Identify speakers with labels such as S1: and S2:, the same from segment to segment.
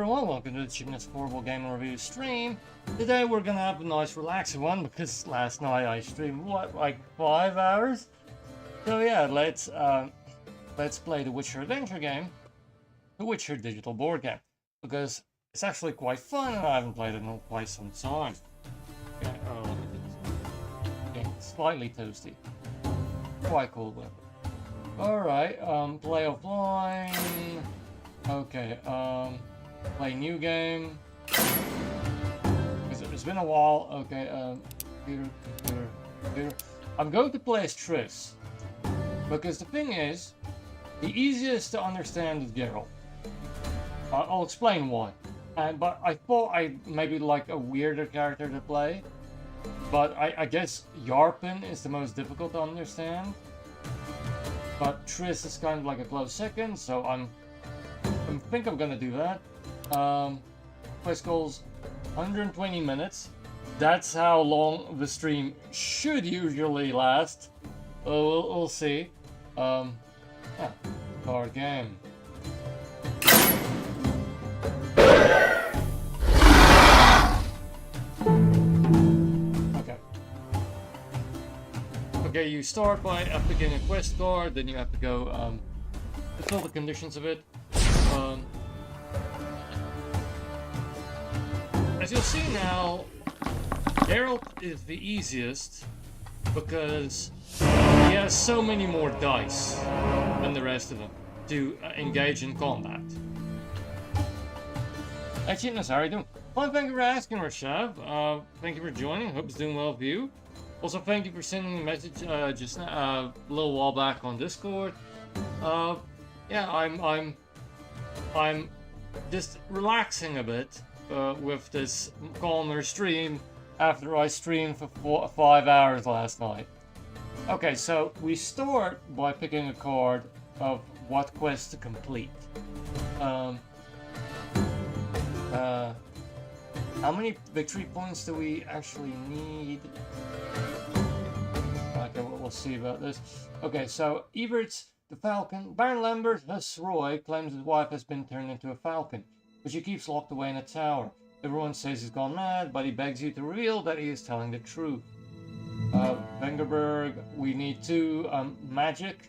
S1: everyone, welcome to the Cheapness Affordable Gaming Review stream. Today we're gonna have a nice relaxing one because last night I streamed, like 5 hours? So yeah, let's play the Witcher adventure game, the Witcher digital board game, because it's actually quite fun and I haven't played it in quite some time. Okay, look at this. Okay, slightly toasty. Quite cool though. Alright, play offline. Okay, play new game. Because it's been a while. Okay, computer. I'm going to play as Triss. Because the thing is, the easiest to understand is Geralt. I'll explain why. But I thought I'd maybe like a weirder character to play. But I guess Yarpen is the most difficult to understand. But Triss is kind of like a close second, so I think I'm gonna do that. Play goals 120 minutes. That's how long the stream should usually last. We'll see. Yeah, card game. Okay, you start by picking a quest card, then you have to go fulfill the conditions of it. As you'll see now, Geralt is the easiest because he has so many more dice than the rest of them to engage in combat. Hey Cheapness, how are you doing? Well, thank you for asking, Rashav. Thank you for joining. Hope it's doing well with you. Also, thank you for sending a message just a little while back on Discord. Yeah, I'm just relaxing a bit with this calmer stream after I streamed for 5 hours last night. Okay, so we start by picking a card of what quest to complete. How many victory points do we actually need? Okay, we'll see about this. Okay, so Evert's the Falcon. Baron Lambert Roy claims his wife has been turned into a falcon, but she keeps locked away in a tower. Everyone says he's gone mad, but he begs you to reveal that he is telling the truth. Vengerberg, we need 2 magic.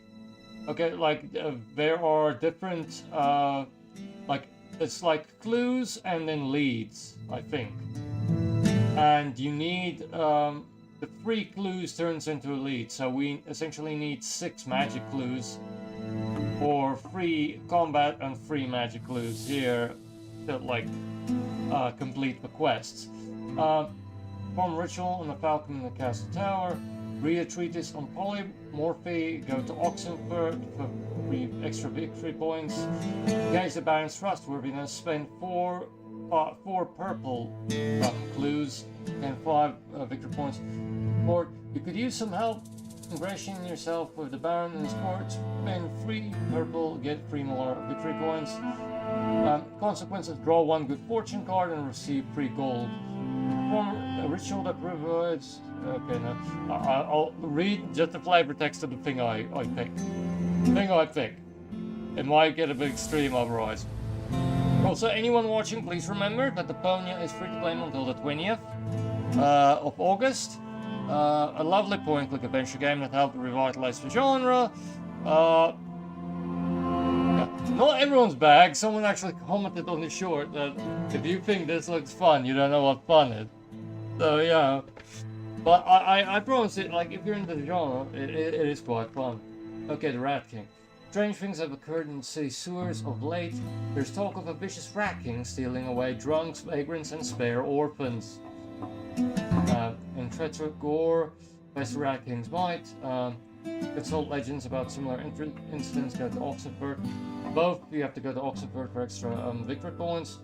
S1: Okay, like there are different like it's like clues and then leads, I think. And you need the 3 clues turns into a lead, so we essentially need 6 magic clues for 3 combat and 3 magic clues here to like complete the quests. Perform ritual on the Falcon in the Castle Tower. Read a treatise on polymorphy. Go to Oxenford for 3 extra victory points. Gauge the Baron's trustworthiness. Spend 4 purple clues and 5 victory points. Or you could use some help ingratiating yourself with the Baron and his court. Spend 3 purple, get 3 more victory points. Consequences: draw 1 good fortune card and receive 3 gold. Perform a ritual that provides. Okay, no. I'll read just the flavor text of the thing I pick. It might get a bit extreme otherwise. Also, anyone watching, please remember that the Ponya is free to play until the 20th of August. A lovely point-click adventure game that helped revitalize the genre. Not everyone's bag. Someone actually commented on the short that if you think this looks fun, you don't know what fun is. So yeah. But I promise it, like, if you're into the genre, it is quite fun. Okay, the Rat King. Strange things have occurred in the city sewers of late. There's talk of a vicious rat king stealing away drunks, vagrants, and spare orphans. In treacherous gore, best the Rat King's might. Consult legends about similar incidents. Go to Oxenford. Both you have to go to Oxenford for extra victory points.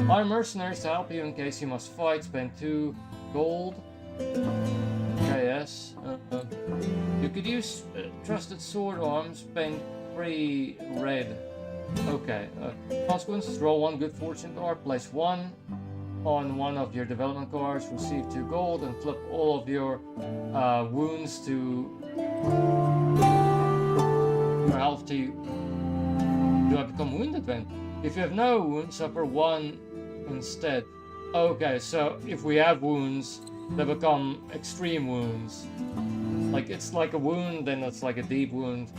S1: Hire mercenaries to help you in case you must fight. Spend 2 gold. KS. You could use trusted sword arms. Spend 3 red. Okay. Consequences: draw 1 good fortune card. Place 1 on one of your development cards. Receive 2 gold and flip all of your wounds to your health to. Do I become wounded then? If you have no wounds, suffer 1 instead. Okay, so if we have wounds, they become extreme wounds. Like, it's like a wound, then it's like a deep wound.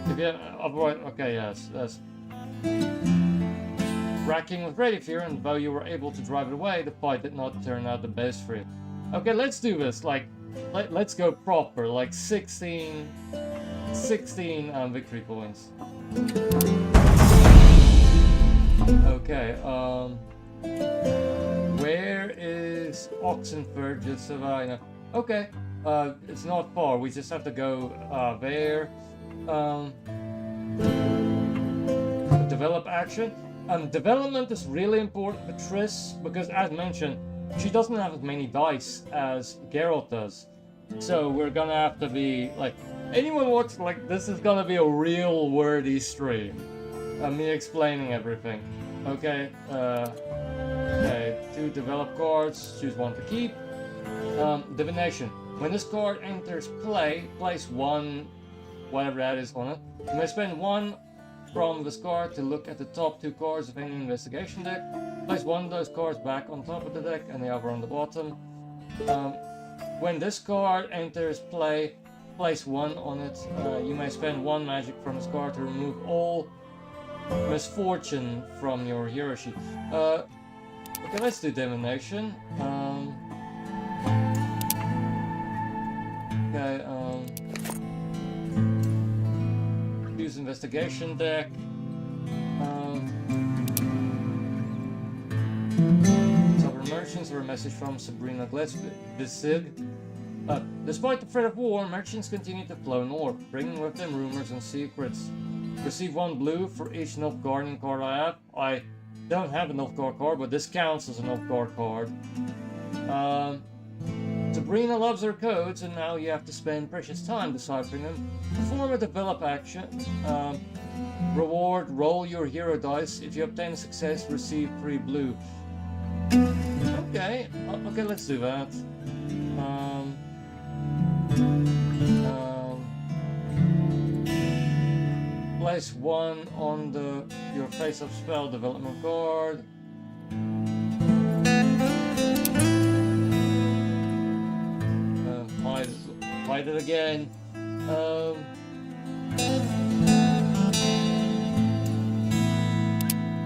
S1: If you avoid, okay, yes, that's racking with ready fear, and though you were able to drive it away, the fight did not turn out the best for you. Okay, let's do this. Like, let's go proper. Like 16 victory points. Okay, where is Oxenford? Just so I know. Okay, it's not far. We just have to go there. Develop action. Development is really important for Triss because, as mentioned, she doesn't have as many dice as Geralt does. So we're gonna have to be like, anyone watch, like, this is gonna be a real wordy stream. Me explaining everything. Okay, okay, 2 develop cards, choose 1 to keep. Divination. When this card enters play, place 1, whatever that is, on it. You may spend 1 from this card to look at the top 2 cards of any investigation deck. Place 1 of those cards back on top of the deck and the other on the bottom. When this card enters play, place 1 on it. You may spend 1 magic from this card to remove all Misfortune from your hero sheet. Okay, let's do Divination. Okay, use investigation deck. Sovereign Merchants, or a message from Sabrina Glesbisig. Despite the threat of war, merchants continue to flow north, bringing with them rumors and secrets. Receive 1 blue for each Nilfgaardian card I have. I don't have a Nilfgaard card, but this counts as a Nilfgaard card. Sabrina loves her codes, and now you have to spend precious time deciphering them. Perform a develop action. Reward, roll your hero dice. If you obtain a success, receive 3 blue. Okay, okay, let's do that. Place 1 on your face-up spell development card. Hide it again.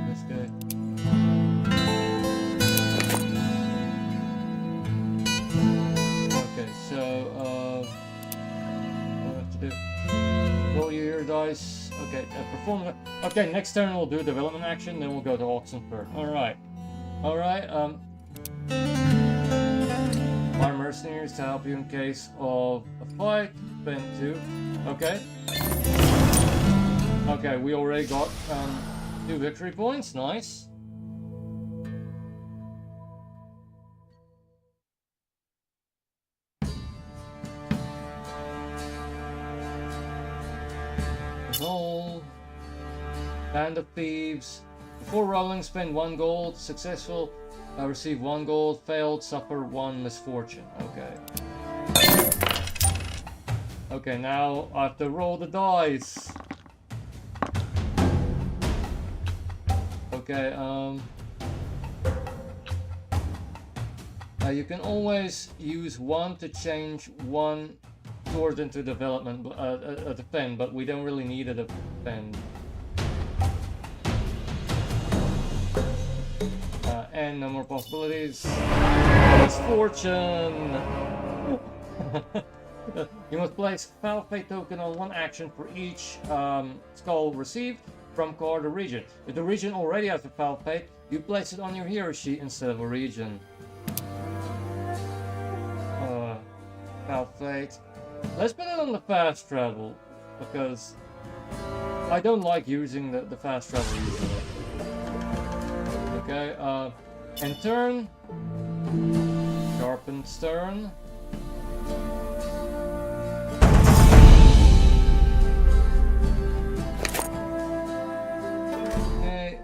S1: Let's go. Okay, so what do I have to do? Roll your dice. Okay, perform. Okay, next turn we'll do development action, then we'll go to Oxenford. Alright. Alright, our mercenaries to help you in case of a fight. Spend 2. Okay. Okay, we already got 2 victory points. Nice. Roll. Band of Thieves. Before rolling, spend 1 gold. Successful, receive 1 gold. Failed, suffer 1 misfortune. Okay. Okay, now I have to roll the dice. Okay, you can always use 1 to change 1 sword into development, a defend, but we don't really need a defend. And no more possibilities. Misfortune! You must place Foul Fate token on 1 action for each skull received from card or region. If the region already has a Foul Fate, you place it on your hero sheet instead of a region. Foul Fate. Let's put it on the fast travel, because I don't like using the fast travel usually. Okay, and turn. Sharpened stern. Okay.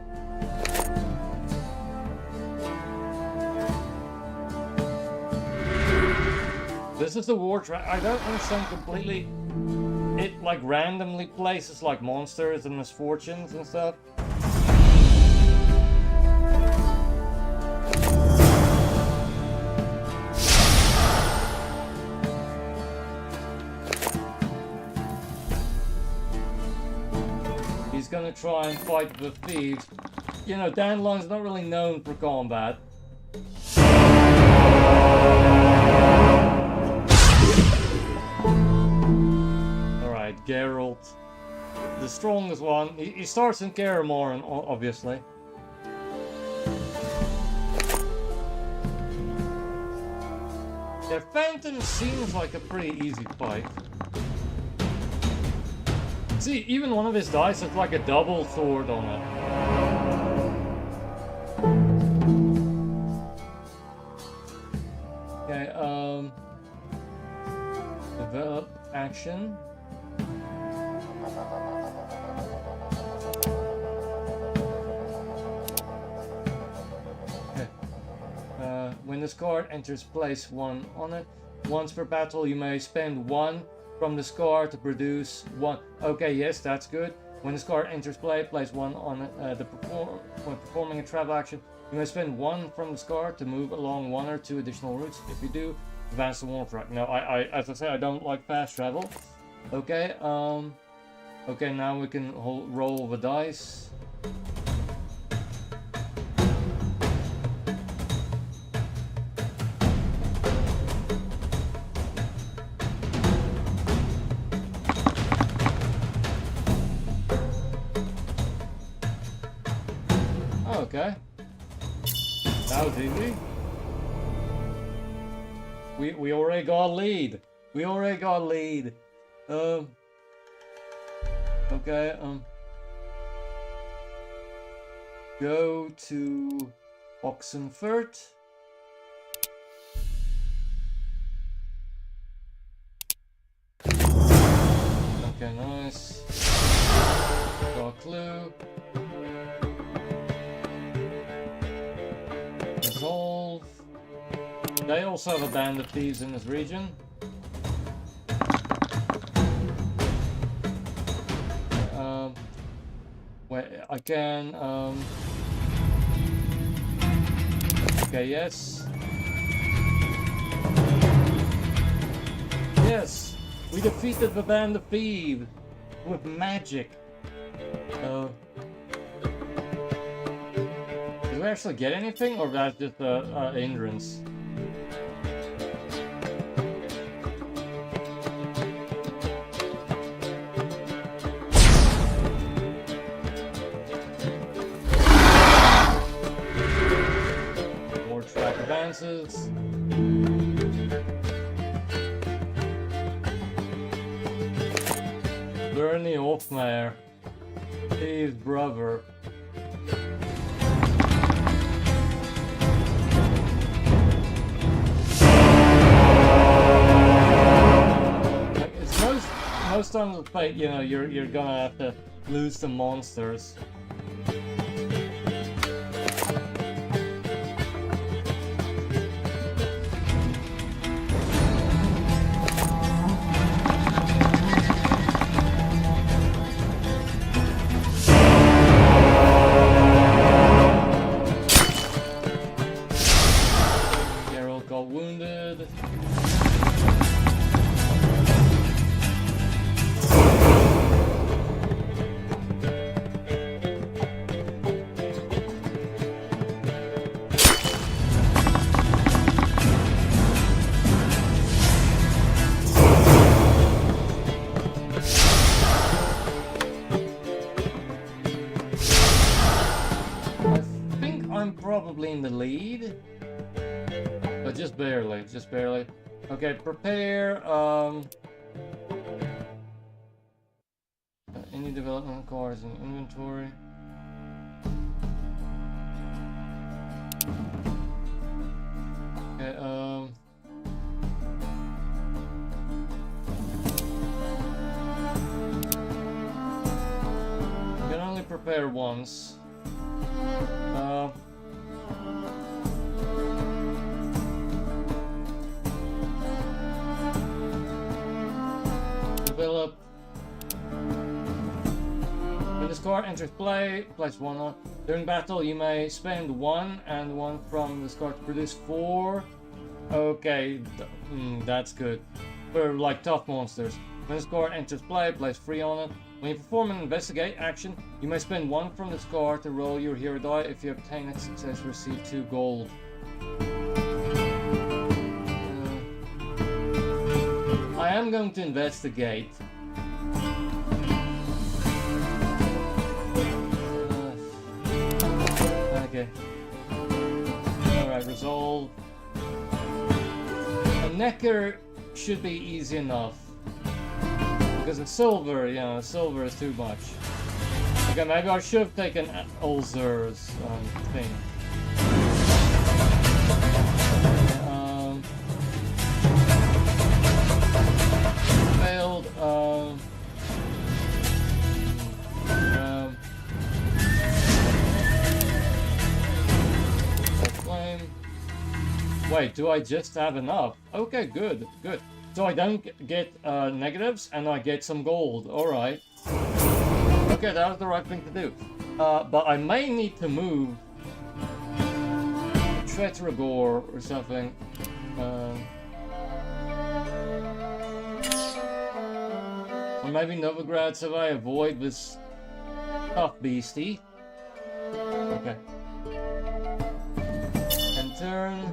S1: This is the war track. I don't understand completely. It like randomly places like monsters and misfortunes and stuff. gonna try and fight the thieves. You know, Dandelions not really known for combat. Alright, Geralt. The strongest one. He starts in Karamorn, obviously. Yeah, Phantom seems like a pretty easy fight. See, even one of his dice has like a double sword on it. Okay, develop action. When this card enters, place 1 on it. Once per battle, you may spend 1 from this card to produce 1. Okay, yes, that's good. When this card enters play, place 1 on it. When performing a travel action, you may spend 1 from this card to move along 1 or 2 additional routes. If you do, advance the warp track. No, as I say, I don't like fast travel. Okay, okay, now we can roll the dice. Okay. That was easy. We already got a lead. We already got a lead. Okay, go to Oxenfurt. Okay, nice. Got a clue. Resolve. They also have a band of thieves in this region. Where I can okay, yes. Yes! We defeated the band of thieves with magic. Did we actually get anything, or that's just a hindrance? More track advances. Bernie Hoffmeyer, his brother. Most times with fight, you know, you're gonna have to lose some monsters. Geralt got wounded. Probably in the lead, but just barely, just barely. Okay, prepare any development cards in inventory. Okay, you can only prepare once. Develop. When this card enters play, place 1 on. During battle, you may spend 1 and 1 from this card to produce 4. Okay, that's good. For like tough monsters. When this card enters play, place 3 on it. When you perform an investigate action, you may spend 1 from this card to roll your hero die. If you obtain a success, receive 2 gold. I am going to investigate. Okay. Alright, resolve. A necker should be easy enough. Because it's silver, you know, silver is too much. Okay, maybe I should have taken Ulzer's thing. Failed, flame. Wait, do I just have enough? Okay, good, good. So I don't get negatives, and I get some gold. Alright. Okay, that was the right thing to do. But I may need to move Tretragor or something. Or maybe Novigrad, so I avoid this tough beastie. Okay. And turn.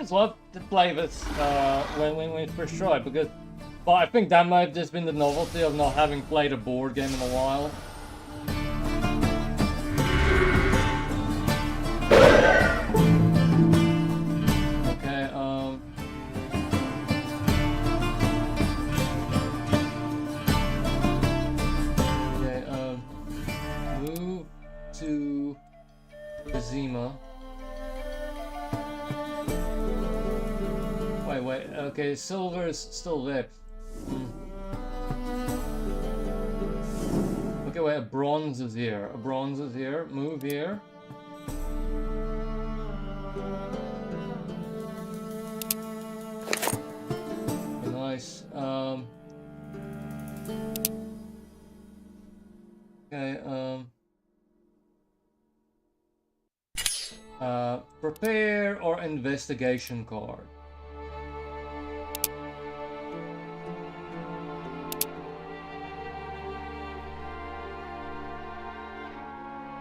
S1: Love to play this when we first try, because, but I think that might have just been the novelty of not having played a board game in a while. Okay, move to Kazima. Wait, okay, silver is still there. Okay, wait, a bronze is here. A bronze is here. Move here. Nice. Okay, prepare or investigation card.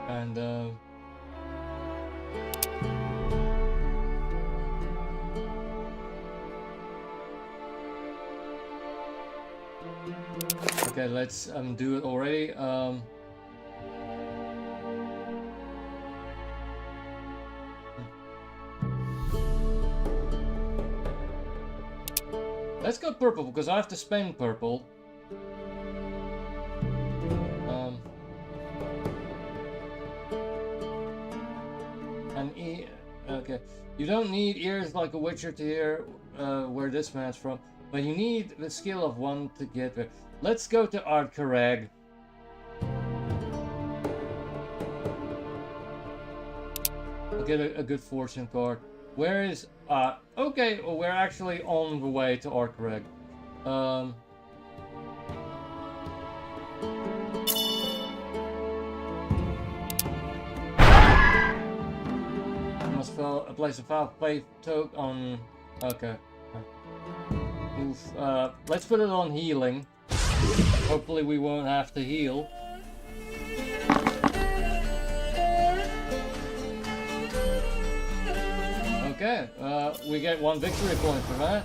S1: And okay, let's do it already. Let's go purple because I have to spend purple. Okay, you don't need ears like a witcher to hear where this man's from, but you need the skill of 1 to get there. Let's go to Ardkareg. I'll get a good fortune card. Where is okay, well, we're actually on the way to Ardkareg. Place a foul play token on. Okay. Oof. Let's put it on healing. Hopefully we won't have to heal. Okay. We get 1 victory point for that.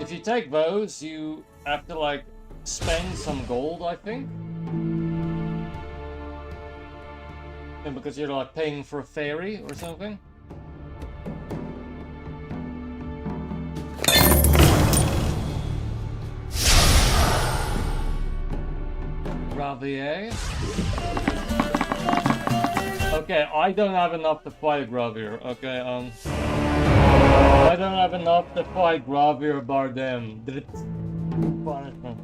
S1: If you take those, you have to like spend some gold, I think. And because you're like paying for a ferry or something. Gravier. Okay, I don't have enough to fight a Gravier. Okay, I don't have enough to fight Gravier Bardem. Punishment.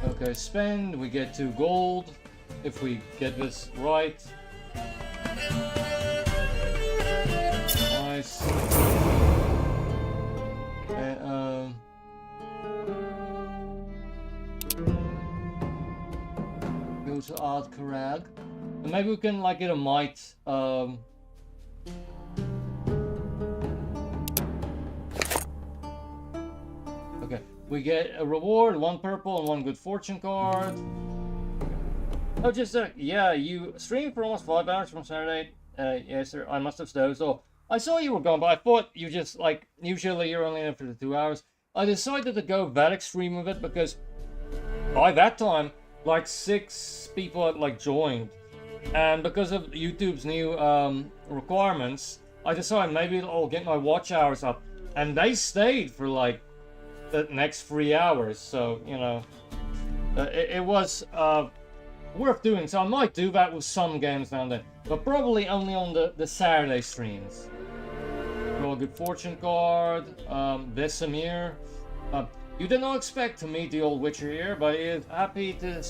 S1: Okay, spend, we get 2 gold if we get this right. Nice. And, go to Odd Karag. And maybe we can like get a might. Okay, we get a reward, 1 purple and 1 good fortune card. Oh, just yeah, you streamed for almost 5 hours from Saturday. Yes, sir. I must have dozed off. I saw you were gone, but I thought you just like usually you're only in for the 2 hours. I decided to go that extreme with it because by that time, like 6 people had like joined, and because of YouTube's new requirements, I decided maybe I'll get my watch hours up, and they stayed for like the next 3 hours. So you know, it was worth doing. So I might do that with some games now and then, but probably only on the Saturday streams. Draw a good fortune card. Vesemir. You did not expect to meet the old Witcher here, but he is happy to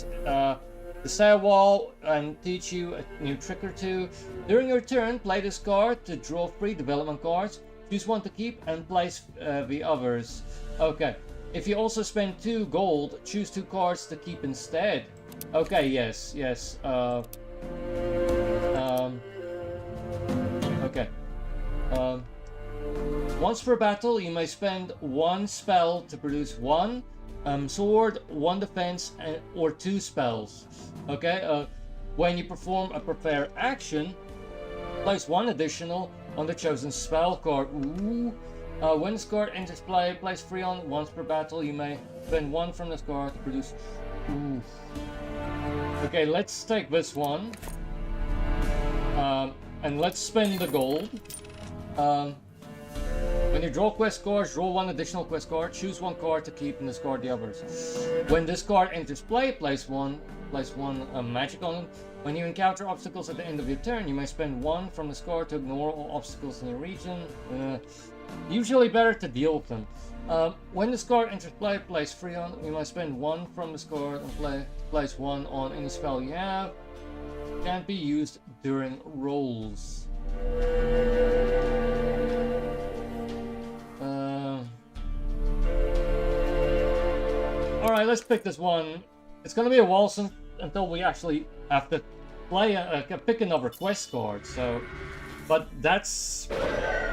S1: stay a while and teach you a new trick or two. During your turn, play this card to draw 3 development cards. Choose 1 to keep and place the others. Okay. If you also spend 2 gold, choose 2 cards to keep instead. Okay, yes. Okay. Once per battle, you may spend 1 spell to produce 1 sword, 1 defense, or 2 spells. Okay. When you perform a prepare action, place 1 additional on the chosen spell card. Ooh. When this card enters play, place 3 on. Once per battle, you may spend 1 from this card to produce. Ooh. Okay, let's take this one. And let's spend the gold. When you draw quest cards, draw 1 additional quest card. Choose 1 card to keep and discard the others. When this card enters play, place one magic on it. When you encounter obstacles at the end of your turn, you may spend 1 from this card to ignore all obstacles in your region. Usually better to deal with them. When this card enters play, place 3 on. You might spend 1 from this card and place 1 on any spell you have. Can't be used during rolls. Alright, let's pick this one. It's gonna be a while until we actually have to play pick another quest card. So, but that's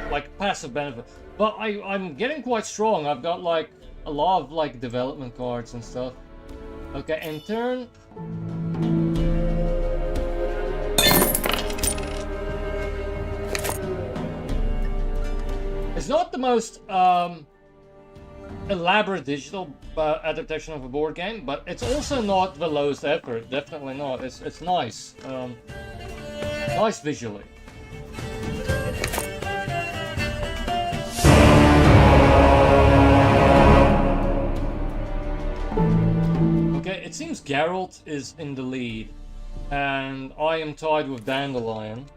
S1: like passive benefit. But I'm getting quite strong. I've got like a lot of like development cards and stuff. Okay, end turn. It's not the most elaborate digital adaptation of a board game, but it's also not the lowest effort. Definitely not. It's nice. Nice visually. Okay, it seems Geralt is in the lead, and I am tied with Dandelion.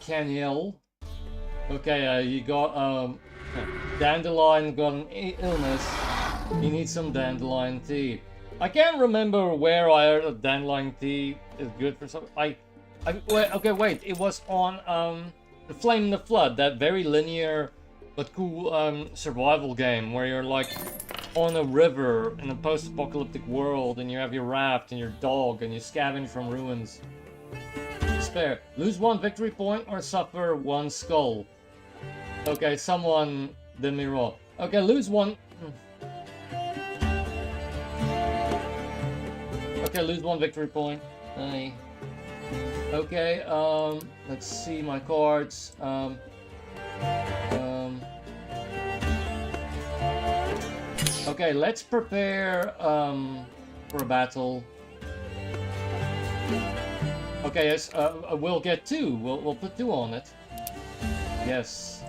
S1: Caniel. Okay, you got Dandelion got an illness. You need some dandelion tea. I can't remember where I heard that dandelion tea is good for something. Wait, it was on The Flame in the Flood, that very linear but cool survival game where you're like on a river in a post-apocalyptic world, and you have your raft and your dog, and you scavenge from ruins. Despair. Lose 1 victory point or suffer 1 skull. Okay, someone did me wrong. Okay, lose 1. Okay, lose 1 victory point. Okay, let's see my cards. Okay, let's prepare for a battle. Okay, yes, we'll get 2. We'll put 2 on it. Yes.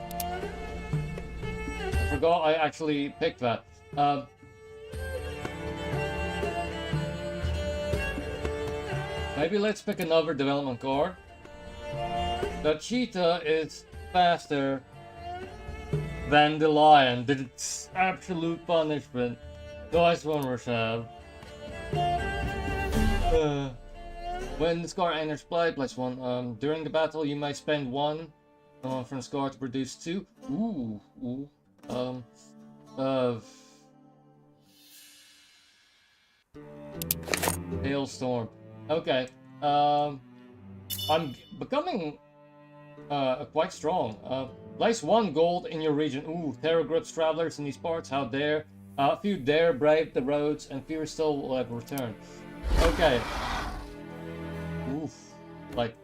S1: I forgot I actually picked that. Maybe let's pick another development card. The cheetah is faster than the lion. It's absolute punishment. Nice one, Rashab. When this card enters play, place 1. During the battle, you may spend 1 from this card to produce 2. Ooh. Hailstorm. Okay. I'm becoming quite strong. Place 1 gold in your region. Ooh, terror grips travelers in these parts. How dare? Few dare brave the roads, and fewer still will ever return. Okay. Oof. Like,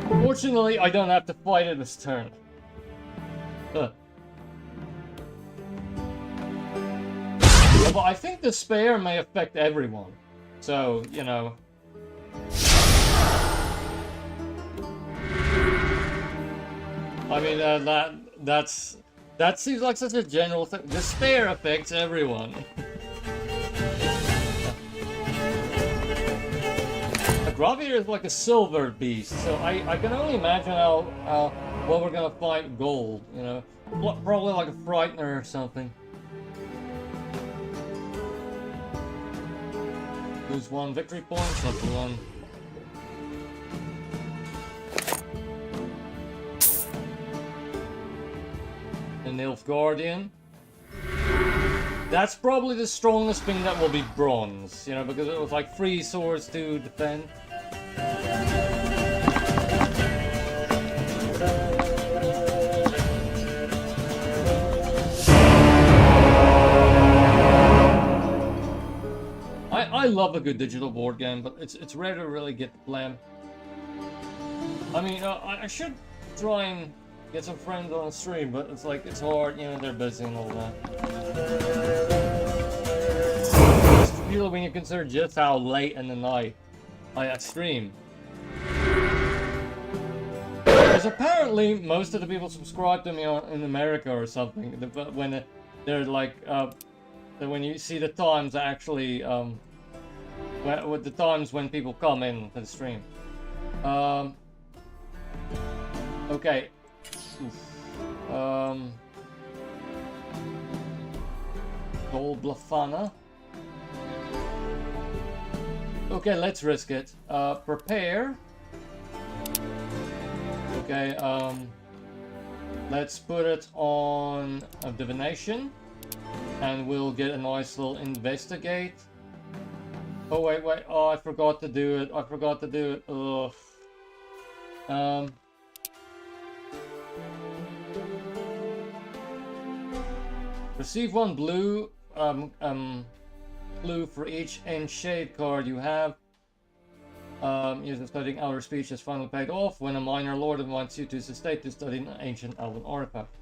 S1: fortunately, I don't have to fight it this turn. Yeah, but I think despair may affect everyone. So, you know. I mean, that seems like such a general thing. Despair affects everyone. A Gravier is like a silver beast, so I can only imagine how well we're gonna fight gold, you know. Probably like a Frightener or something. Lose 1 victory point, suffer 1. An Elf Guardian. That's probably the strongest thing that will be bronze, you know, because it was like 3 swords to defend. I love a good digital board game, but it's rare to really get to play them. I mean, I should try and get some friends on stream, but it's like, it's hard, you know, they're busy and all that. Especially when you consider just how late in the night I stream. Because apparently most of the people subscribe to me in America or something, when they're like, when you see the times actually, with the times when people come in to the stream. Okay. Gold Blafana. Okay, let's risk it. Prepare. Okay, let's put it on a divination, and we'll get a nice little investigate. Oh wait, oh, I forgot to do it. Ugh. Receive 1 blue, blue for each Enshade card you have. Using studying Elder Speech has finally paid off when a minor lord wants you to sustain to study an ancient elven artifact.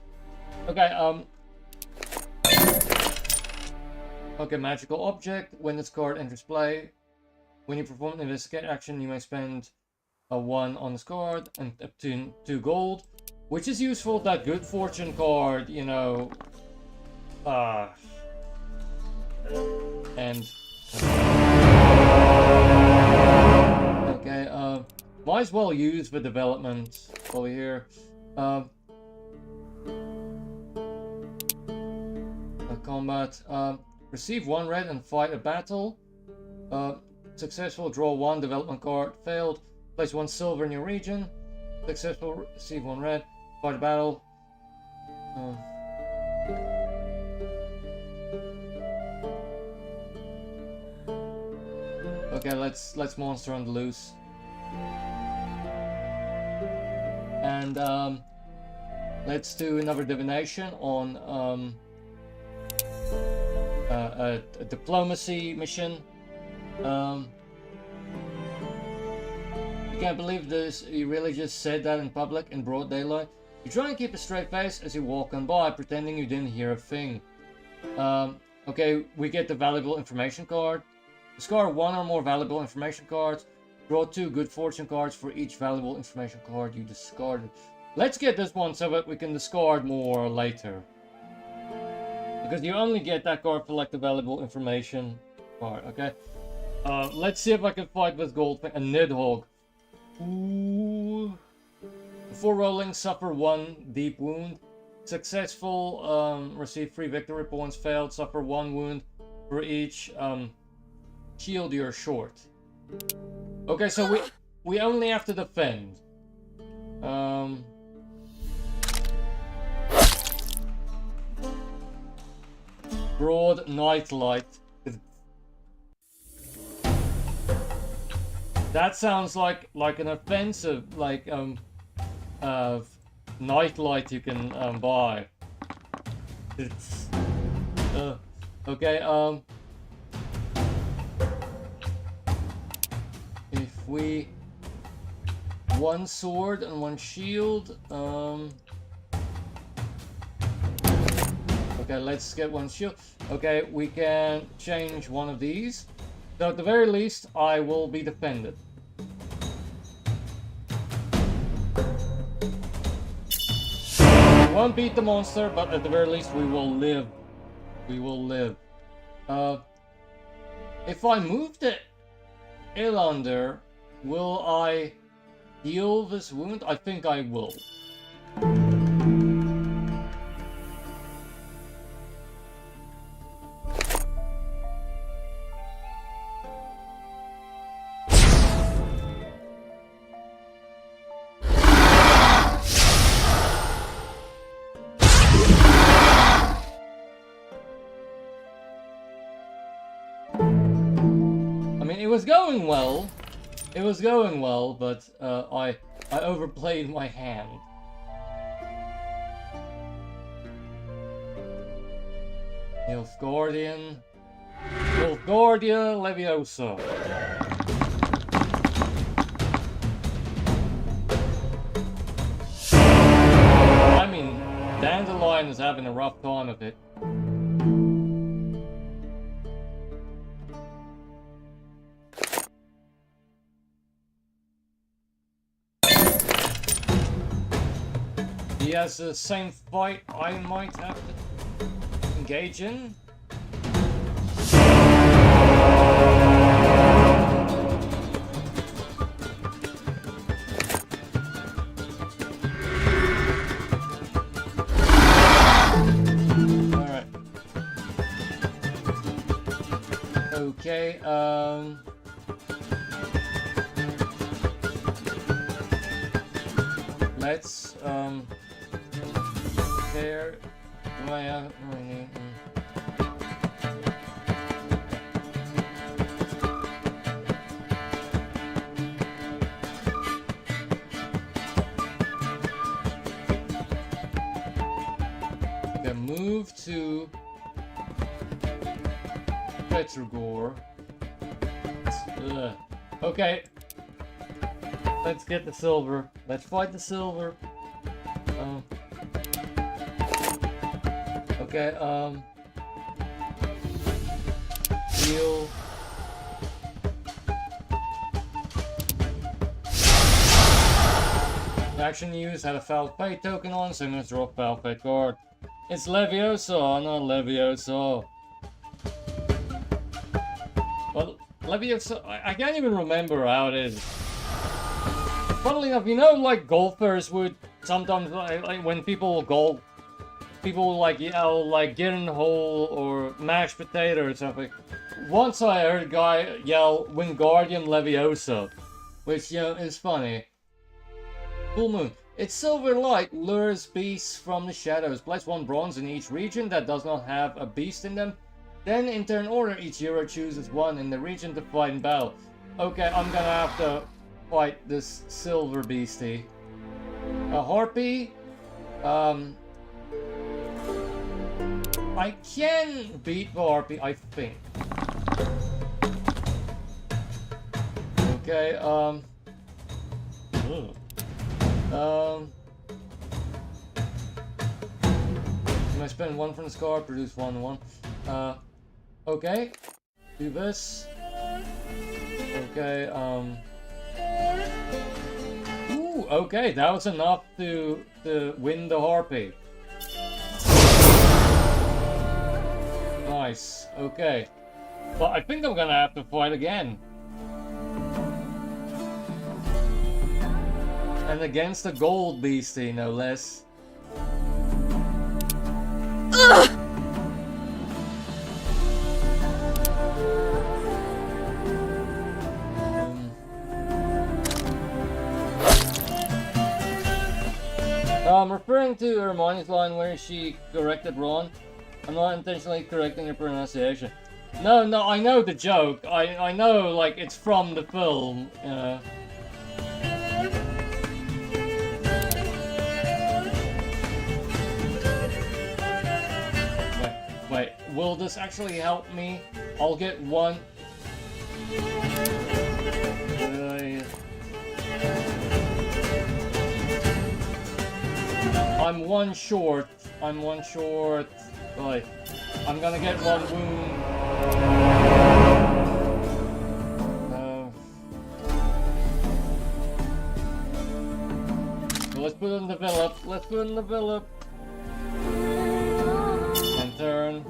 S1: Okay, okay, magical object. When this card enters play, when you perform an investigate action, you may spend a 1 on this card and up to 2 gold, which is useful. That good fortune card, you know. And okay, might as well use the development over here. Combat. Receive 1 red and fight a battle. Successful, draw 1 development card. Failed, place 1 silver in your region. Successful, receive 1 red, fight a battle. Okay, let's monster on the loose. And let's do another divination on a diplomacy mission. You can't believe this, you really just said that in public in broad daylight. You try and keep a straight face as you walk on by, pretending you didn't hear a thing. Okay, we get the valuable information card. Discard 1 or more valuable information cards. Draw 2 good fortune cards for each valuable information card you discarded. Let's get this one so that we can discard more later. Because you only get that card for like the valuable information card, okay? Let's see if I can fight with Goldfang. A Nidhogg. Ooh. Before rolling, suffer 1 deep wound. Successful, receive 3 victory points. Failed, suffer 1 wound for each shield you're short. Okay, so we only have to defend. Broad Nightlight. That sounds like an offensive, like nightlight you can buy. It's okay. If we 1 sword and 1 shield, okay, let's get 1 shield. Okay, we can change one of these. So at the very least, I will be defended. We won't beat the monster, but at the very least, we will live. We will live. If I move the Elander, will I heal this wound? I think I will. It was going well. It was going well, but I overplayed my hand. Nilfgaardian Leviosa. I mean, Dandelion is having a rough time of it. He has the same fight I might have to engage in. Alright. Okay, let's, there, do I have, okay, move to Petrogor. Okay, let's get the silver. Let's fight the silver. Okay, heal. Action used had a foul fate token on, so I'm gonna draw a foul fate card. It's Leviosa, not Leviosa. Well, Leviosa, I can't even remember how it is. Funnily enough, you know, like golfers would sometimes, like when people golf, people like yell like get in the hole or mashed potato or something. Once I heard a guy yell Wingardium Leviosa, which, you know, is funny. Full moon. Its silver light lures beasts from the shadows. Place 1 bronze in each region that does not have a beast in them. Then, in turn order, each hero chooses 1 in the region to fight in battle. Okay, I'm gonna have to fight this silver beastie. A harpy. I can beat the harpy, I think. Okay, can I spend 1 from the scar, produce 1. Okay. Do this. Okay, ooh, okay, that was enough to win the harpy. Nice, okay. But I think I'm gonna have to fight again. And against the gold beastie, no less. Ugh! Referring to Hermione's line where she corrected Ron, I'm not intentionally correcting your pronunciation. No, I know the joke. I know, like, it's from the film, you know. Wait, will this actually help me? I'll get 1. I'm 1 short. Right. I'm gonna get 1 wound. So let's put in develop. And turn.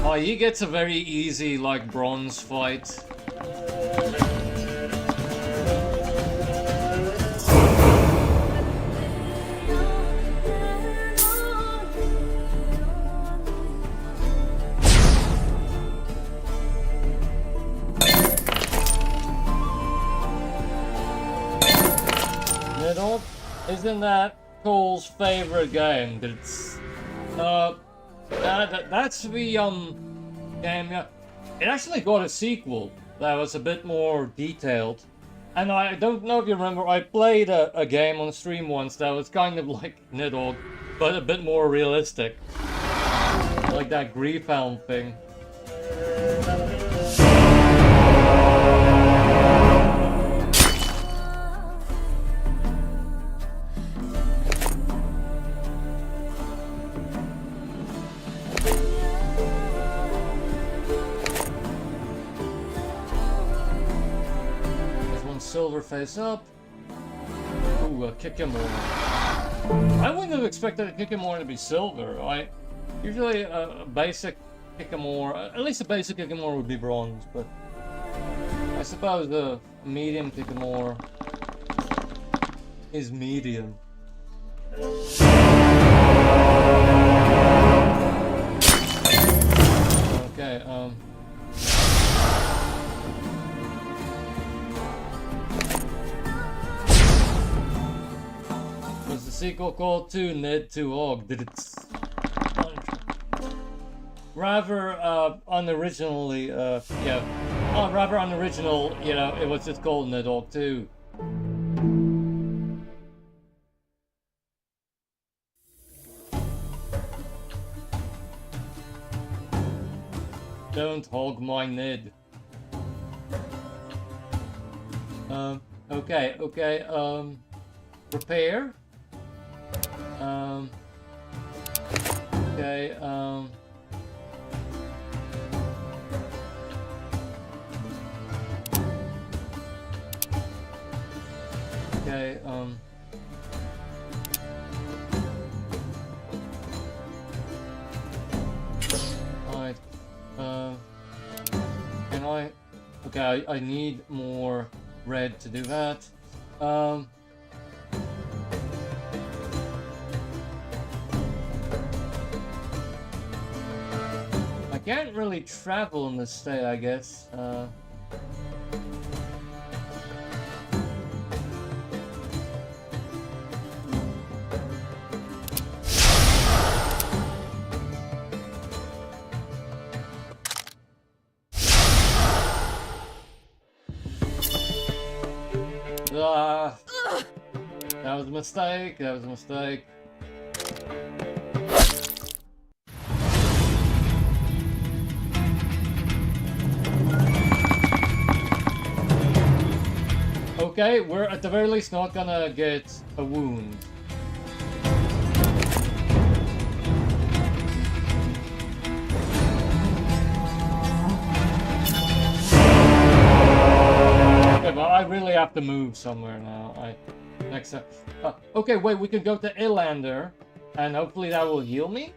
S1: Oh, he gets a very easy, like, bronze fight. Isn't that Cole's favorite game? That's that's the game. Yeah, it actually got a sequel that was a bit more detailed. And I don't know if you remember, I played a game on stream once that was kind of like Nidhogg, but a bit more realistic, like that Griefhelm thing. Silver face up. Ooh, a Kikimore. I wouldn't have expected a Kikimore to be silver. Usually a basic Kikimore, at least a basic Kikimore would be bronze, but I suppose a medium Kikimore is medium. Okay, was the sequel called to Ned to Og? Did it? Rather unoriginally, yeah. Oh, rather unoriginal, you know, it was just called Nidhogg 2. Don't hog my Nid. Okay, repair. Okay, okay, alright, can I, okay, I need more red to do that, I can't really travel in this state, I guess, That was a mistake. That was a mistake. Okay, we're at the very least not gonna get a wound. Okay, but I really have to move somewhere now. Next up. Okay, wait, we can go to Ilander, and hopefully that will heal me.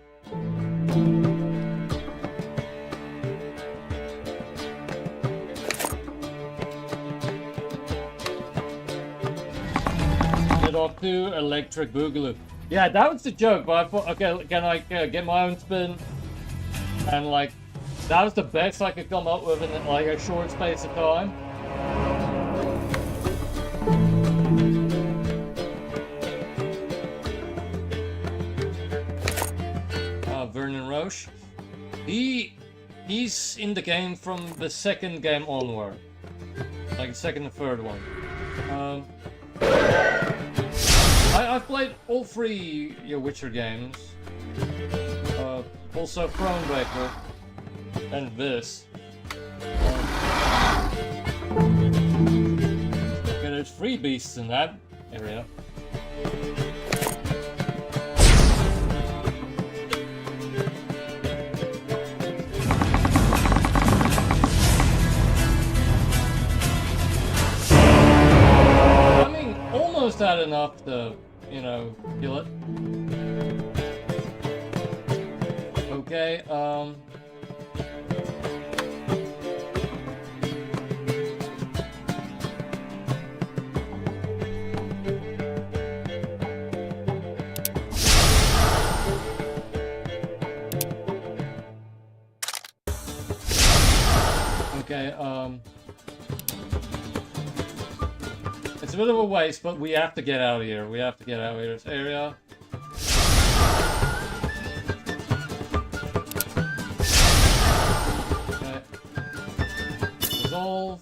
S1: Off to Electric Boogaloo. Yeah, that was the joke, but I thought, okay, can I get my own spin? And like, that was the best I could come up with in like a short space of time. Vernon Roche. He's in the game from the second game onward. Like the second and third one. I've played all three Witcher games. Also Thronebreaker. And this. Okay, there's 3 beasts in that area. I mean, almost had enough to, you know, kill it. Okay, it's a bit of a waste, but we have to get out of here. We have to get out of this area. Okay. Resolve.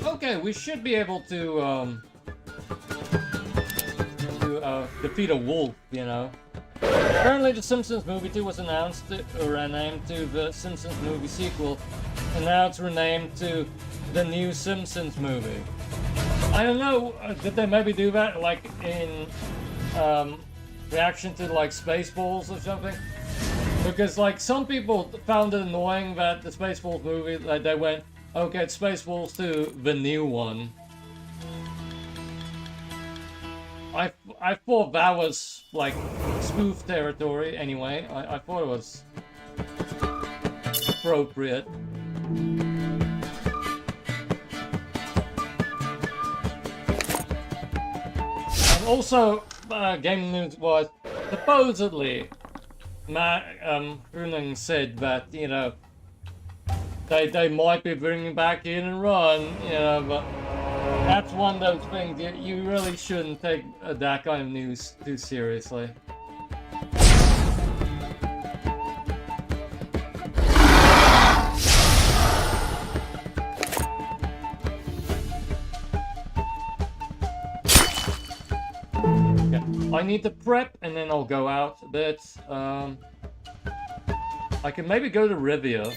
S1: Okay, we should be able to defeat a wolf, you know. Apparently the Simpsons Movie 2 was announced or renamed to the Simpsons Movie sequel, and now it's renamed to the new Simpsons movie. I don't know, did they maybe do that like in reaction to like Spaceballs or something? Because like some people found it annoying that the Spaceballs movie, like they went, okay, it's Spaceballs 2, the new one. I thought that was like spoof territory anyway. I thought it was appropriate. And also, game news was supposedly Runing said that, you know, they might be bringing back In and Run, you know, but that's one of those things you really shouldn't take that kind of news too seriously. Okay. I need to prep and then I'll go out a bit. I can maybe go to Rivia.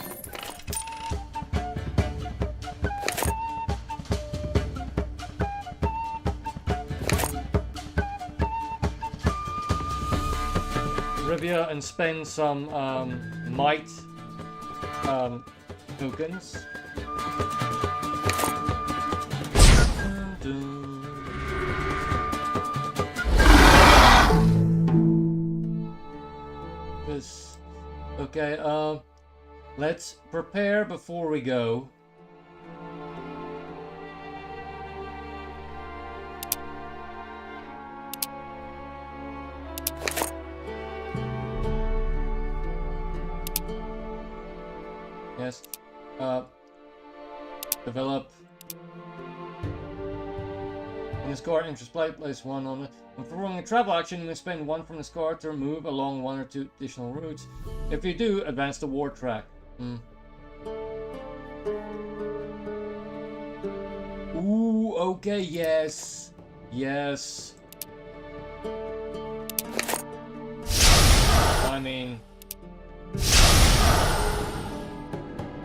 S1: Rivia and spend some might tokens. This, okay, let's prepare before we go. Yes. Develop. In this card, interest plate, place 1 on it. When performing a travel action, you may spend 1 from this card to move along 1 or 2 additional routes. If you do, advance the war track. Ooh, okay, yes. Yes. I mean...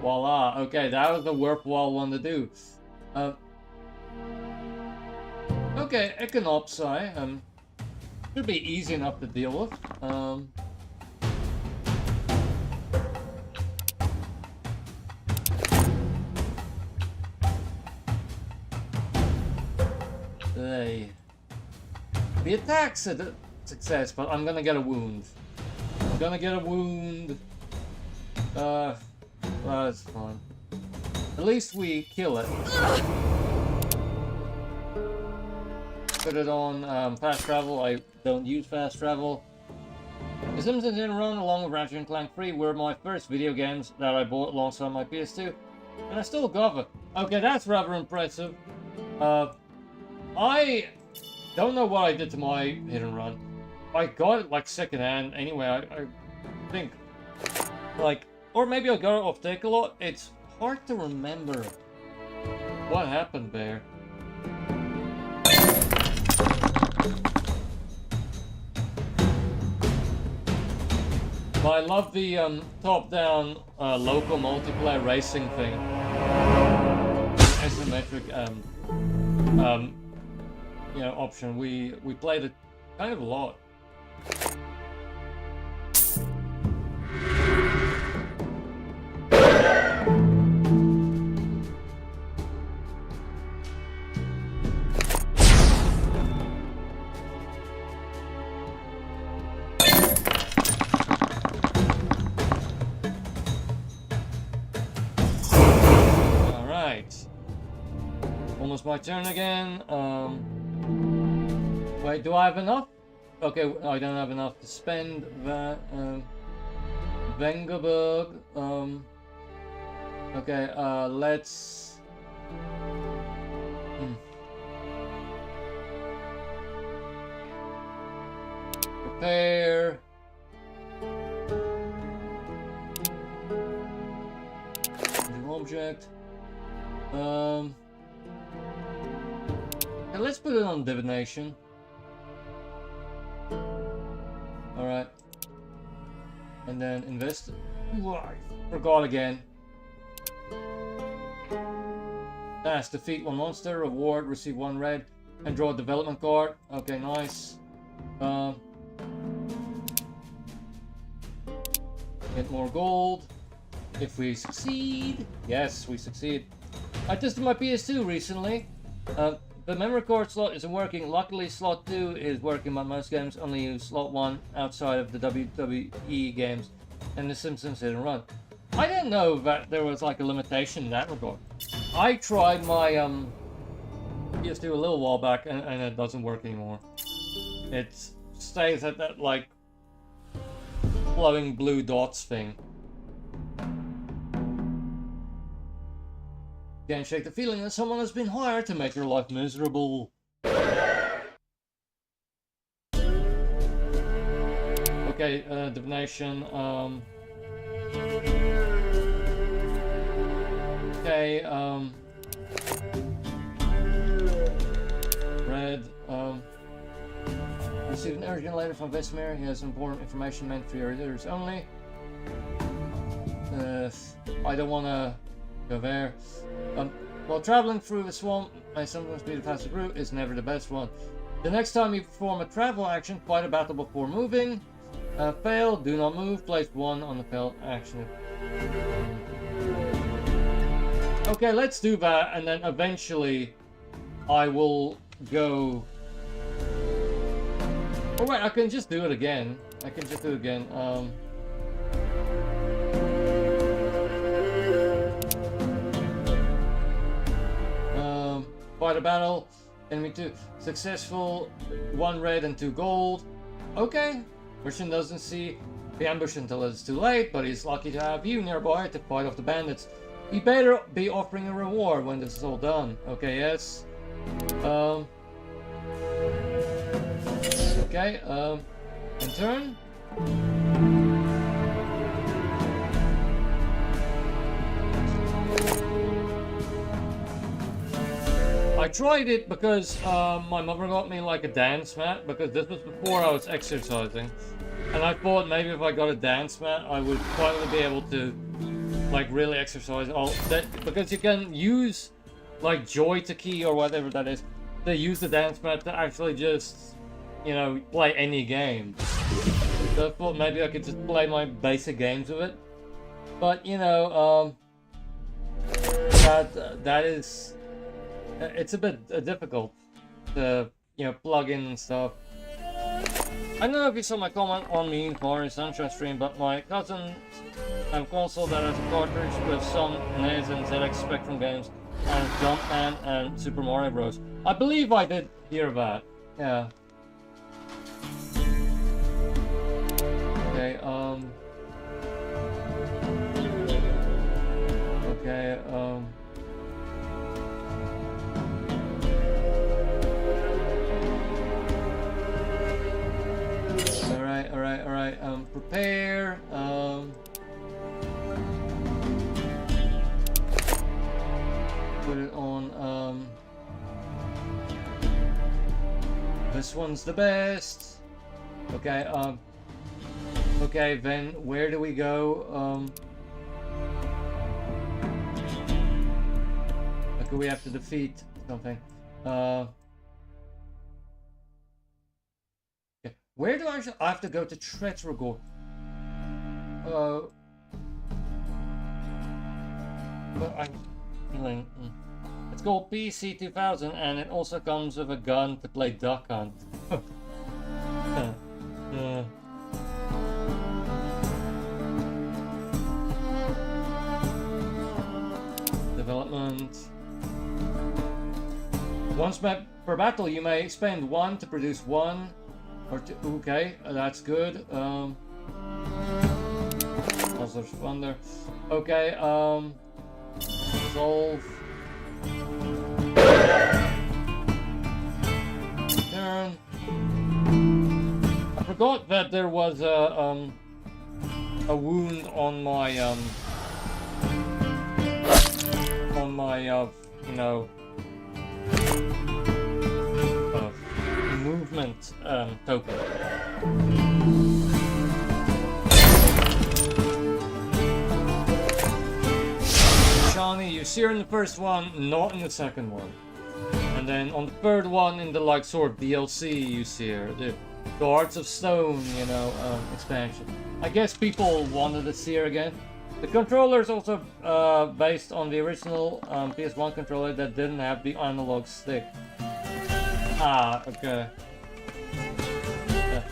S1: Voila. Okay, that was a worthwhile one to do. Okay, Econopsi. Should be easy enough to deal with. The attack's a success, but I'm gonna get a wound. I'm gonna get a wound. That's fine. At least we kill it. Put it on fast travel. I don't use fast travel. The Simpsons in Run along with Ratchet and Clank 3 were my first video games that I bought alongside my PS2. And I still got it. Okay, that's rather impressive. I don't know what I did to my hit and run. I got it like second hand anyway. I think like, or maybe I got it off Take a Lot. It's hard to remember what happened there. But I love the top-down local multiplayer racing thing. Isometric you know, option. We played it kind of a lot. Almost my turn again. Wait, do I have enough? Okay, I don't have enough to spend that. Vengerberg. Okay, let's... Prepare. New object. Okay, let's put it on divination. Alright. And then invest. Ooh, I forgot again. That's defeat one monster, reward, receive one red, and draw a development card. Okay, nice. Get more gold. If we succeed. Yes, we succeed. I tested my PS2 recently. The memory card slot isn't working. Luckily, slot 2 is working, but most games only use slot 1 outside of the WWE games and the Simpsons Hit and Run. I didn't know that there was like a limitation in that regard. I tried my PS2 a little while back and it doesn't work anymore. It stays at that like glowing blue dots thing. Can't shake the feeling that someone has been hired to make your life miserable. Okay, divination. Okay, red. Received an urgent letter from Vesemir. He has important information meant for your readers only. I don't want to go there. While traveling through the swamp, may sometimes be the fastest route, is never the best one. The next time you perform a travel action, fight a battle before moving. Fail, do not move, place 1 on the failed action. Okay, let's do that, and then eventually I will go... Oh wait, I can just do it again. I can just do it again. Fight a battle, enemy 2 successful, 1 red and 2 gold. Okay, Christian doesn't see the ambush until it's too late, but he's lucky to have you nearby to fight off the bandits. He better be offering a reward when this is all done. Okay, yes. Okay, in turn. I tried it because my mother got me like a dance mat, because this was before I was exercising. And I thought maybe if I got a dance mat, I would finally be able to like really exercise all that, because you can use like joy to key or whatever that is. They use the dance mat to actually just, you know, play any game. So I thought maybe I could just play my basic games with it. But you know, that is, it's a bit difficult to, you know, plug in and stuff. I don't know if you saw my comment on me Mario Sunshine stream, but my cousin console that has a cartridge with some NES and ZX Spectrum games and Jumpman and Super Mario Bros. I believe I did hear that. Yeah. Okay, okay, alright, prepare, put it on, this one's the best. Okay, okay, then where do we go? Okay, we have to defeat something. Okay. Where do I have to go to Tretragor? But I'm feeling. It's called PC 2000, and it also comes with a gun to play Duck Hunt. Development. Once per battle, you may spend 1 to produce 1 or 2. Okay, that's good. Also Thunder. Okay, solve. Turn. I forgot that there was a wound on my you know, movement token. Shawnee, you see her in the first one, not in the second one. And then on the third one, in the like sort of DLC, you see her. The Hearts of Stone, you know, expansion. I guess people wanted to see her again. The controller is also based on the original PS1 controller that didn't have the analog stick. Ah, okay. Yeah.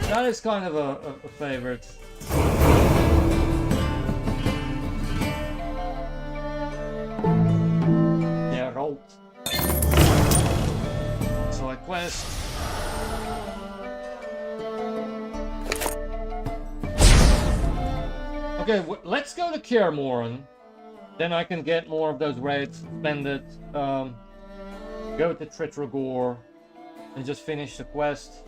S1: That is kind of a favorite. Yeah, rolled. Select quest. Okay, let's go to Kiermoran. Then I can get more of those raids, spend it, go to Tretragor, and just finish the quest.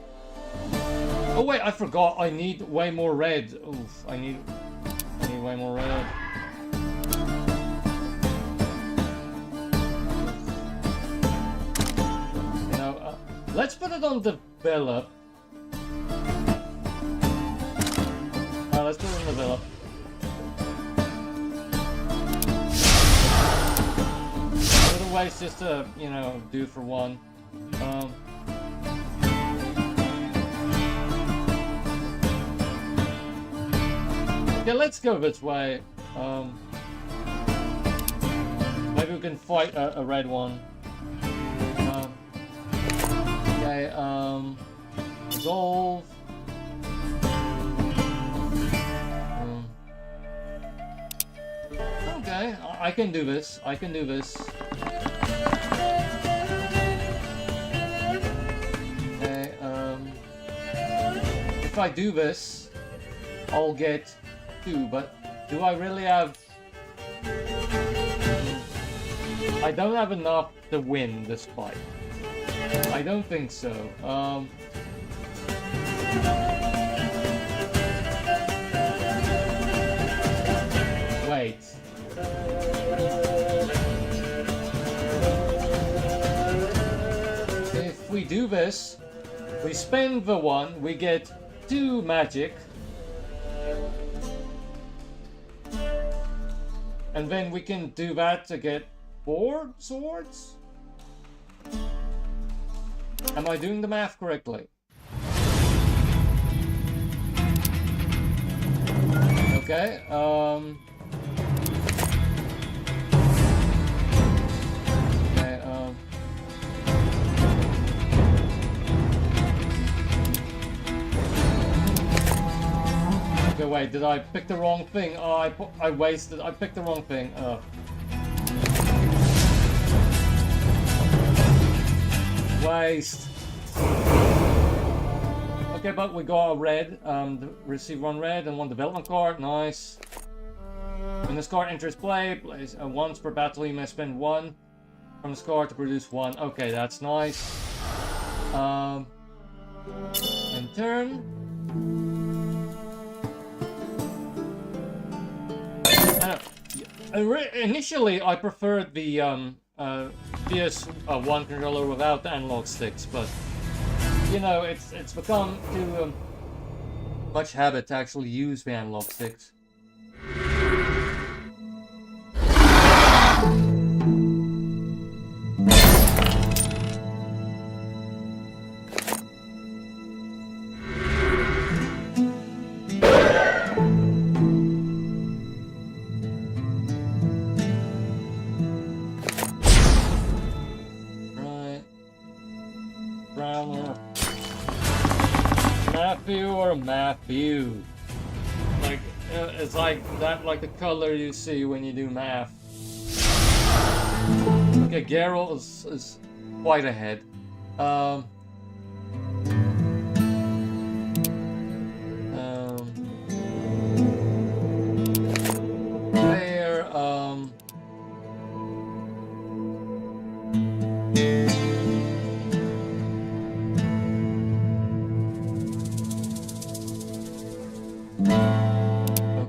S1: Oh wait, I forgot, I need way more red. Oof, I need way more red. You know, let's put it on develop. Let's put it on develop. Otherwise, just to, you know, do for one. Okay, let's go this way. Maybe we can fight a red one. Okay, resolve. Okay, I can do this. I can do this. Okay, if I do this, I'll get 2, but do I really have... I don't have enough to win this fight. I don't think so. Wait. this. We spend the 1, we get 2 magic. And then we can do that to get 4 swords? Am I doing the math correctly? Okay, okay, wait, did I pick the wrong thing? Oh, I wasted, I picked the wrong thing. Waste. Okay, but we got a red, receive 1 red and 1 development card, nice. When this card enters play, plays once per battle, you may spend 1 from this card to produce 1. Okay, that's nice. And turn. Initially, I preferred the PS1 controller without the analog sticks, but you know, it's become too much habit to actually use the analog sticks. Matthew. Like, it's like that, like the color you see when you do math. Okay, Geralt is quite ahead.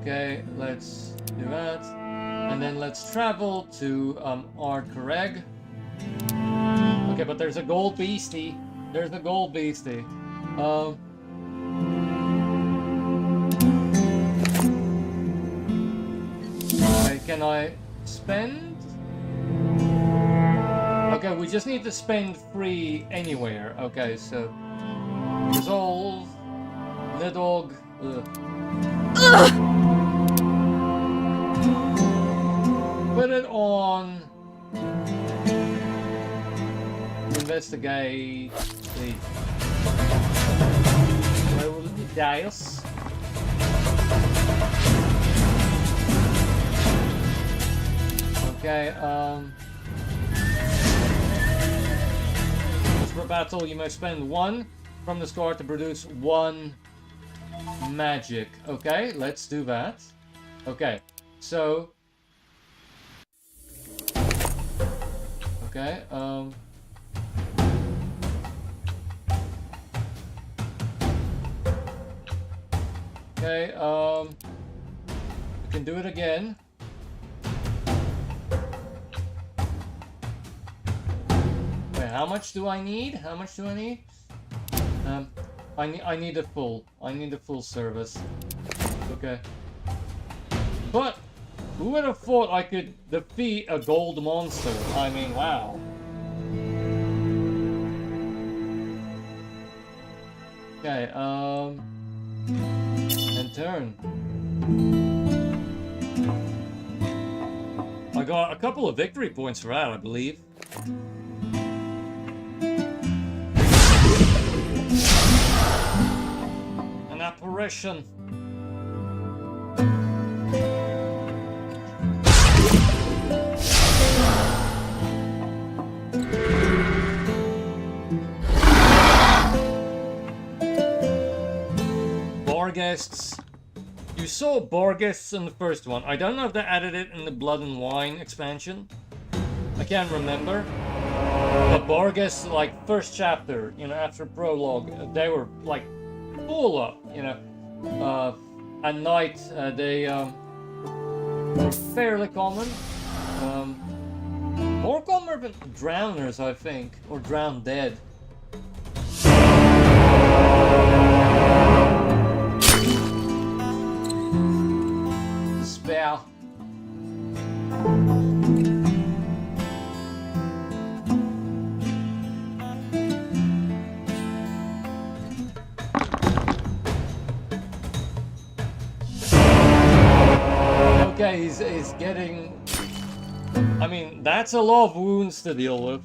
S1: Okay, let's do that. And then let's travel to Ardcareg. Okay, but there's a gold beastie. There's a gold beastie. Okay, can I spend? Okay, we just need to spend 3 anywhere. Okay, so resolve, Nidog. Put it on. Investigate the roll the dice. Okay, for battle, you may spend 1 from this card to produce 1 magic. Okay, let's do that. Okay, so okay, okay, we can do it again. Wait, how much do I need? How much do I need? I need a full. I need a full service. Okay. But who would have thought I could defeat a gold monster? I mean, wow. Okay, and turn. I got a couple of victory points for that, I believe. An apparition. Barghests. You saw Barghests in the first one. I don't know if they added it in the Blood and Wine expansion. I can't remember. But Barghests, like, first chapter, you know, after prologue, they were, like, full up, you know. At night, they were fairly common. More common than drowners, I think. Or drowned dead. he's getting... I mean, that's a lot of wounds to deal with.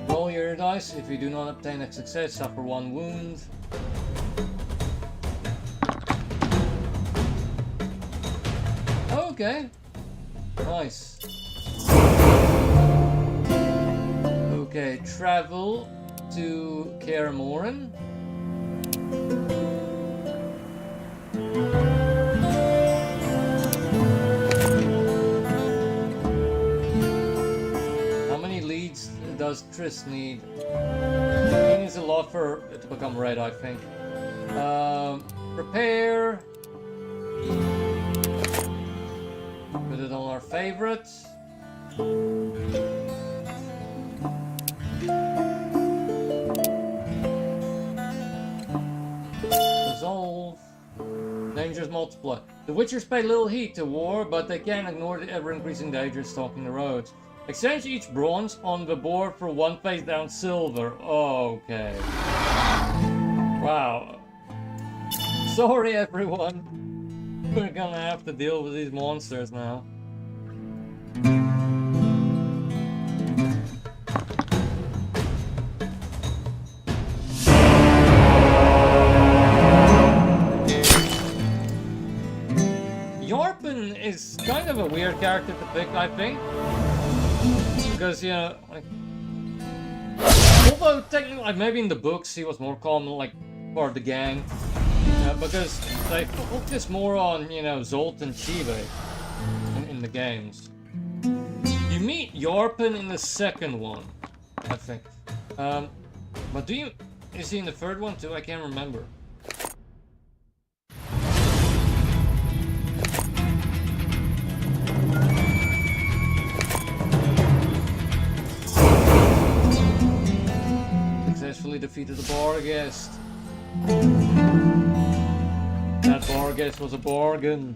S1: Roll your dice. If you do not obtain a success, suffer 1 wound. Okay. Nice. Okay, travel to Kaer Morhen. How many leads does Triss need? He needs a lot for it to become red, I think. Prepare. Put it on our favorites. Resolve. Dangers multiply. The Witchers pay little heed to war, but they can't ignore the ever-increasing dangers stalking the roads. Exchange each bronze on the board for 1 face down silver. Okay. Wow. Sorry, everyone. We're gonna have to deal with these monsters now. Yarpen is kind of a weird character to pick, I think. Because, you know, like... Although, technically, like, maybe in the books he was more common, like, part of the gang. Because they focus more on, you know, Zolt and Chive in the games. You meet Yarpen in the second one, I think. But do you... Is he in the third one too? I can't remember. Successfully defeated the Boardgame. That Boardgame was a bargain.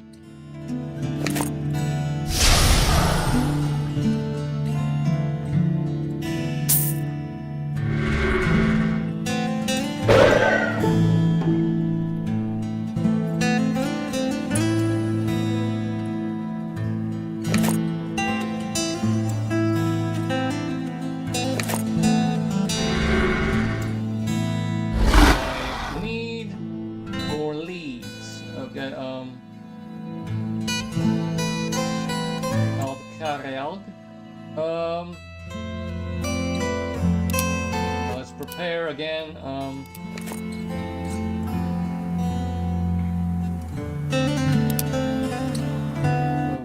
S1: Let's prepare again.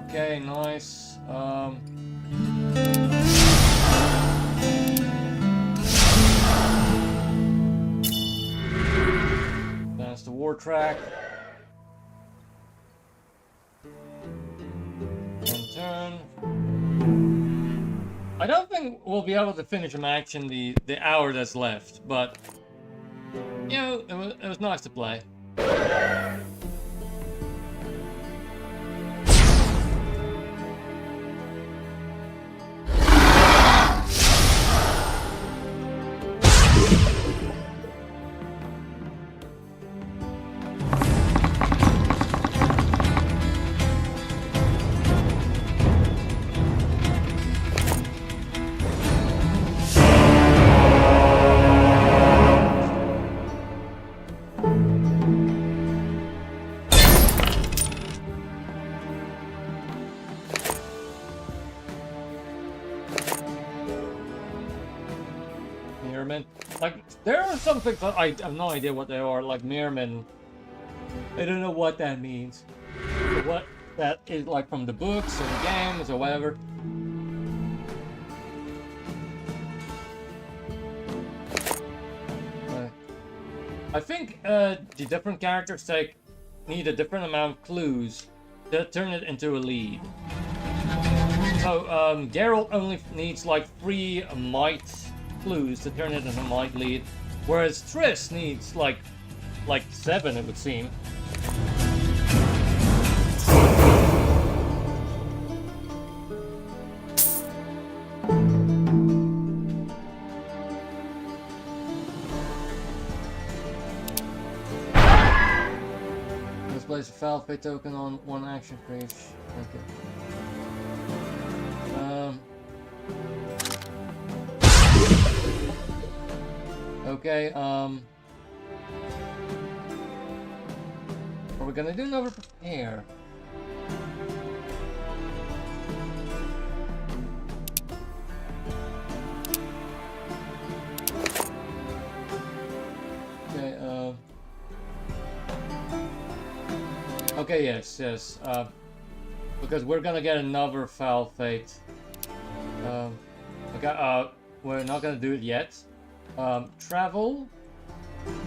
S1: Okay, nice. That's the war track. And turn. I don't think we'll be able to finish a match in the hour that's left, but you know, it was nice to play. Like, there are some things that I have no idea what they are, like Meermin. I don't know what that means. Or what that is, like, from the books or the games or whatever. I think the different characters need a different amount of clues to turn it into a lead. So, Geralt only needs like 3 might clues to turn it into a might lead, whereas Triss needs like 7, it would seem. place a foul fate token on one action for each. Okay. Are we gonna do another prepare? Okay, okay, yes, because we're gonna get another foul fate. Okay, we're not gonna do it yet. Travel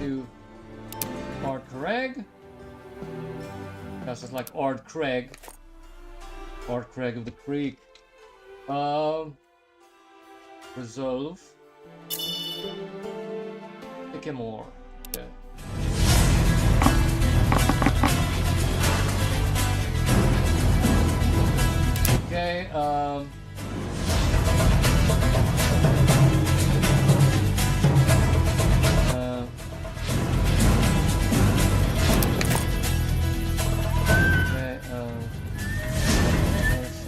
S1: to Ard Craig. That's just like Ard Craig of the Creek. Resolve. Pick him more. Okay. Okay,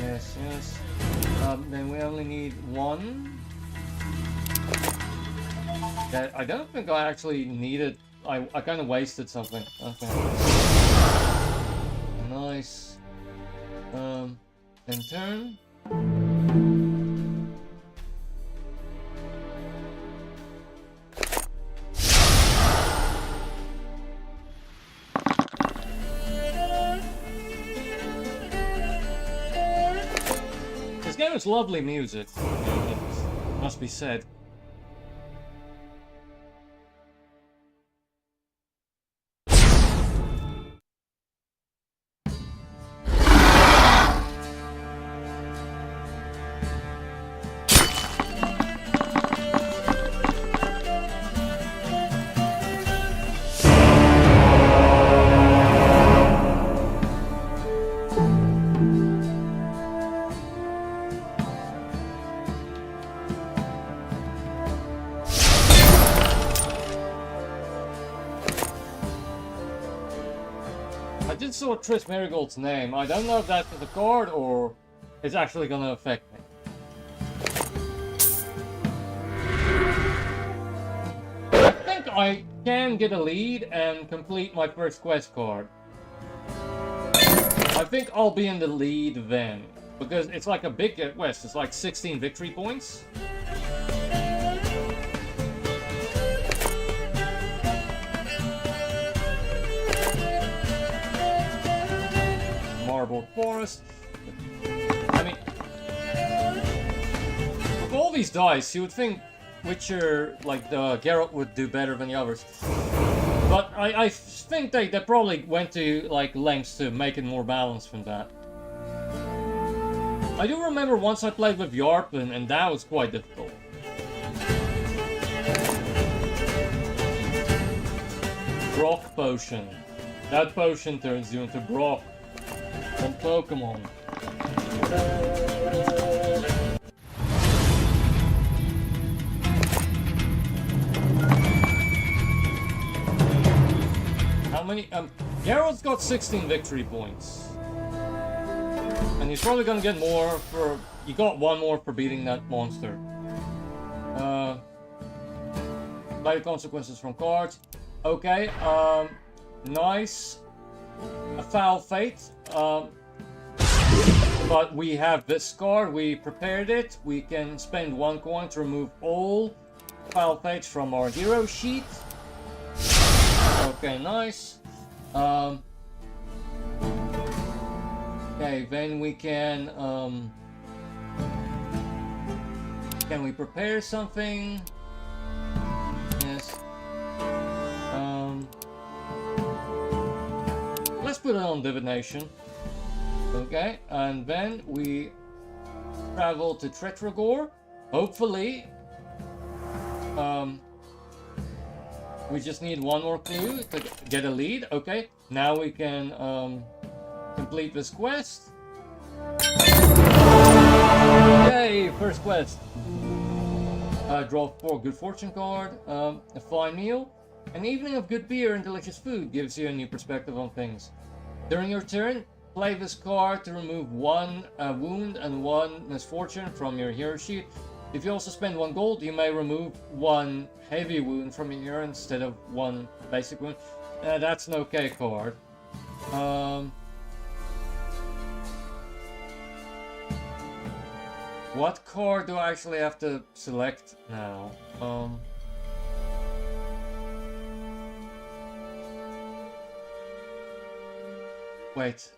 S1: yes. Then we only need one. Okay, I don't think I actually needed. I kind of wasted something. Okay. Nice. Then turn. This game has lovely music, it must be said. I did saw Triss Marigold's name. I don't know if that's the card or it's actually gonna affect me. I think I can get a lead and complete my first quest card. I think I'll be in the lead then, because it's like a big quest. It's like 16 victory points. Marble Forest. I mean, with all these dice, you would think Witcher, like Geralt, would do better than the others. But I think they probably went to like lengths to make it more balanced than that. I do remember once I played with Yarpen, and that was quite difficult. Brock Potion. That potion turns you into Brock. On Pokemon. How many? Geralt's got 16 victory points. And he's probably gonna get more for... You got one more for beating that monster. Play consequences from cards. Okay, nice. A foul fate. But we have this card, we prepared it. We can spend 1 coin to remove all foul fates from our hero sheet. Okay, nice. Okay, then we can we prepare something? Yes. Let's put it on divination. Okay, and then we travel to Tretragor. Hopefully, we just need one more clue to get a lead. Okay, now we can complete this quest. Yay, first quest. Draw 4 good fortune card, a fine meal. An evening of good beer and delicious food gives you a new perspective on things. During your turn, play this card to remove 1 wound and 1 misfortune from your hero sheet. If you also spend 1 gold, you may remove 1 heavy wound from your hero instead of 1 basic wound. That's an okay card. What card do I actually have to select now? Wait,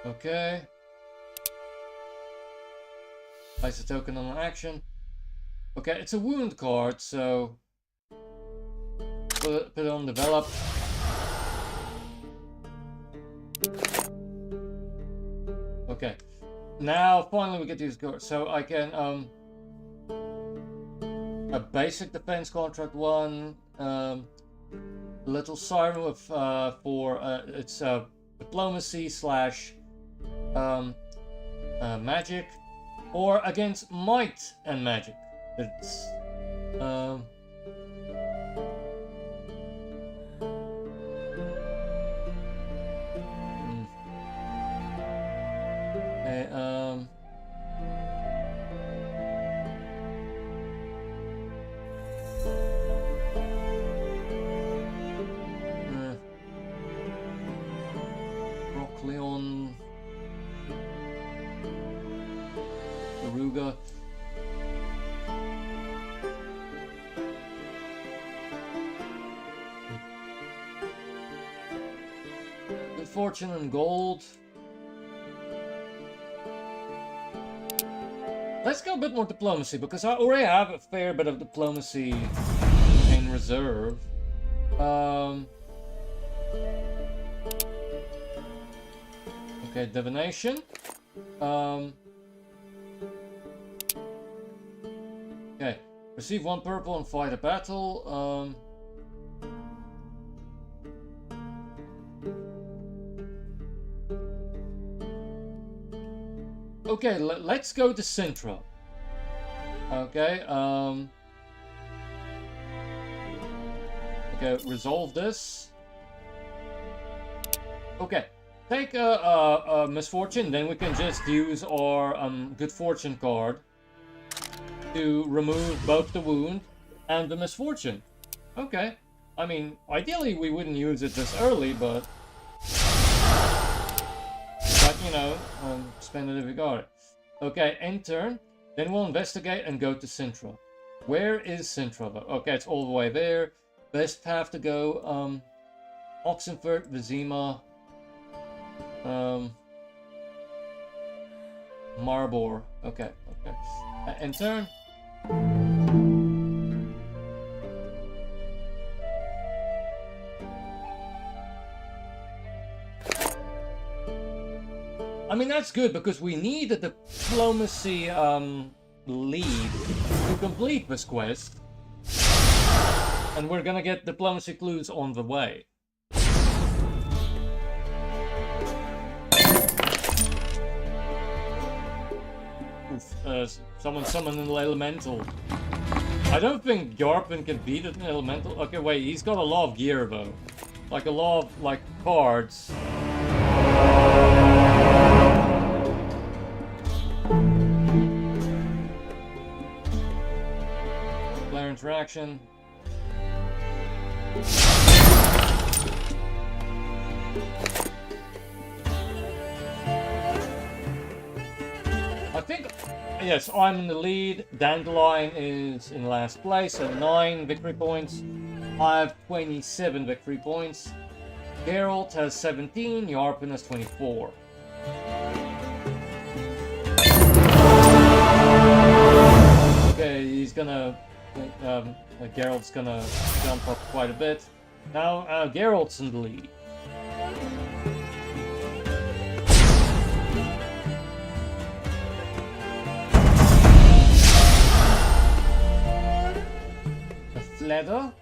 S1: okay. Place a token on an action. Okay, it's a wound card, so put it on develop. Okay, now finally we get these cards. So I can a basic defense contract 1, little siren with for it's diplomacy / magic, or against might and magic. It's Leon Aruga. Good fortune and gold. Let's go a bit more diplomacy, because I already have a fair bit of diplomacy in reserve. Okay, divination. Okay, receive 1 purple and fight a battle. Okay, let's go to Sintra. Okay, okay, resolve this. Okay. Take a misfortune, then we can just use our good fortune card to remove both the wound and the misfortune. Okay. I mean, ideally we wouldn't use it this early, but you know, spend it if you got it. Okay, end turn. Then we'll investigate and go to Sintra. Where is Sintra though? Okay, it's all the way there. Best path to go, Oxenford, Vizima, Maribor. Okay, okay. End turn. I mean, that's good because we need a diplomacy lead to complete this quest. And we're gonna get diplomacy clues on the way. Oof, someone summoned an elemental. I don't think Yarpin can beat an elemental. Okay, wait, he's got a lot of gear though. Like a lot of, like, cards. Player interaction. I think, yes, I'm in the lead. Dandelion is in last place at 9 victory points. I have 27 victory points. Geralt has 17, Yarpin has 24. Okay, he's gonna... Geralt's gonna jump up quite a bit. Now, Geralt's in the lead. A Fledder.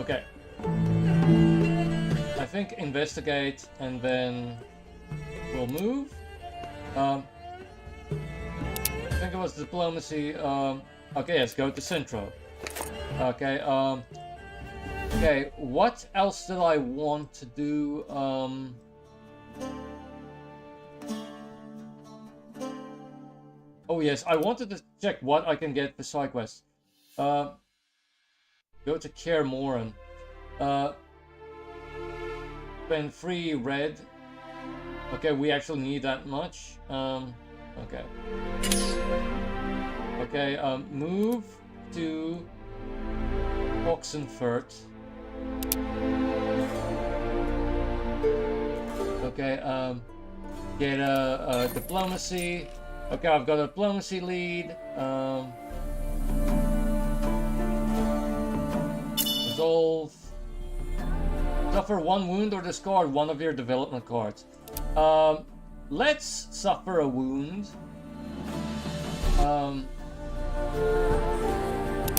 S1: Okay, think investigate, and then we'll move. I think it was diplomacy. Okay, let's go to Centro. Okay, okay, what else did I want to do? Oh yes, I wanted to check what I can get for side quests. Go to Kaer Morhen. Spend 3 red. Okay, we actually need that much. Okay. Okay, move to Oxenfurt. Okay, get a diplomacy. Okay, I've got a diplomacy lead. Resolve. Suffer 1 wound or discard 1 of your development cards. Let's suffer a wound.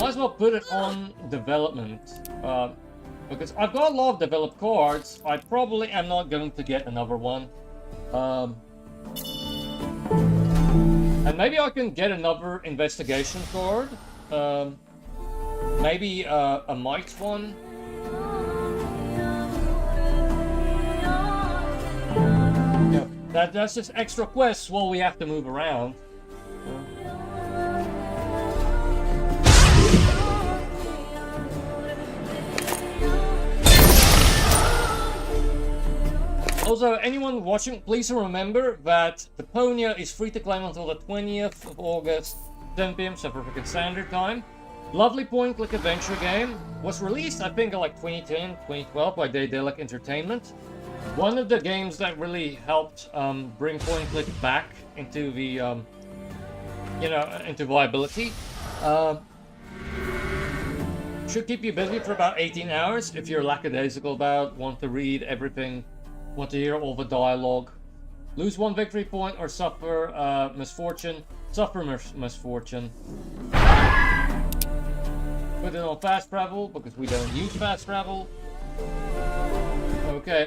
S1: Might as well put it on development. Because I've got a lot of developed cards. I probably am not going to get another one. And maybe I can get another investigation card. Maybe a might one. Yeah, that's just extra quests while we have to move around. Also, anyone watching, please remember that Deponia is free to claim until the 20th of August, 10 PM South African Standard Time. Lovely point-and-click adventure game. Was released, I think, in like 2010, 2012 by Daedalic Entertainment. One of the games that really helped bring point-and-click back into the, into viability. Should keep you busy for about 18 hours if you're lackadaisical about, want to read everything. Want to hear all the dialogue. Lose 1 victory point or suffer misfortune. Suffer misfortune. Put it on fast travel because we don't use fast travel. Okay,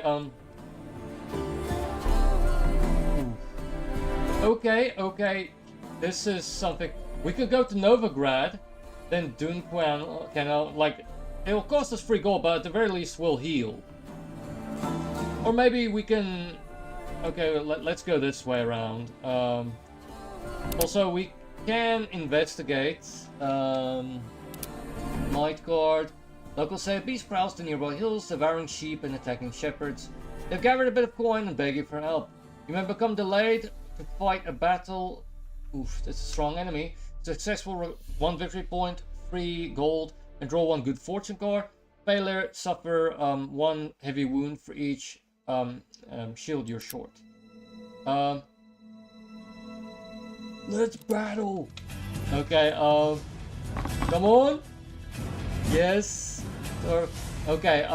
S1: Okay. This is something. We could go to Novigrad, then Dunquan, like, it will cost us 3 gold, but at the very least we'll heal. Or maybe we can... Okay, let's go this way around. Also, we can investigate. Might guard. Locals say a beast prowls the nearby hills, devouring sheep and attacking shepherds. They've gathered a bit of coin and beg you for help. You may become delayed to fight a battle. Oof, that's a strong enemy. Successful 1 victory point, 3 gold, and draw 1 good fortune card. Failure, suffer 1 heavy wound for each shield you're short. Let's battle! Okay, come on! Yes! Okay,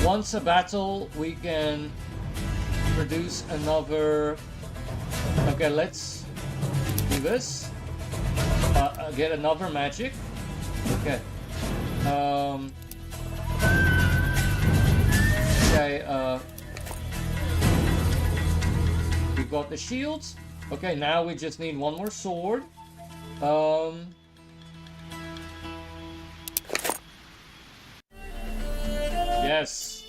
S1: once a battle, we can produce another... Okay, let's do this. Get another magic. Okay. Okay, we got the shields. Okay, now we just need 1 more sword. Yes.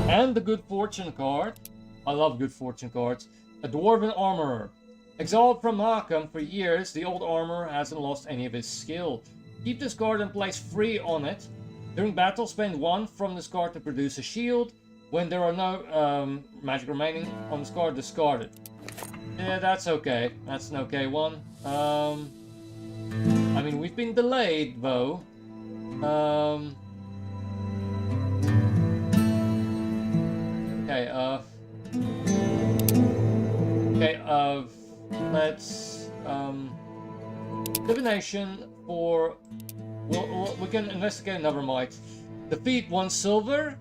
S1: And the good fortune card. I love good fortune cards. A dwarven armorer. Exiled from Markham for years, the old armorer hasn't lost any of his skill. Keep this card and place 3 on it. During battle, spend 1 from this card to produce a shield. When there are no magic remaining on this card, discard it. Yeah, that's okay. That's an okay one. I mean, we've been delayed, though. Let's divination for... we can investigate another might. Defeat 1 silver,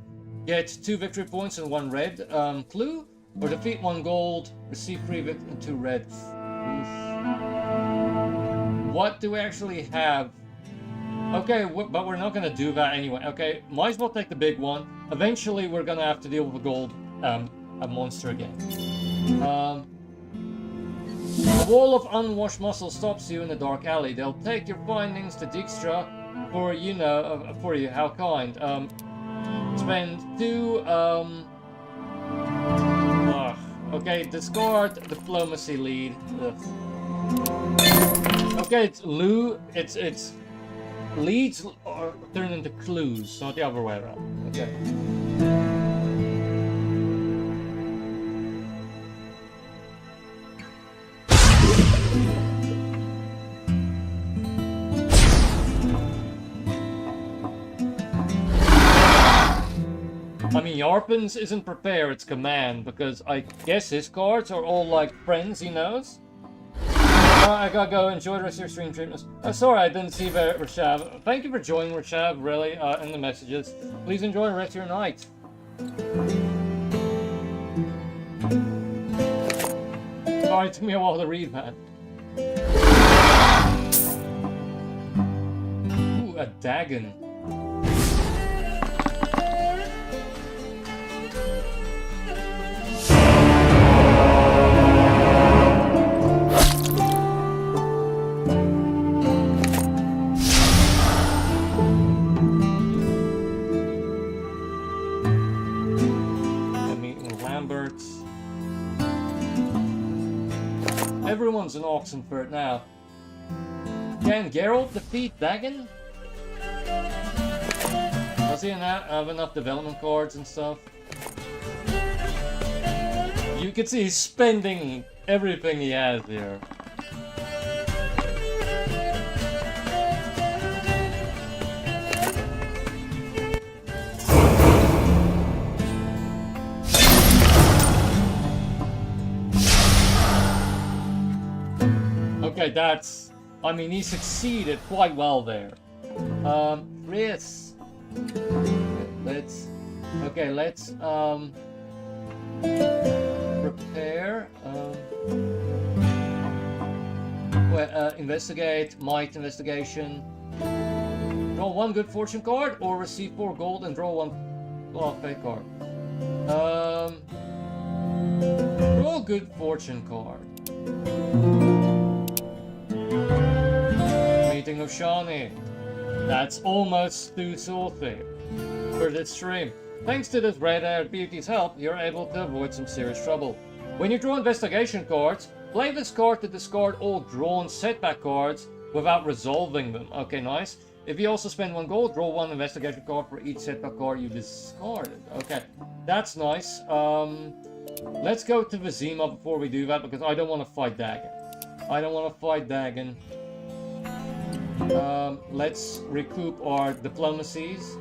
S1: get 2 victory points and 1 red clue, or defeat 1 gold, receive 3 victory and 2 red. Oof. What do we actually have Okay, but we're not gonna do that anyway. Okay, might as well take the big one. Eventually, we're gonna have to deal with a gold a monster again. The wall of unwashed muscle stops you in the dark alley. They'll take your findings to Dijkstra for for you. How kind. Spend 2. Okay, discard diplomacy lead. Ugh. Okay, it's It's leads are turned into clues, not the other way around. Okay. I mean, Yarpins isn't prepare, it's command, because I guess his cards are all like friends he knows. I gotta go enjoy the rest of your stream, Cheapness. Sorry, I didn't see Rashab. Thank you for joining, Rashab, really, in the messages. Please enjoy the rest of your night. Sorry, it took me a while to read, man. Ooh, a Dagon. Everyone's an Oxenford now. Can Geralt defeat Dagon? Does he have enough development cards and stuff? You can see he's spending everything he has here. Okay, that's... I mean, he succeeded quite well there. Triss. Let's... Okay, let's, prepare, investigate, might investigation. Draw 1 good fortune card, or receive 4 gold and draw 1 fate card. Draw a good fortune card. Meeting of Shani. That's almost too salty for this stream. Thanks to this red-haired beauty's help, you're able to avoid some serious trouble. When you draw investigation cards, play this card to discard all drawn setback cards without resolving them. Okay, nice. If you also spend 1 gold, draw 1 investigation card for each setback card you discarded. Okay, that's nice. Let's go to Vizima before we do that, because I don't want to fight Dagon. Let's recoup our diplomacies.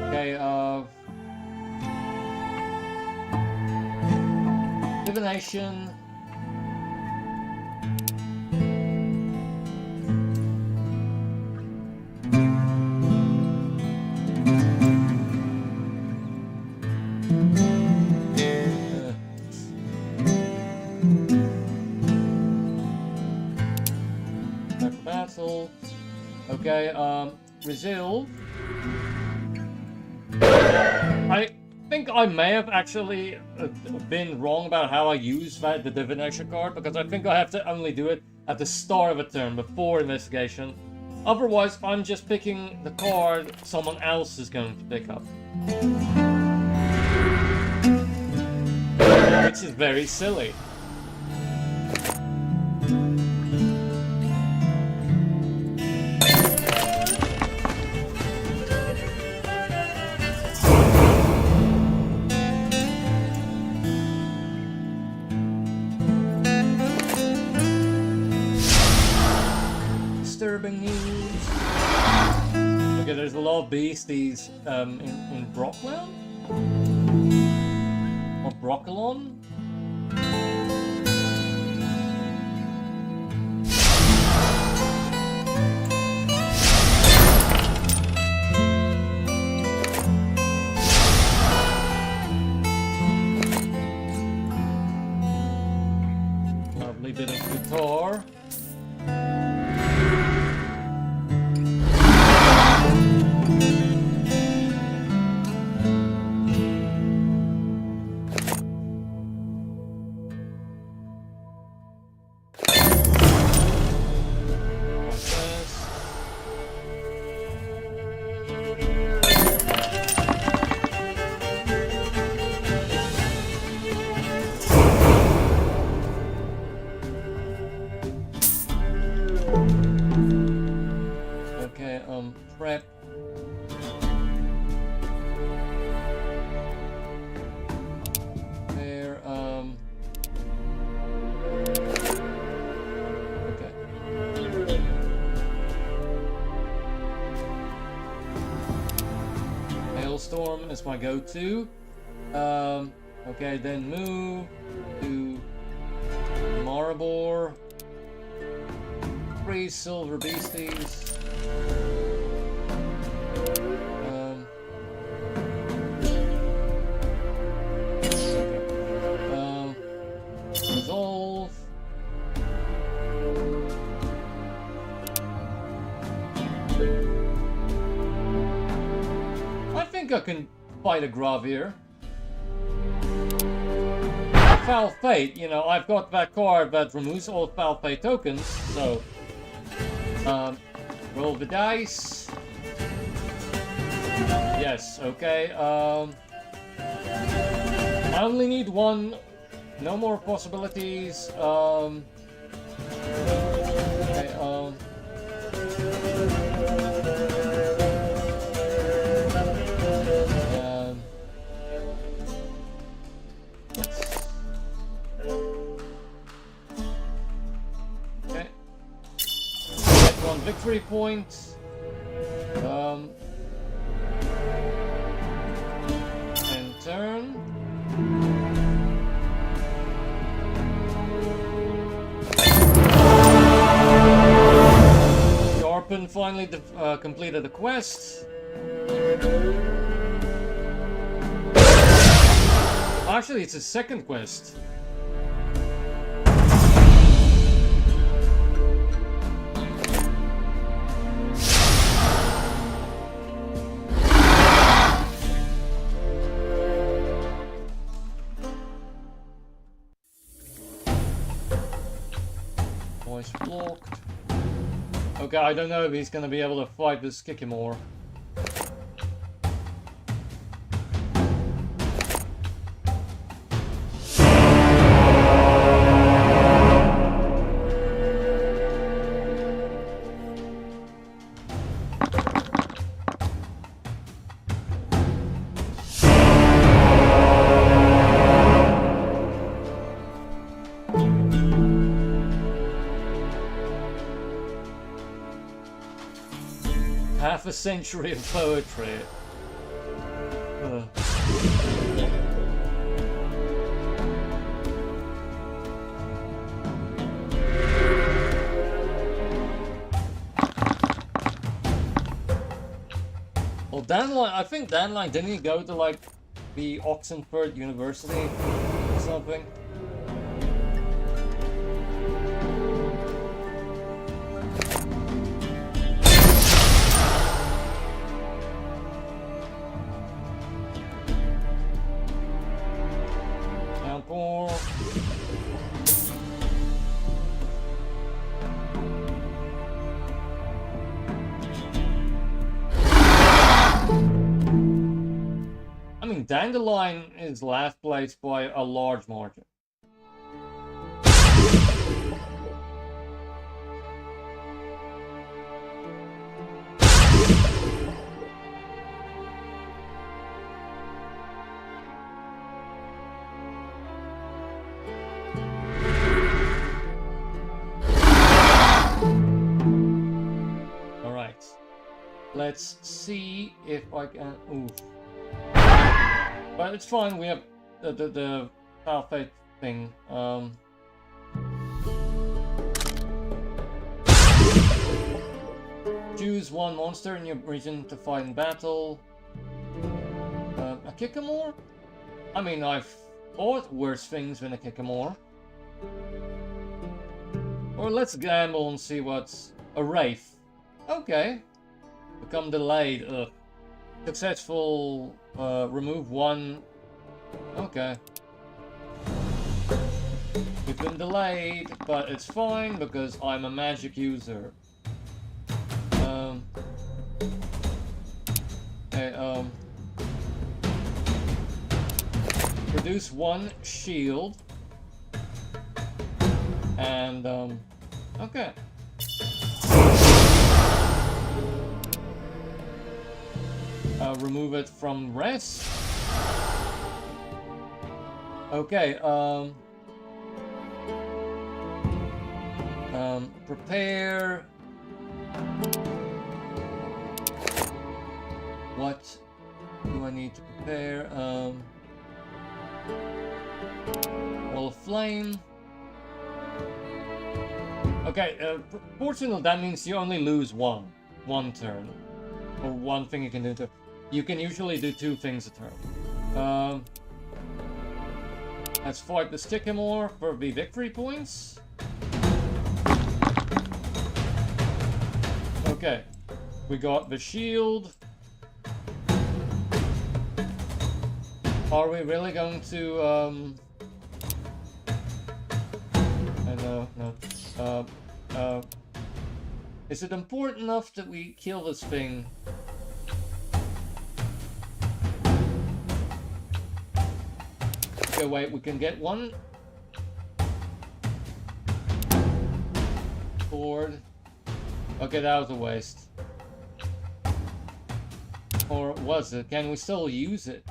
S1: Okay, divination. Battle. Okay, resolve. I think I may have actually been wrong about how I use the divination card, because I think I have to only do it at the start of a turn before investigation. Otherwise, I'm just picking the card someone else is going to pick up. Which is very silly. Disturbing news. Okay, there's a lot of beasties in Brockland? Or Brockalon? Lovely bit of guitar. That's my go-to. Okay, then move to Maribor. 3 silver beasties. Resolve. I think I can fight a Gravier. Foul Fate, you know, I've got that card that removes all Foul Fate tokens, so roll the dice. Yes, okay. I only need 1. No more possibilities. Okay, okay. Get 1 victory point. And turn. Sharpen finally completed the quest. Actually, it's a second quest. Voice blocked. Okay, I don't know if he's gonna be able to fight this Kikimore. Half a century of poetry. Well, Danline, I think Danline, didn't he go to like the Oxenford University or something? I mean, Dandelion is last place by a large margin. Alright. Let's see if I can... Oof. But it's fine, we have the Foul Fate thing. Choose 1 monster in your region to fight in battle. A Kikimore? I mean, I've fought worse things than a Kikimore. Or let's gamble and see what's... A Wraith. Okay. Become delayed. Ugh. Successful, remove 1. Okay. We've been delayed, but it's fine because I'm a magic user. Okay, produce 1 shield. And, okay. Remove it from rest. Okay, prepare. What do I need to prepare? Wall of Flame. Okay, fortunately that means you only lose one turn. Or one thing you can do. You can usually do 2 things a turn. Let's fight the Stickemore for the victory points. Okay, we got the shield. Are we really going to, no. Is it important enough that we kill this thing? Okay, wait, we can get one board. Okay, that was a waste. Or was it? Can we still use it?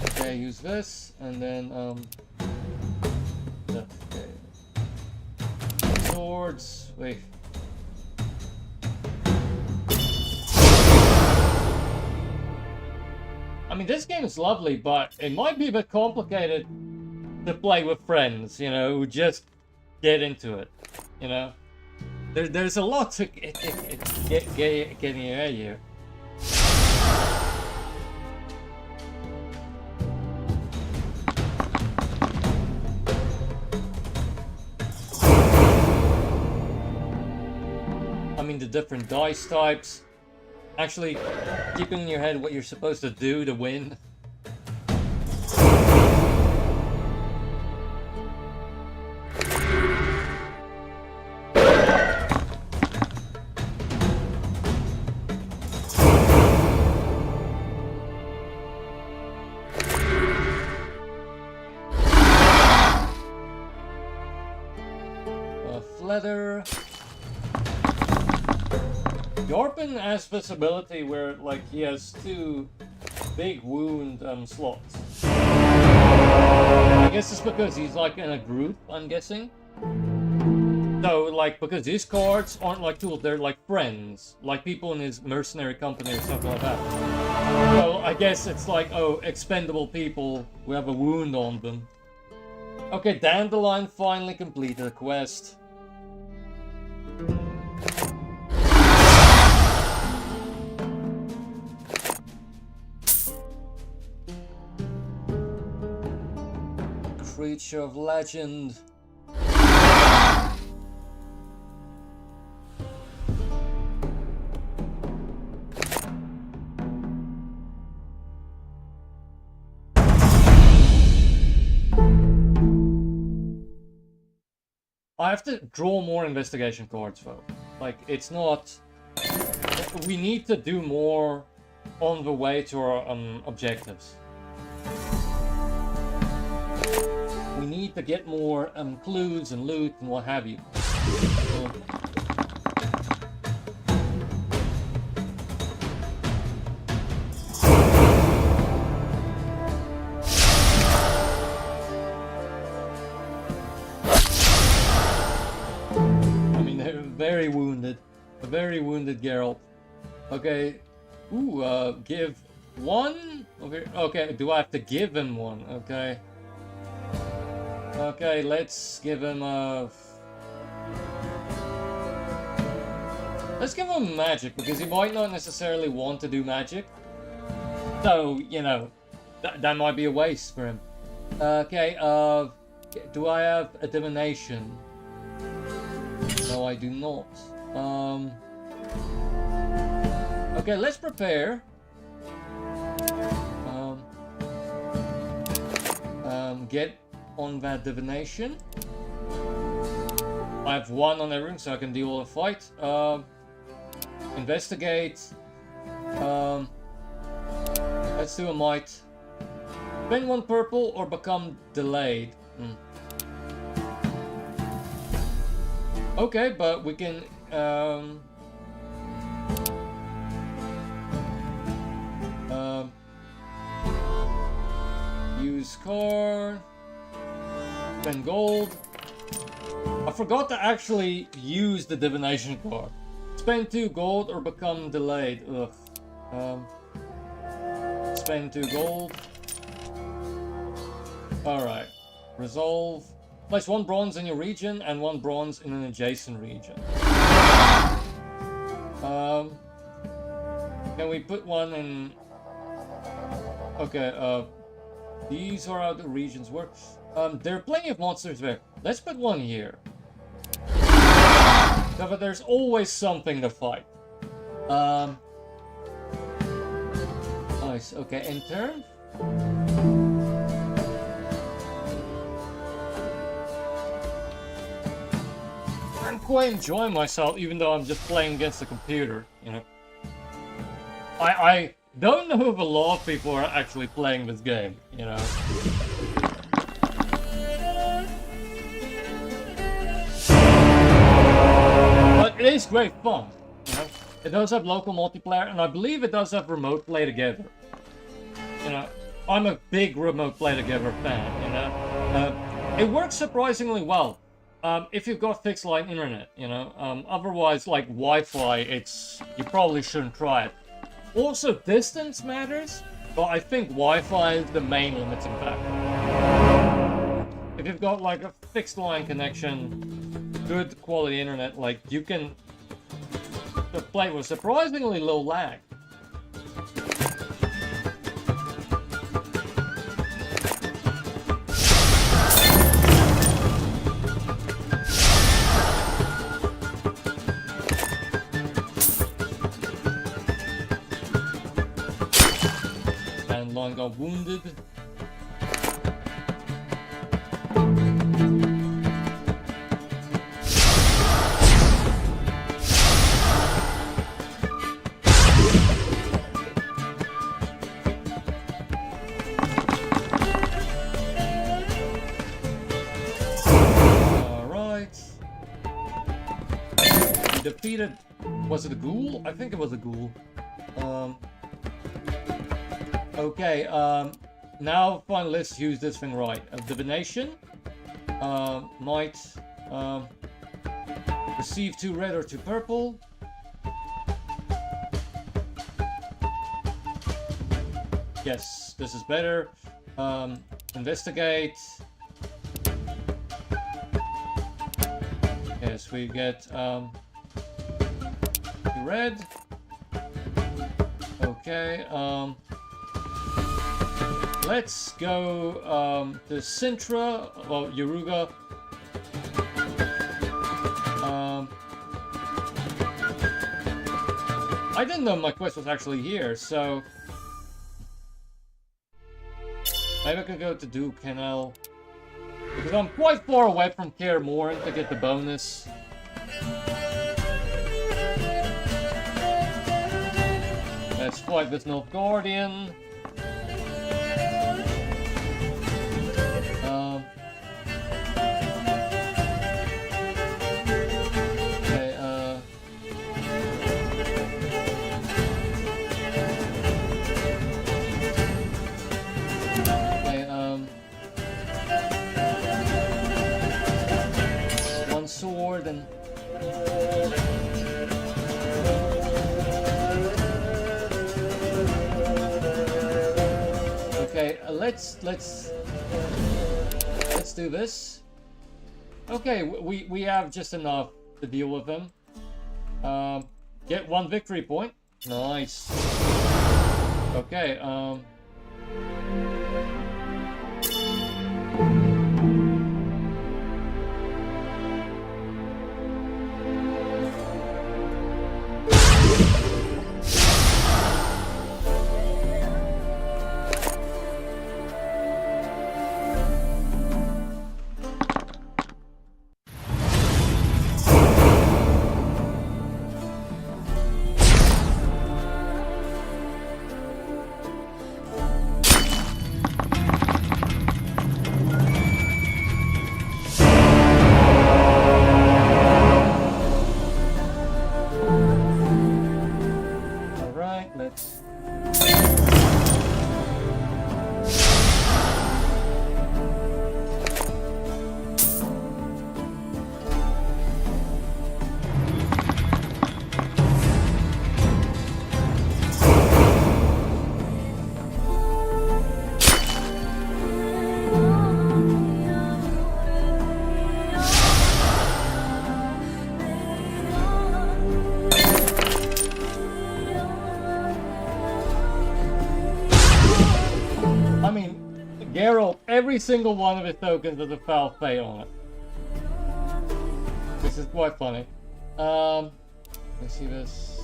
S1: Okay, use this, and then, okay. Swords, wait. I mean, this game is lovely, but it might be a bit complicated to play with friends, you know, who just get into it, you know? There's a lot to getting at you. I mean, the different dice types. Actually, keeping in your head what you're supposed to do to win. Leather. Yorpin has this ability where, like, he has 2 big wound slots. I guess it's because he's, like, in a group, I'm guessing. So, like, because his cards aren't like tools, they're like friends. Like people in his mercenary company or something like that. So, I guess it's like, oh, expendable people who have a wound on them. Okay, Dandelion finally completed the quest. Creature of legend. I have to draw more investigation cards though. Like, it's not... We need to do more on the way to our objectives. We need to get more clues and loot and what have you. I mean, they're very wounded. A very wounded Geralt. Okay. Ooh, give one? Okay, do I have to give him one? Okay. Okay, let's give him a... Let's give him magic, because he might not necessarily want to do magic. So, you know, that might be a waste for him. Okay, do I have a divination? No, I do not. Okay, let's prepare. Get on that divination. I have 1 on everything, so I can deal with a fight. Investigate. Let's do a might. Spend 1 purple or become delayed. Okay, but we can use card. Spend gold. I forgot to actually use the divination card. Spend 2 gold or become delayed. Ugh. Spend 2 gold. Alright. Resolve. Place 1 bronze in your region and 1 bronze in an adjacent region. Can we put one in... Okay, these are how the regions work. There are plenty of monsters there. Let's put one here. So that there's always something to fight. Nice. Okay, in turn. I'm quite enjoying myself, even though I'm just playing against the computer. You know, I don't know if a lot of people are actually playing this game. You know. But it is great fun. You know, it does have local multiplayer, and I believe it does have remote play together. You know, I'm a big remote play together fan. You know, it works surprisingly well. If you've got fixed line internet, you know, otherwise, like Wi-Fi, you probably shouldn't try it. Also, distance matters, but I think Wi-Fi is the main limiting factor. If you've got like a fixed line connection, good quality internet, like you can play with surprisingly low lag. Long got wounded. Alright. We defeated... Was it a ghoul? I think it was a ghoul. Okay, now finally let's use this thing right. Divination. Might receive 2 red or 2 purple. Yes, this is better. Investigate. Yes, we get 2 red. Okay, let's go to Sintra, well, Yoruga. I didn't know my quest was actually here, so maybe I could go to Duke Canal, because I'm quite far away from Kaer Morhen to get the bonus. Let's fight this Nilfgaardian. Sword and okay, let's do this. Okay, we have just enough to deal with him. Get 1 victory point. Nice. Okay, Geralt, every single one of his tokens has a foul fate on it. This is quite funny. Let's see this.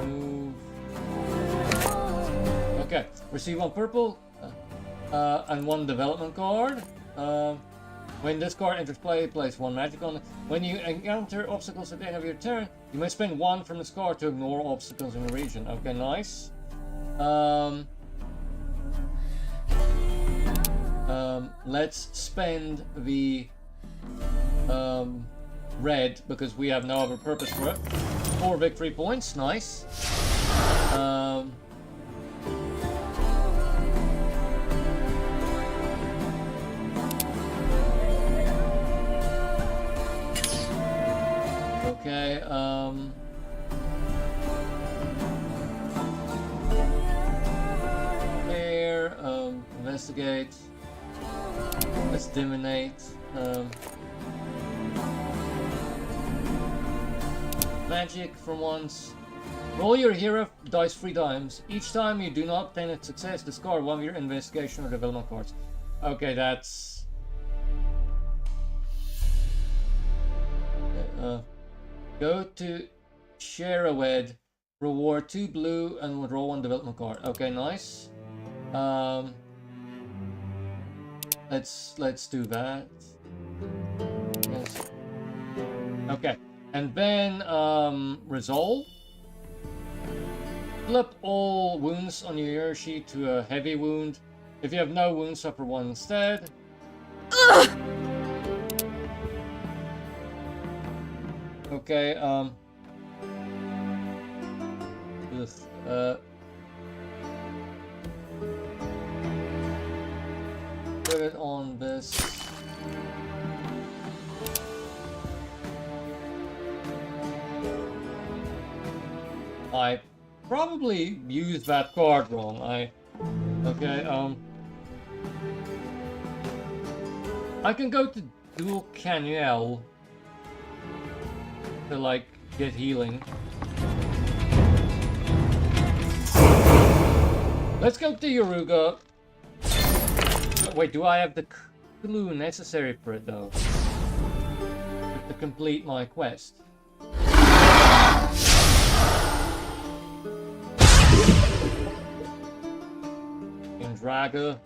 S1: Move. Okay, receive 1 purple and 1 development card. When this card enters play, place 1 magic on it. When you encounter obstacles at the end of your turn, you may spend 1 from this card to ignore obstacles in the region. Okay, nice. Let's spend the red because we have no other purpose for it. 4 victory points, nice. Okay, there, investigate. Let's divinate. Magic for once. Roll your hero dice 3 times. Each time you do not obtain a success, discard 1 of your investigation or development cards. Okay, that's... go to Sherrawed, reward 2 blue and withdraw 1 development card. Okay, nice. Let's do that. Yes. Okay, and then resolve. Flip all wounds on your hero sheet to a heavy wound. If you have no wounds, suffer 1 instead. Okay, put it on this. I probably used that card wrong. Okay, I can go to Dual Canuel to like get healing. Let's go to Yoruga. Wait, do I have the clue necessary for it though? To complete my quest. Draga.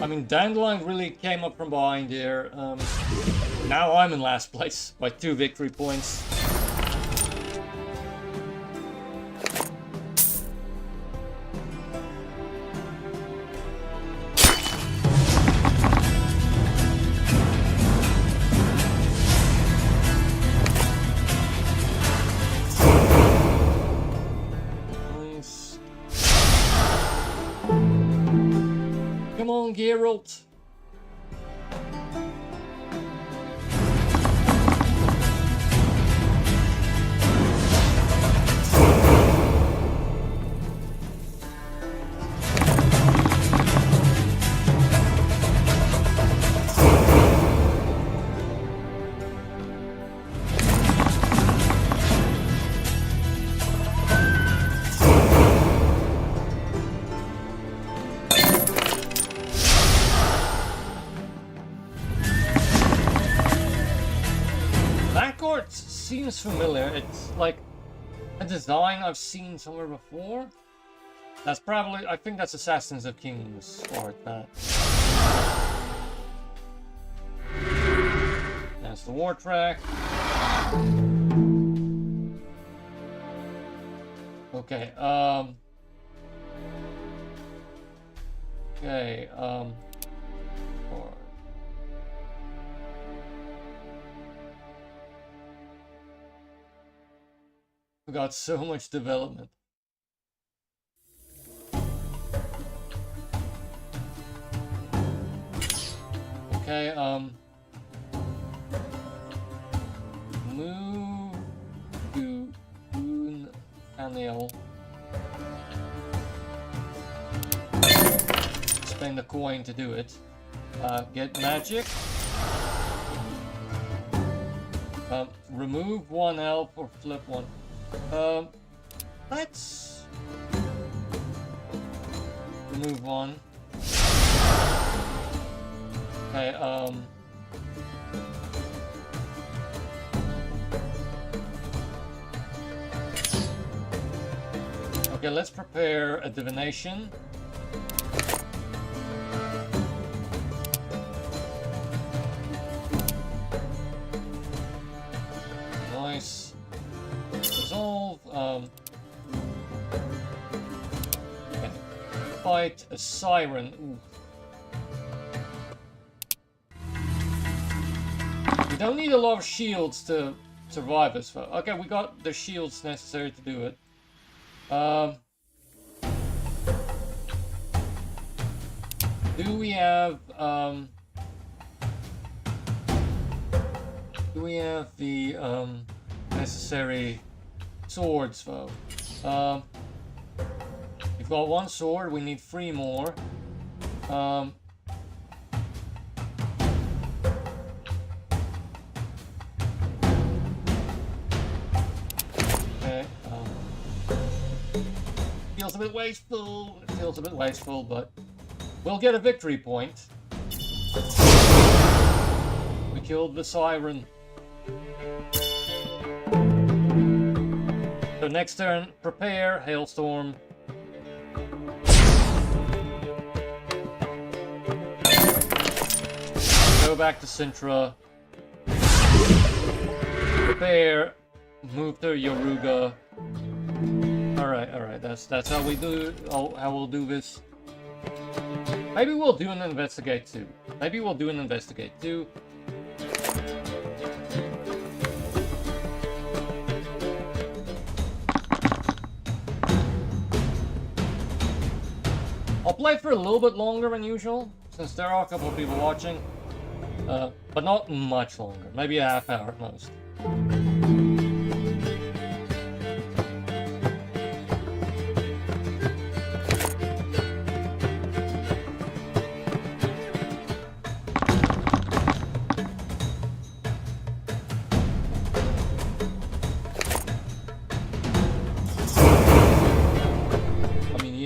S1: I mean, Dandelion really came up from behind here. Now I'm in last place by 2 victory points. Come on, Geralt. Seems familiar. It's like a design I've seen somewhere before. That's probably, I think that's Assassins of Kings art. That. That's the war track. Okay. Okay. We got so much development. Okay, move to Boon Anil. Spend the coin to do it. Get magic. Remove one elf or flip one. Let's remove one. Okay, okay, let's prepare a divination. Nice. Resolve. Okay. Fight a siren. Ooh. We don't need a lot of shields to survive this fight. Okay, we got the shields necessary to do it. Do we have the necessary swords though? We've got one sword, we need 3 more. Okay, feels a bit wasteful. It feels a bit wasteful, but we'll get a victory point. We killed the siren. So next turn, prepare, hailstorm. Go back to Sintra. Prepare, move to Yoruga. Alright, that's how we do how we'll do this. Maybe we'll do an investigate too. I'll play for a little bit longer than usual, since there are a couple of people watching. But not much longer. Maybe a half hour at most.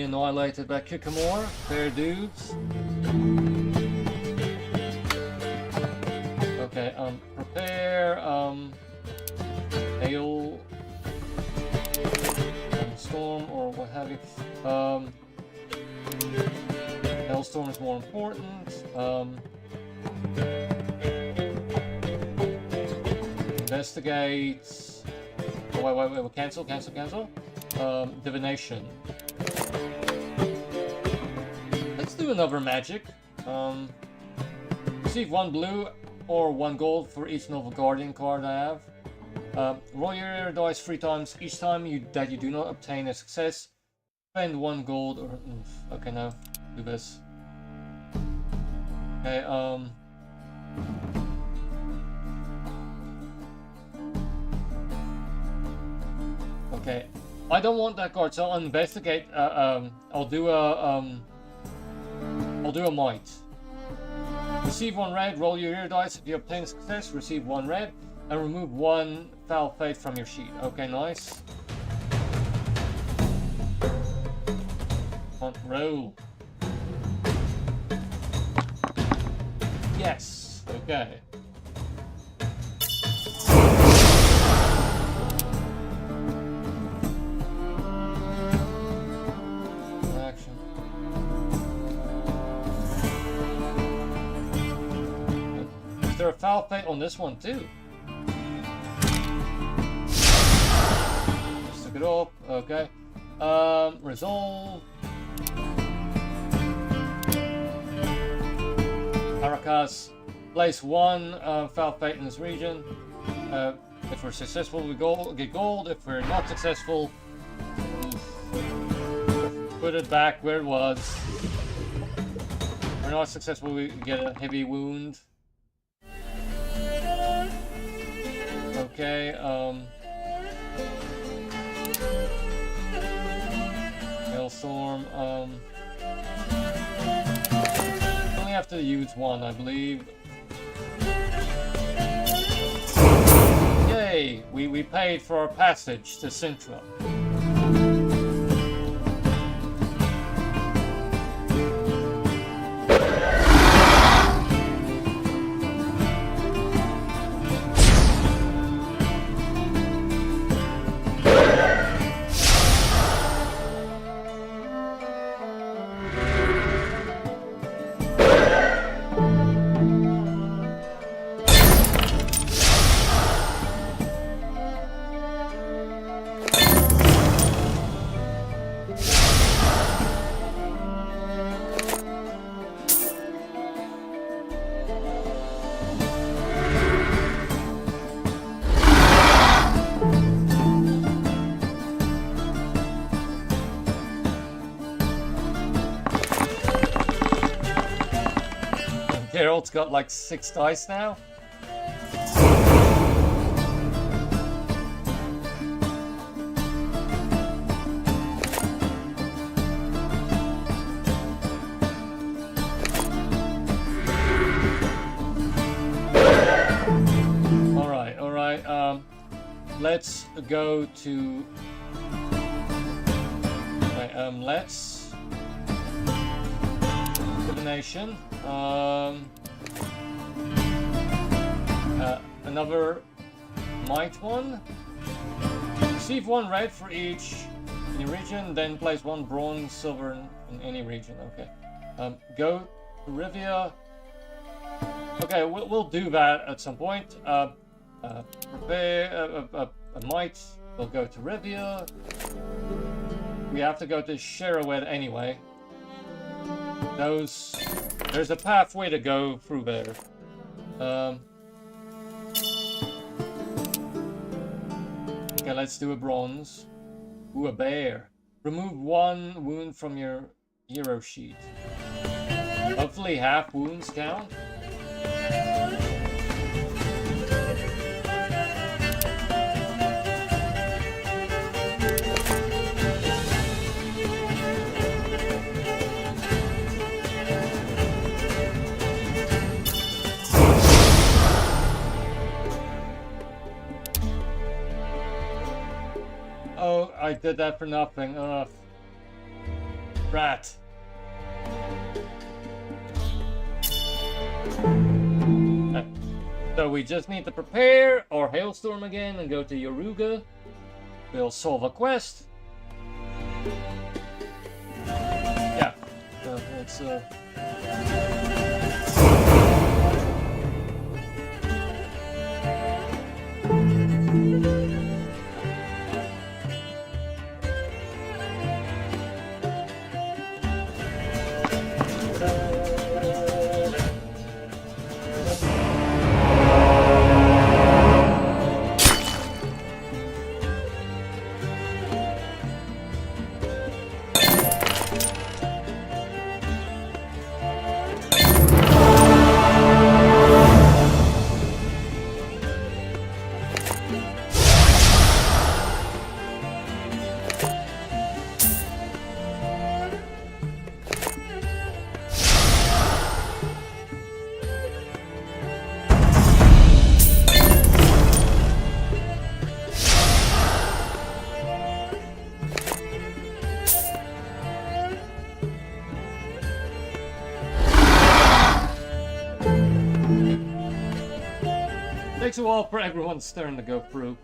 S1: Annihilated by Kikamora. Fair dudes. Okay, prepare, hail, storm, or what have you. Hailstorm is more important. Investigate. Oh, wait, cancel. Divination. Let's do another magic. Receive 1 blue or 1 gold for each Noble Guardian card I have. Roll your dice 3 times. Each time that you do not obtain a success, spend 1 gold or... Okay, now do this. Okay, okay, I don't want that card, so I'll investigate. I'll do a might. Receive 1 red, roll your hero dice. If you obtain success, receive 1 red, and remove 1 foul fate from your sheet. Okay, nice. Come on, roll. Yes. Okay. Action. Is there a foul fate on this one too? Just took it off. Okay. Resolve. Caracas. Place 1 foul fate in this region. If we're successful, we get gold. If we're not successful, put it back where it was. If we're not successful, we get a heavy wound. Okay, Hailstorm, only have to use one, I believe. Yay! We paid for our passage to Sintra. Geralt's got like 6 dice now. Alright, let's go to... Okay, let's... Divination. Another might one. Receive 1 red for each in your region, then place 1 bronze, silver in any region. Okay. Go to Rivia. Okay, we'll do that at some point. Prepare a might. We'll go to Rivia. We have to go to Sherowed anyway. There's a pathway to go through there. Okay, let's do a bronze. Ooh, a bear. Remove 1 wound from your hero sheet. Hopefully half wounds count. Oh, I did that for nothing. Ugh. Rat. So we just need to prepare our Hailstorm again and go to Yoruga. We'll solve a quest. Yeah. So let's takes a while for everyone's turn to go through.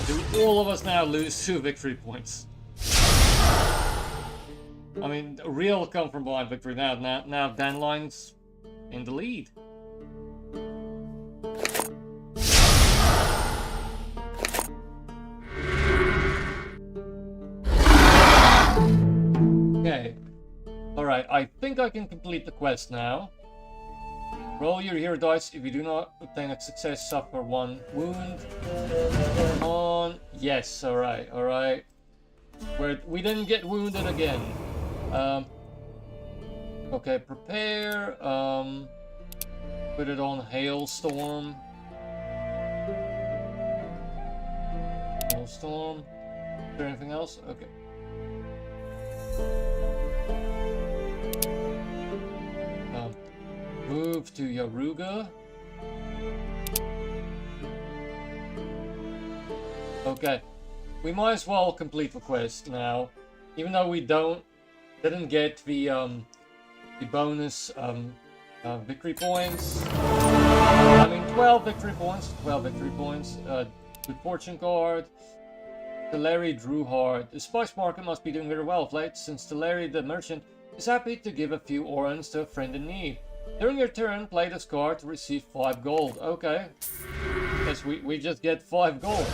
S1: Do all of us now lose 2 victory points? I mean, a real come from behind victory now. Now Danline's in the lead. Okay. Alright, I think I can complete the quest now. Roll your hero dice. If you do not obtain a success, suffer 1 wound. Come on. Yes, alright, alright. We didn't get wounded again. Okay, prepare. Put it on Hailstorm. Hailstorm. Is there anything else? Okay. Move to Yaruga. Okay. We might as well complete the quest now. Even though we didn't get the bonus victory points. I mean 12 victory points. 12 victory points. Good fortune card. Teleri drew hard. The spice market must be doing very well of late, since Teleri the merchant is happy to give a few orans to a friend in need. During your turn, play this card to receive 5 gold. Okay. Yes, we just get 5 gold.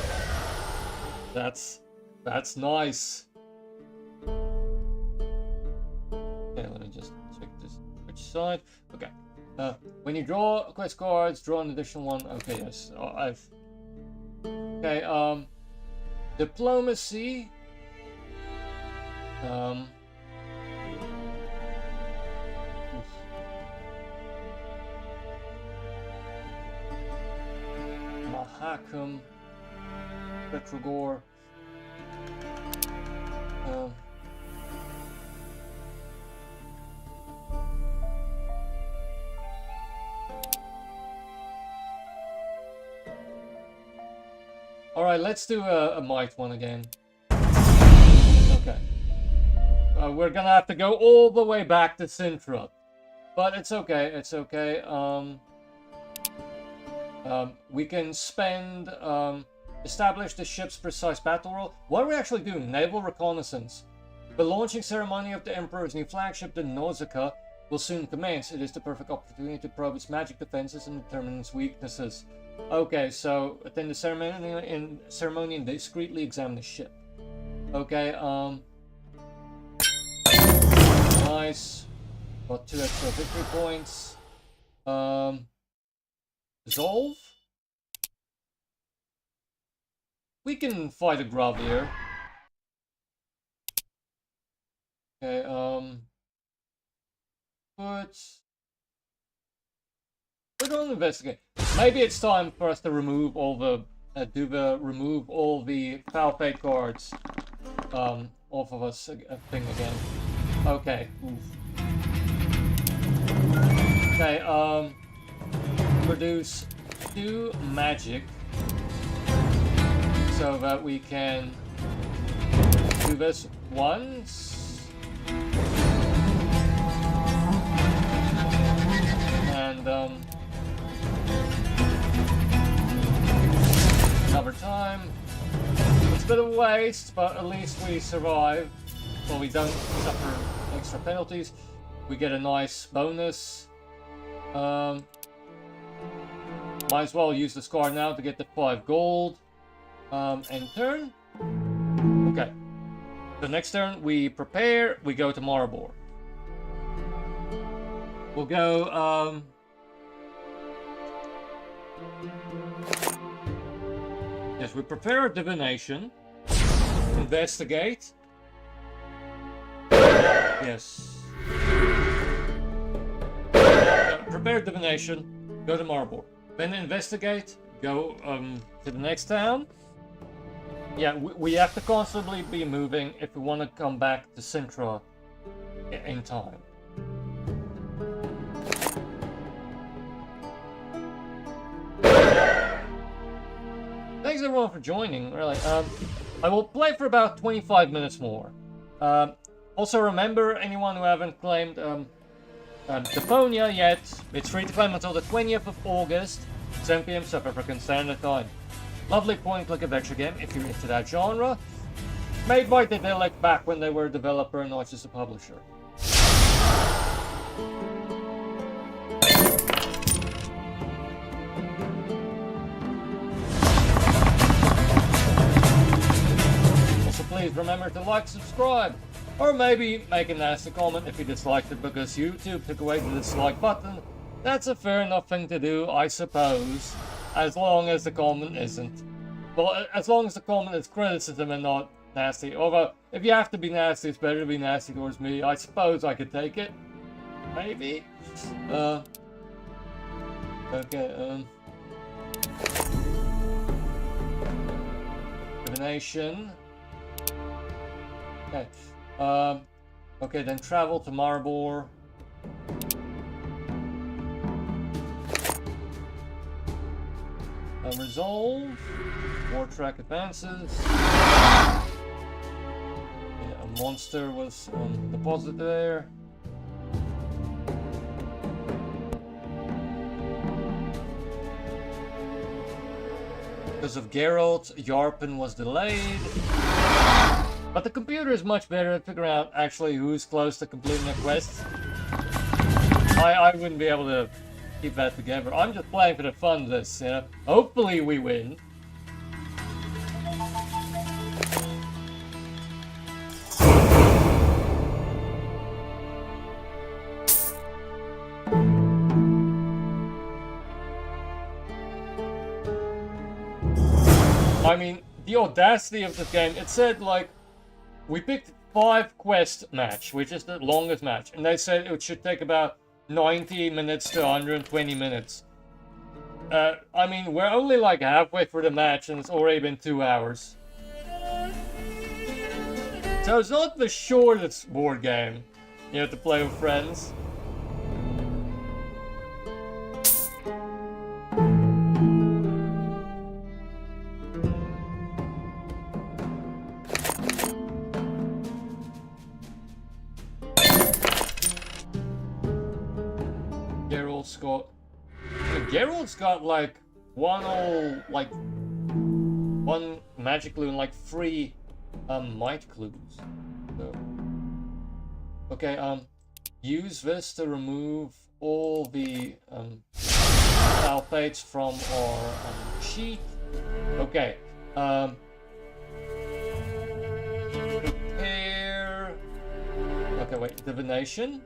S1: That's nice. Okay, let me just check this which side. Okay. When you draw quest cards, draw an additional one. Okay, yes. Okay, diplomacy. Mahakam, Petrogor. Alright, let's do a might one again. Okay. We're gonna have to go all the way back to Sintra. But it's okay, it's okay. We can spend, establish the ship's precise battle role. What are we actually doing? Naval reconnaissance. The launching ceremony of the Emperor's new flagship, the Nausicaa, will soon commence. It is the perfect opportunity to probe its magic defenses and determine its weaknesses. Okay, so attend the ceremony and discreetly examine the ship. Okay, nice. Got 2 extra victory points. Dissolve? We can fight a Gravier. Okay, we're going to investigate. Maybe it's time for us to remove all the remove all the foul fate cards off of us thing again. Okay. Oof. Okay, produce 2 magic so that we can do this once. And another time. It's a bit of a waste, but at least we survive. Well, we don't suffer extra penalties. We get a nice bonus. Might as well use this card now to get the 5 gold. End turn. Okay. So next turn we prepare, we go to Maribor. We'll go, yes, we prepare a divination. Investigate. Yes. Prepare divination, go to Maribor. Then investigate, go to the next town. Yeah, we have to constantly be moving if we want to come back to Sintra in time. Thanks everyone for joining, really. I will play for about 25 minutes more. Also remember, anyone who haven't claimed Deponia yet, it's free to claim until the 20th of August, 7 PM South African Standard Time. Lovely point-and-click adventure game if you're into that genre. Made by Daedalic back when they were a developer and not just a publisher. Also please remember to like, subscribe, or maybe make a nasty comment if you disliked it because YouTube took away the dislike button. That's a fair enough thing to do, I suppose. As long as the comment isn't. Well, as long as the comment is criticism and not nasty. Although, if you have to be nasty, it's better to be nasty towards me. I suppose I could take it. Maybe? Okay, Divination. Okay. Okay, then travel to Maribor. Resolve. War track advances. Yeah, a monster was deposited there. Because of Geralt, Yarpen was delayed. But the computer is much better at figuring out actually who's close to completing a quest. I wouldn't be able to keep that together. I'm just playing for the fun of this, you know. Hopefully we win. I mean, the audacity of this game, it said, like, we picked 5 quest match, which is the longest match, and they said it should take about 90 minutes to 120 minutes. I mean, we're only like halfway through the match, and it's already been 2 hours. So it's not the shortest board game, you know, to play with friends. Geralt's got like one magic clue and like 3 might clues. So, okay, use this to remove all the sulfates from our sheet. Okay, prepare. Okay, wait, divination.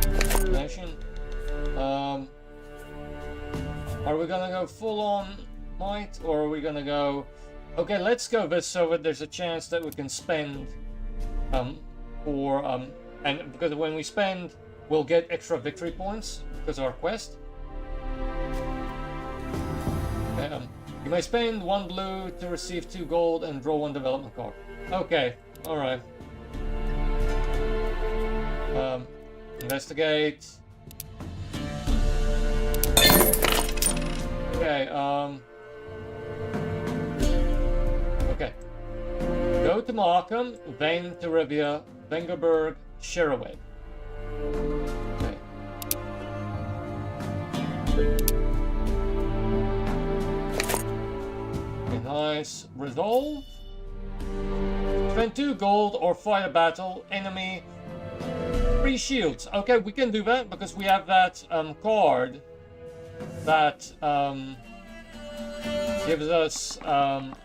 S1: Divination. Are we gonna go full on might, or are we gonna go... Okay, let's go this so that there's a chance that we can spend and because when we spend, we'll get extra victory points because of our quest. Okay, you may spend 1 blue to receive 2 gold and draw 1 development card. Okay, alright. Investigate. Okay, okay. Go to Markham, then to Rivia, Vengerberg, Sherwood. Okay. Okay, nice. Resolve. Spend 2 gold or fight a battle. Enemy. 3 shields. Okay, we can do that because we have that card that gives us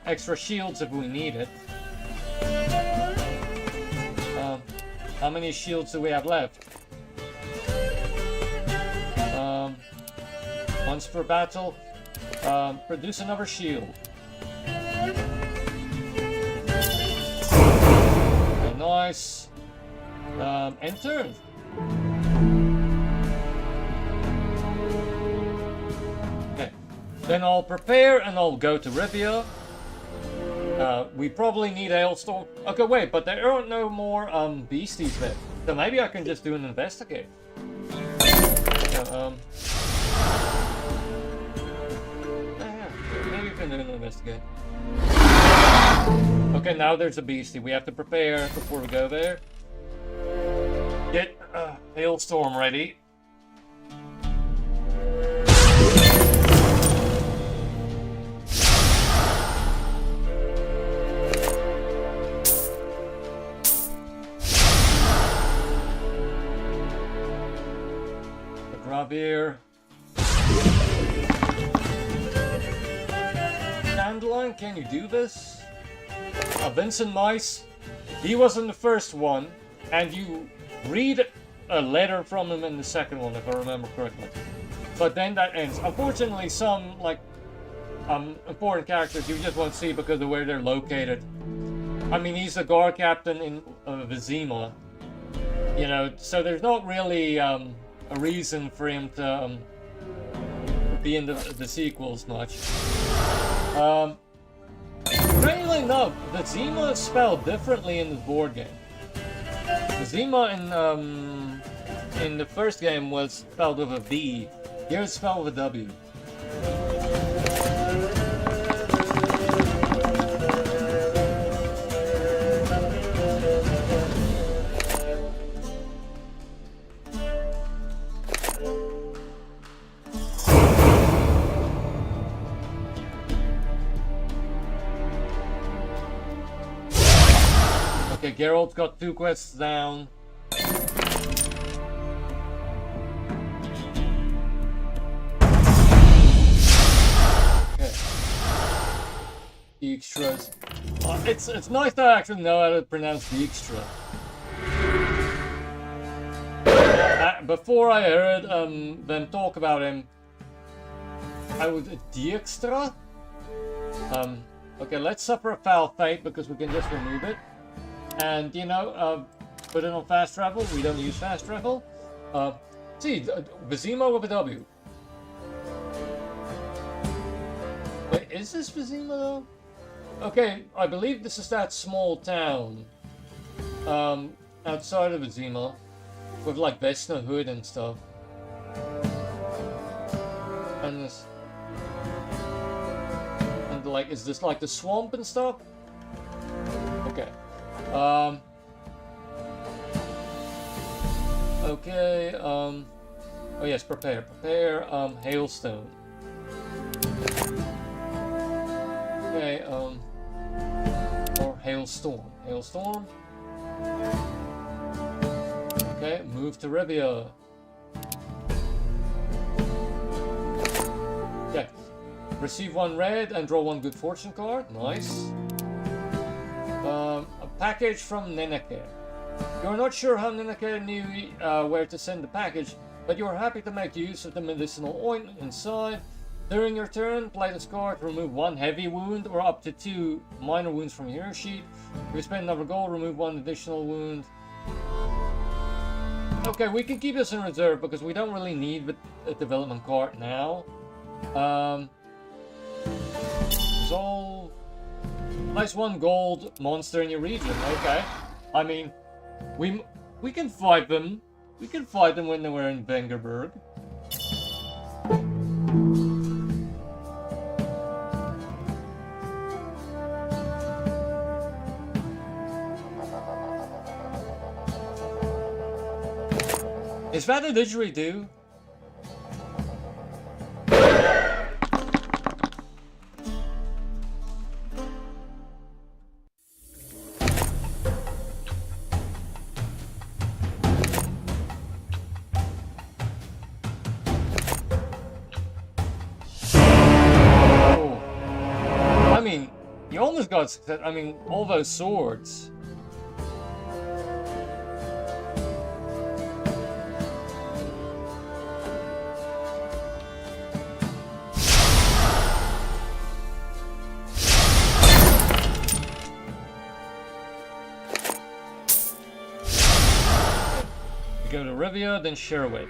S1: extra shields if we need it. How many shields do we have left? Once per battle, produce another shield. Okay, nice. End turn. Then I'll prepare and I'll go to Rivia. We probably need Hailstorm. Okay, wait, but there are no more beasties there. So maybe I can just do an investigate. Yeah, maybe we can do an investigate. Okay, now there's a beastie. We have to prepare before we go there. Get Hailstorm ready. Beer. Dandelion, can you do this? Vincent Mice, he wasn't the first one, and you read a letter from him in the second one, if I remember correctly. But then that ends. Unfortunately, some like important characters you just won't see because of where they're located. I mean, he's the guard captain in Vizima, you know, so there's not really a reason for him to be in the sequels much. Strangely enough, Vizima is spelled differently in the board game. Vizima in the first game was spelled with a V. Here it's spelled with a W. Okay, Geralt's got 2 quests down. Okay. Dijkstra's. It's nice to actually know how to pronounce Dijkstra. Before I heard them talk about him, I was Dijkstra. Okay, let's suffer a foul fate because we can just remove it. And, you know, put it on fast travel. We don't use fast travel. See, Vizima with a W. Wait, is this Vizima though? Okay, I believe this is that small town. Outside of Vizima. With like Vesna Hood and stuff. And this... And like, is this like the swamp and stuff? Okay. Okay, oh yes, prepare, hailstone. Okay, or hailstorm, okay, move to Rivia. Okay, receive 1 red and draw 1 good fortune card, nice. A package from Neneke. You're not sure how Neneke knew where to send the package, but you are happy to make use of the medicinal ointment inside. During your turn, play this card to remove 1 heavy wound or up to 2 minor wounds from your hero sheet. If you spend another gold, remove 1 additional wound. Okay, we can keep this in reserve because we don't really need a development card now. Resolve. Nice 1 gold monster in your region. Okay, I mean, we can fight them. We can fight them when they were in Vengerberg. Is that a didgeridoo? Got success. I mean, all those swords. We go to Rivia, then Sherwood.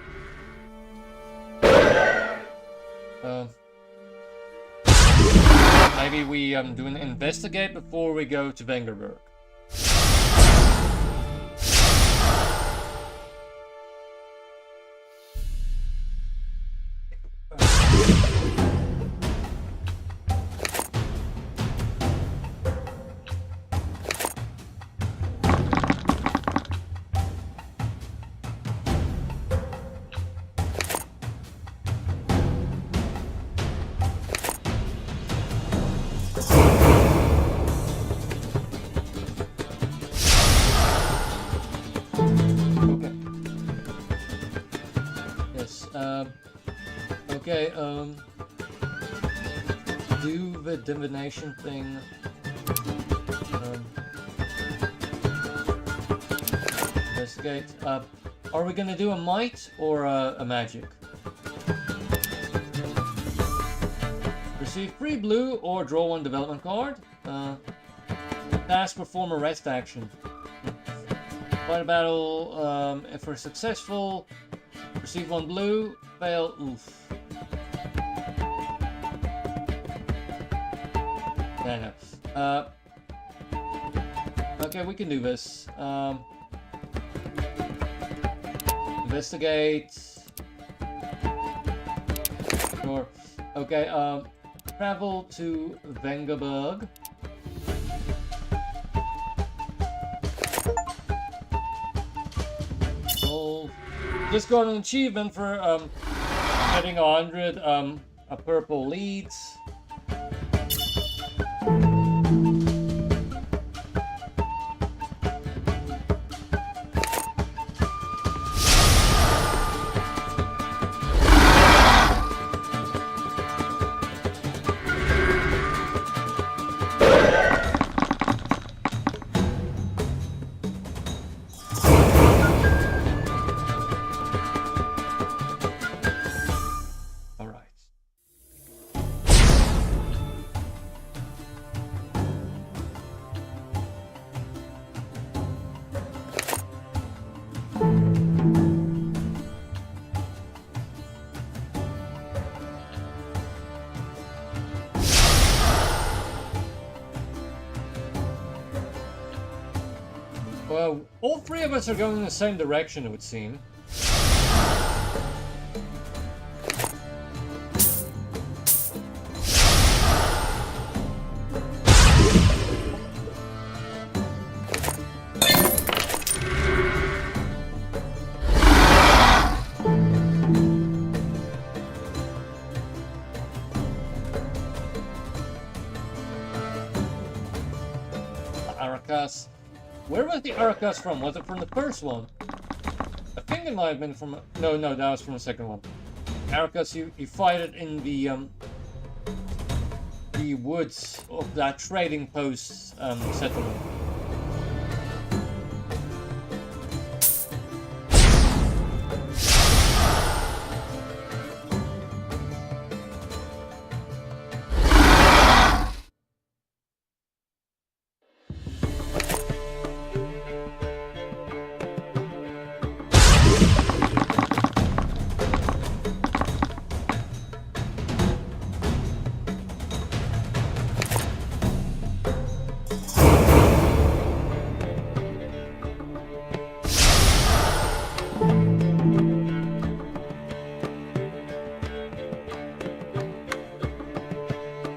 S1: Maybe we do an investigate before we go to Vengerberg. Okay, do the divination thing. Investigate. Are we gonna do a might or a magic? Receive 3 blue or draw 1 development card. Task, perform a rest action. Fight a battle, if we're successful, receive 1 blue, fail, oof. Yeah, no. Okay, we can do this. Investigate. Sure. Okay, travel to Vengaberg. Just got an achievement for getting 100 purple leads. Well, all 3 of us are going in the same direction, it would seem. Aracas. Where was the Aracas from? Was it from the first one? I think it might have been from... No, that was from the second one. Aracas, you fight it in the woods of that trading post settlement.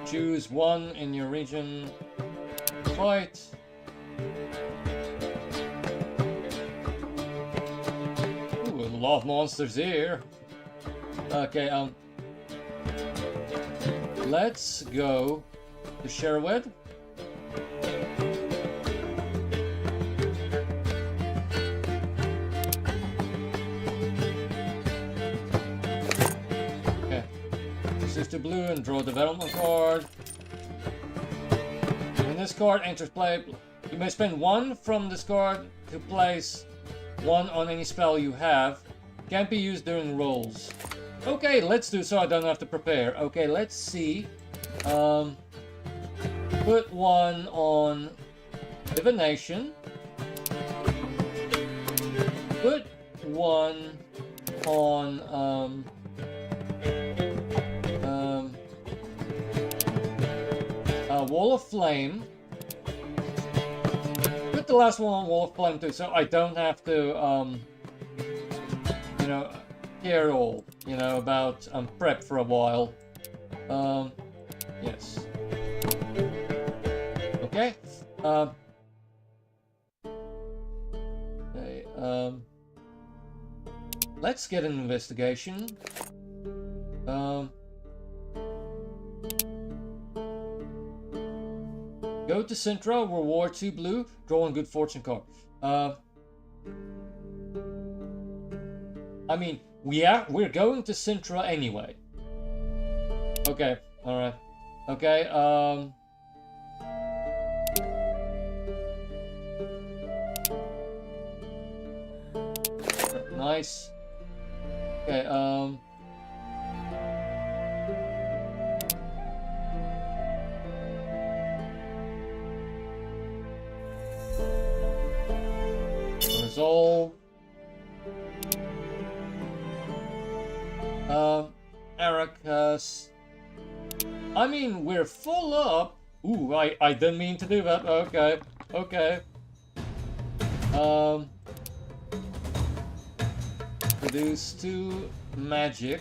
S1: Choose 1 in your region. Fight. Ooh, a lot of monsters here. Okay, let's go to Sherwood. To blue and draw a development card. When this card enters play, you may spend 1 from this card to place 1 on any spell you have. Can't be used during rolls. Okay, let's do so I don't have to prepare. Okay, let's see. Put 1 on divination. Put 1 on Wall of Flame. Put the last one on Wall of Flame too, so I don't have to, you know, care at all, you know, about prep for a while. Yes. Okay. Okay. Let's get an investigation. Go to Sintra, reward 2 blue, draw 1 good fortune card. I mean, we're going to Sintra anyway. Okay, alright. Okay, Nice. Okay, resolve. Ericus. I mean, we're full up. Ooh, I didn't mean to do that. Okay, okay. Produce 2 magic.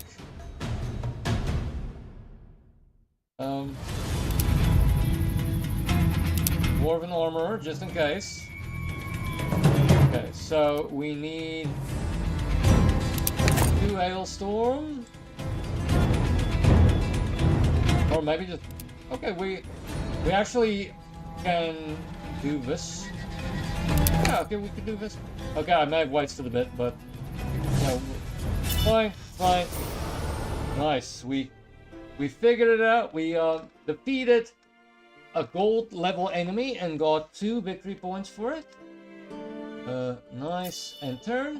S1: Dwarven armor, just in case. Okay, so we need 2 hailstorm. Or maybe just... Okay, we actually can do this. Yeah, okay, we can do this. Okay, I may have wasted a bit, but... Yeah, fine, fine. Nice, we figured it out. We defeated a gold level enemy and got 2 victory points for it. Nice. And turn.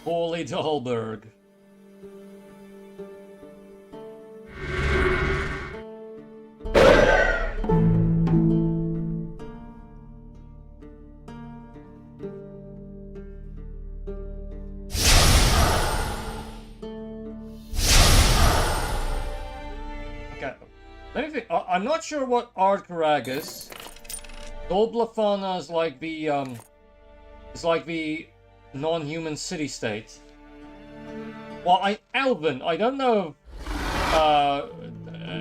S1: Holy Dahlberg. Let me think. I'm not sure what Ardkarag is. Dolblafana is like the non-human city-state. Well, Elven. I don't know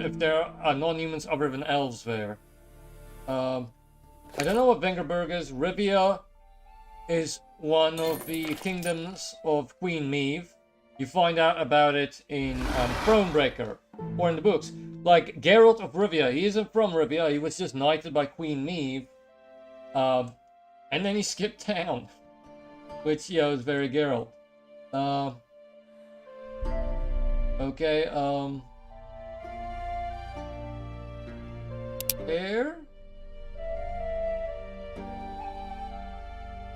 S1: if there are non-humans other than elves there. I don't know what Vengerberg is. Rivia is one of the kingdoms of Queen Meve. You find out about it in Thronebreaker, or in the books. Like, Geralt of Rivia, he isn't from Rivia, he was just knighted by Queen Meve. And then he skipped town. Which, yeah, was very Geralt. Okay, There?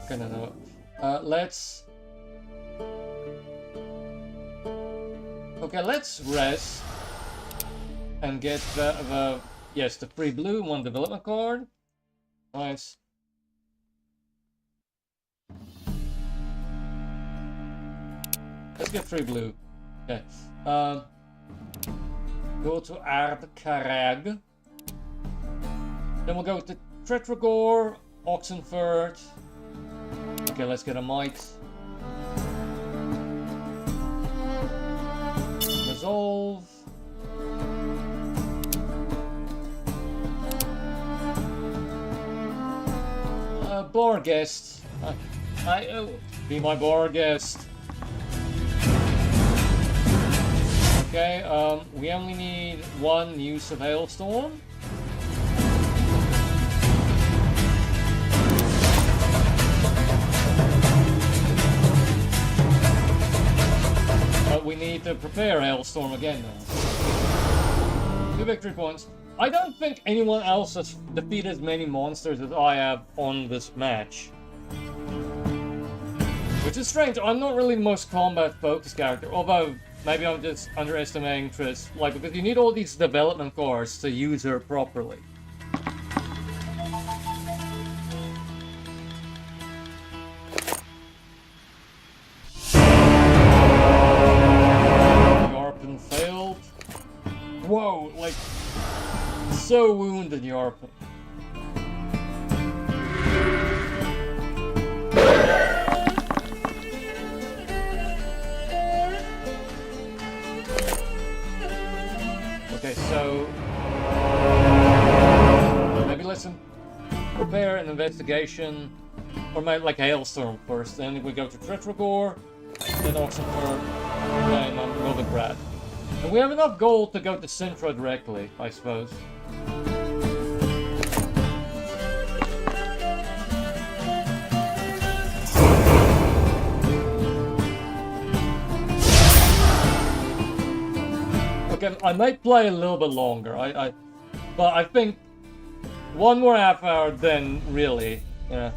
S1: Okay, no. Let's... Okay, let's rest. And get the free blue, 1 development card. Nice. Let's get 3 blue. Okay. Go to Ardkarag. Then we'll go to Tretragor, Oxenford. Okay, let's get a Might. Resolve. Bar guest. Be my bar guest. Okay, we only need 1 use of Hailstorm. But we need to prepare Hailstorm again now. 2 victory points. I don't think anyone else has defeated as many monsters as I have on this match. Which is strange, I'm not really the most combat-focused character, although maybe I'm just underestimating Triss, like, because you need all these development cards to use her properly. Yarpen failed. Whoa, like... So wounded, Yarpen. Okay, so maybe let's prepare an investigation, or maybe like a Hailstorm first. Then we go to Tretragor, then Oxenford, and Novigrad. And we have enough gold to go to Sintra directly, I suppose. Okay, I might play a little bit longer. But I think one more half hour, then really, yeah.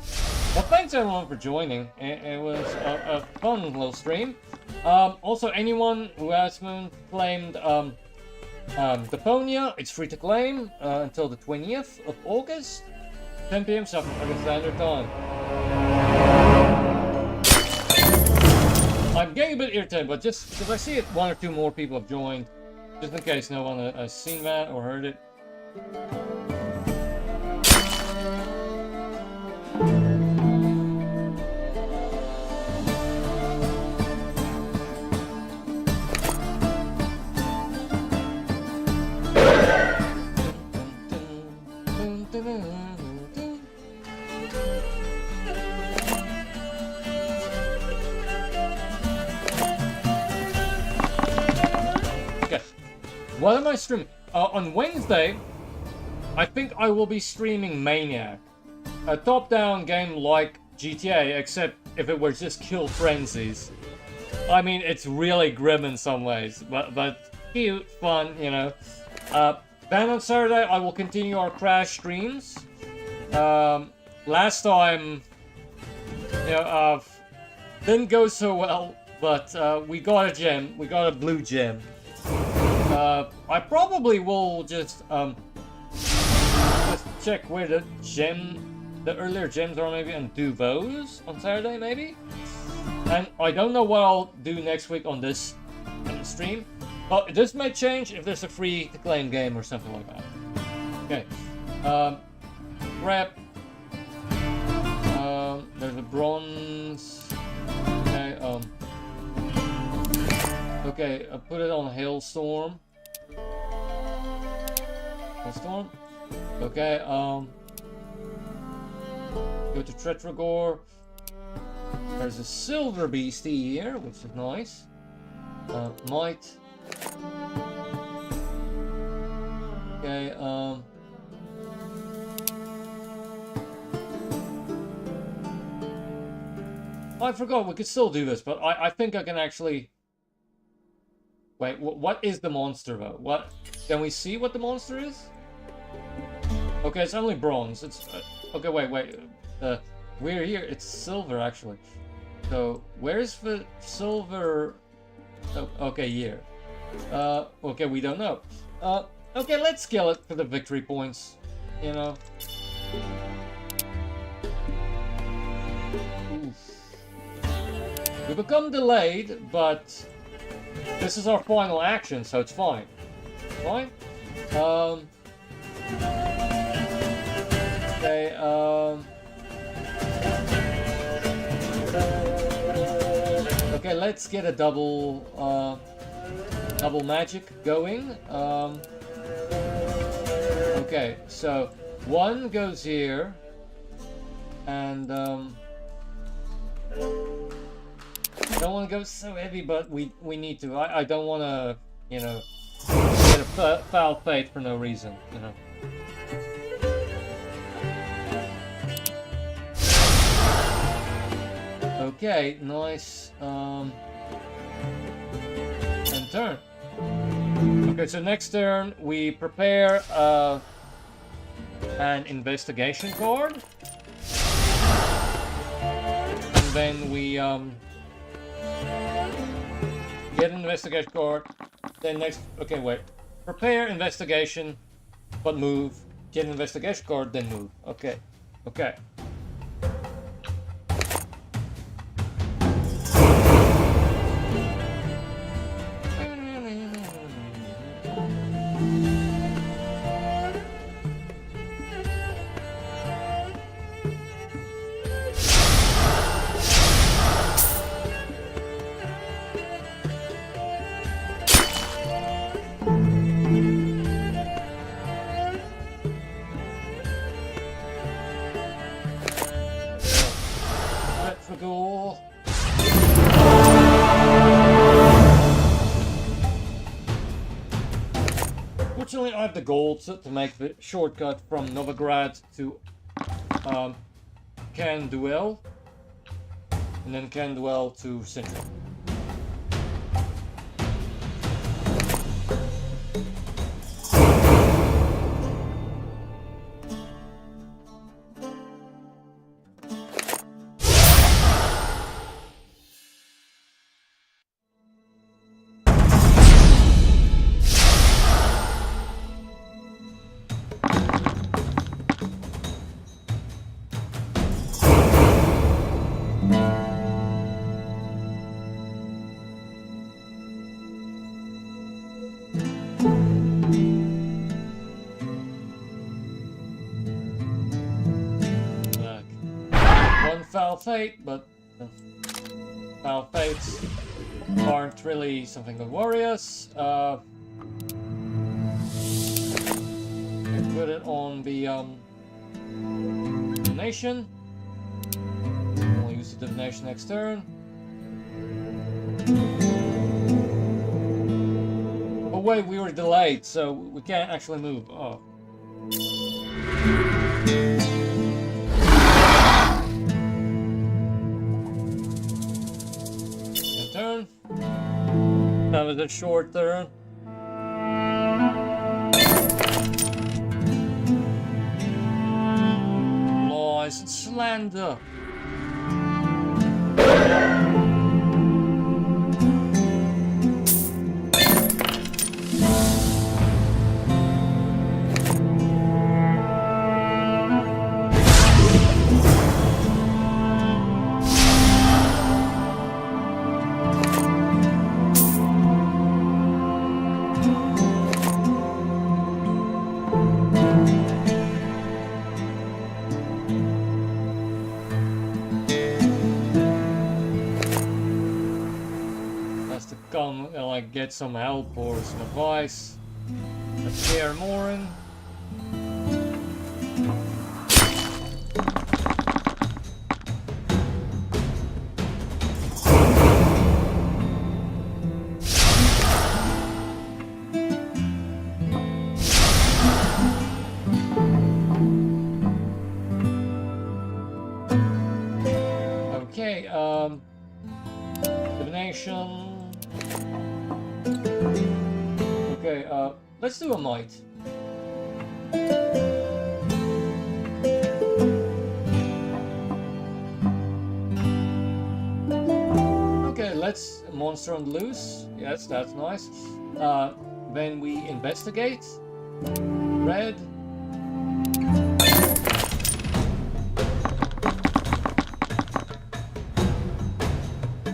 S1: Well, thanks everyone for joining. It was a fun little stream. Also, anyone who hasn't claimed Deponia, it's free to claim until the 20th of August, 10 p.m. South African Standard Time. I'm getting a bit irritated, but just because I see it, one or two more people have joined, just in case no one has seen that or heard it. Okay, what am I streaming? On Wednesday, I think I will be streaming Maniac, a top-down game like GTA, except if it were just kill frenzies. I mean, it's really grim in some ways, but cute, fun, you know. Then on Saturday, I will continue our Crash streams. Last time, you know, didn't go so well, but we got a gem. We got a blue gem. I probably will just check where the earlier gems are maybe, and do those on Saturday maybe. And I don't know what I'll do next week on this stream. But this may change if there's a free to claim game or something like that. Okay. Prep. There's a bronze. Okay. Okay. I put it on Hailstorm. Hailstorm. Okay. Go to Tretragor. There's a silver beastie here, which is nice. Might. Okay, I forgot we could still do this, but I think I can actually... Wait, what is the monster though? What? Can we see what the monster is? Okay, it's only bronze. It's... okay, wait. We're here. It's silver, actually. So, where's the silver... Oh, okay, here. Okay, we don't know. Okay, let's scale it for the victory points. You know. Oof. We become delayed, but this is our final action, so it's fine. Fine? Okay, okay, let's get a double magic going. Okay, so one goes here, and don't want to go so heavy, but we need to. I don't want to, you know, get a foul fate for no reason, you know. Okay, nice. And turn. Okay, so next turn we prepare an investigation card, and then we get an investigation card. Then next, okay, wait. Prepare investigation, but move. Get an investigation card, then move. Okay, okay. Fortunately, I have the gold to make the shortcut from Novigrad to Canduel, and then Canduel to Sintra. fate, but foul fates aren't really something to worry us. Put it on the divination. We'll use the divination next turn. Oh wait, we were delayed, so we can't actually move. Oh. Turn. That was a short turn. Lies and slander. Come and like get some help or some advice. Let's share Morin. Okay, divination. Okay, let's do a might. Okay, let's monster on the loose. Yes, that's nice. Then we investigate. Red.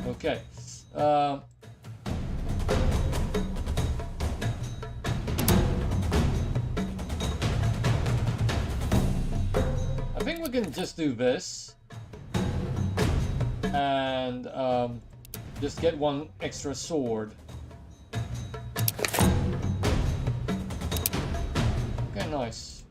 S1: Okay. I think we can just do this and just get one extra sword. Okay, nice.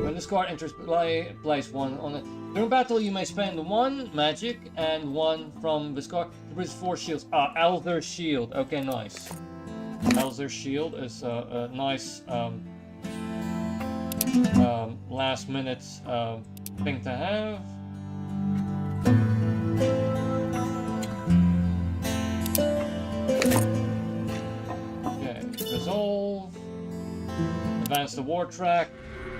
S1: When this card enters play, place one on it. During battle, you may spend one magic and one from this card to produce 4 shields. Elder Shield. Okay, nice. Elder Shield is a nice last minute thing to have. Okay, resolve. Advance the war track.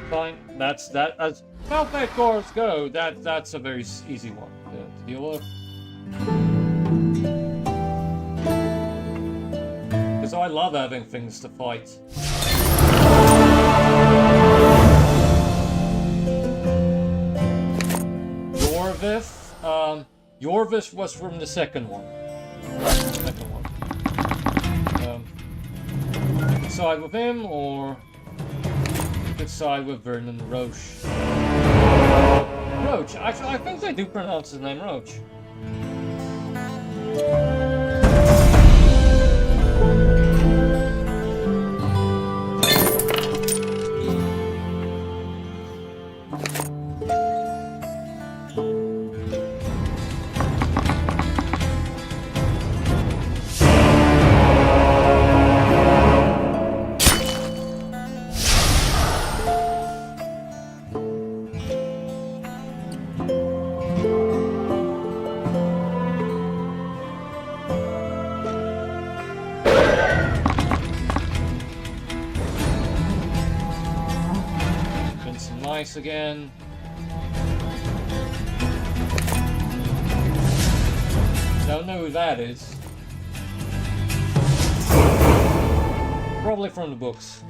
S1: Fine. That's that. As how fast cards go, that's a very easy one to deal with. Because I love having things to fight. Yorvith was from the second one. Side with him, or could side with Vernon Roche. Roche. Actually, I think they do pronounce his name Roche. Again. Don't know who that is. Probably from the books.